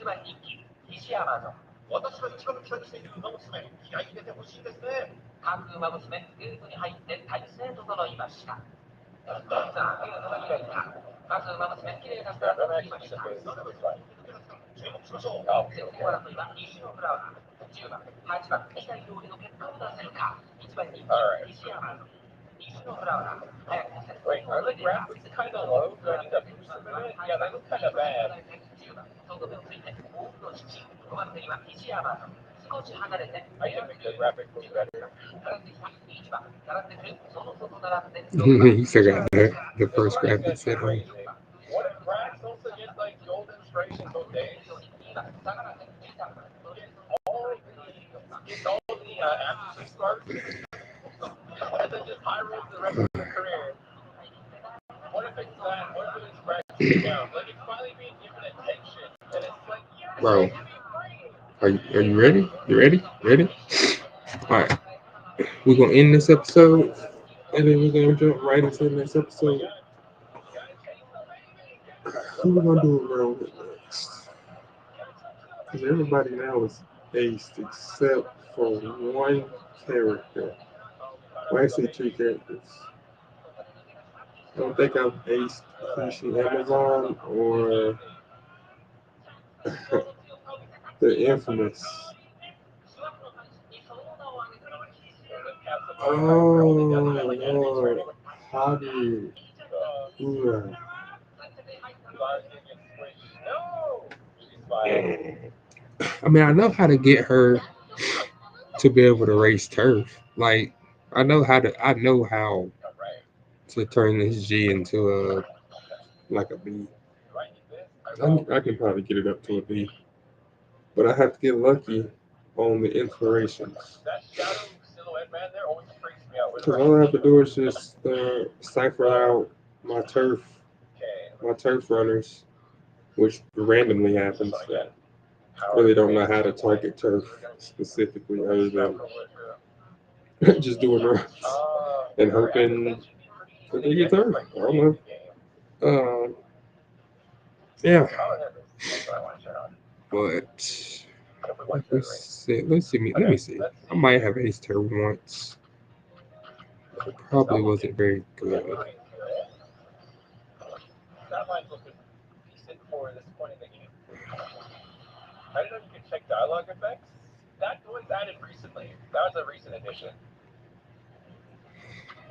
F: 1番人気、西山の。私は一番期待している馬娘、気合い入れてほしいですね。各馬娘、ゲートに入って体勢整いました。さあ、ゲートが開いた。まず馬娘、きれいなスタートが切りました。注目しましょう。先頭争いは西のフラワー。10番、8番、期待通りの結果を出せるか。1番人気、西山の。西のフラワー。早く先頭
G: Wait, are the graphics kind of low? Do I need to boost them a bit? Yeah, they look kind of bad.
F: とどめをついて、オールの父、5番手には西山の。少し離れて、
G: I can make the graphics look better.
F: 並んできた1番、並んでくる、その外並んで6番。
A: He forgot the first graphic set on.
G: What if Brax also gets like gold inspiration both days? Gets all the after stars and then just high rolls the rest of their career. What if it's that? What if it's Brax down? Like it's finally being given attention and it's like, yes,
A: Bro, are you ready? You ready? Ready? All right. We're gonna end this episode, and then we're gonna jump right into the next episode. Who we gonna do around with next? Because everybody now is aced except for one character. Well, actually, 2 characters. I don't think I've aced Kishi Amazon or the infamous. Oh Lord, Hobby. Yeah.
G: No! She's fine.
A: I mean, I know how to get her to be able to race turf. Like, I know how
G: All right.
A: to turn this G into a like a B.
G: Do I need this?
A: I can probably get it up to a B, but I have to get lucky on the inspirations.
G: That shadow silhouette man there always freaks me out.
A: Because all I have to do is just cipher out my
G: Okay.
A: turf runners, which randomly happens. I really don't know how to target turf specifically, other than just doing runs and hoping that they get turf. I don't know. Yeah, but like we said, let me see. I might have aced her once. It probably wasn't very good.
G: That line's looking decent for this point in the game. I don't know if you can check dialogue effects. That was added recently. That was a recent addition.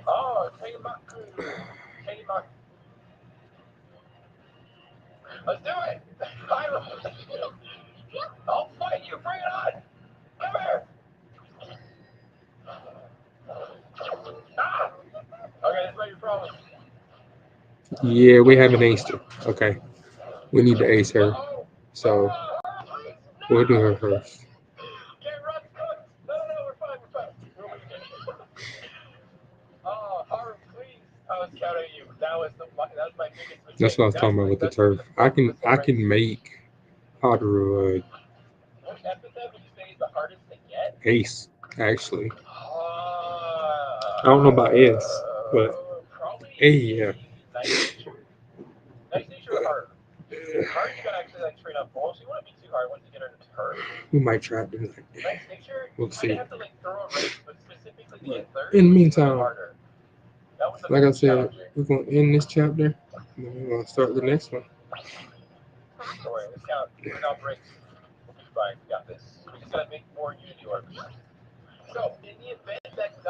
G: Oh, Kaymak. Let's do it. I'll fight you. Bring it on. Come here. Ah. Okay, that's not your problem.
A: Yeah, we haven't aced her. Okay, we need to ace her, so we'll do her first.
G: Can't run, cook. No, we're fine. We'll leave it. Oh, Haru, please. I was counting you. That was my biggest mistake.
A: That's what I was talking about with the turf. I can make Haru
G: Which epithet would you say is the hardest to get?
A: ace actually. I don't know about S, but
G: Probably
A: A, yeah.
G: nice nature. Nice nature or hard? Hard, you gotta actually like train up balls. You want to be too hard once you get her to hurt.
A: We might try to do that.
G: Nice nature.
A: We'll
G: You
A: see.
G: have to like throw a race, but specifically to get third.
A: In the
G: which is
A: meantime,
G: harder. That was the
A: like I
G: most
A: said,
G: challenging.
A: we're going to end this chapter, and then we're going to start the next one.
G: Don't worry, let's count. We're not breaks. We'll be fine. We got this. We just gotta make more unity orbs. So, in the event that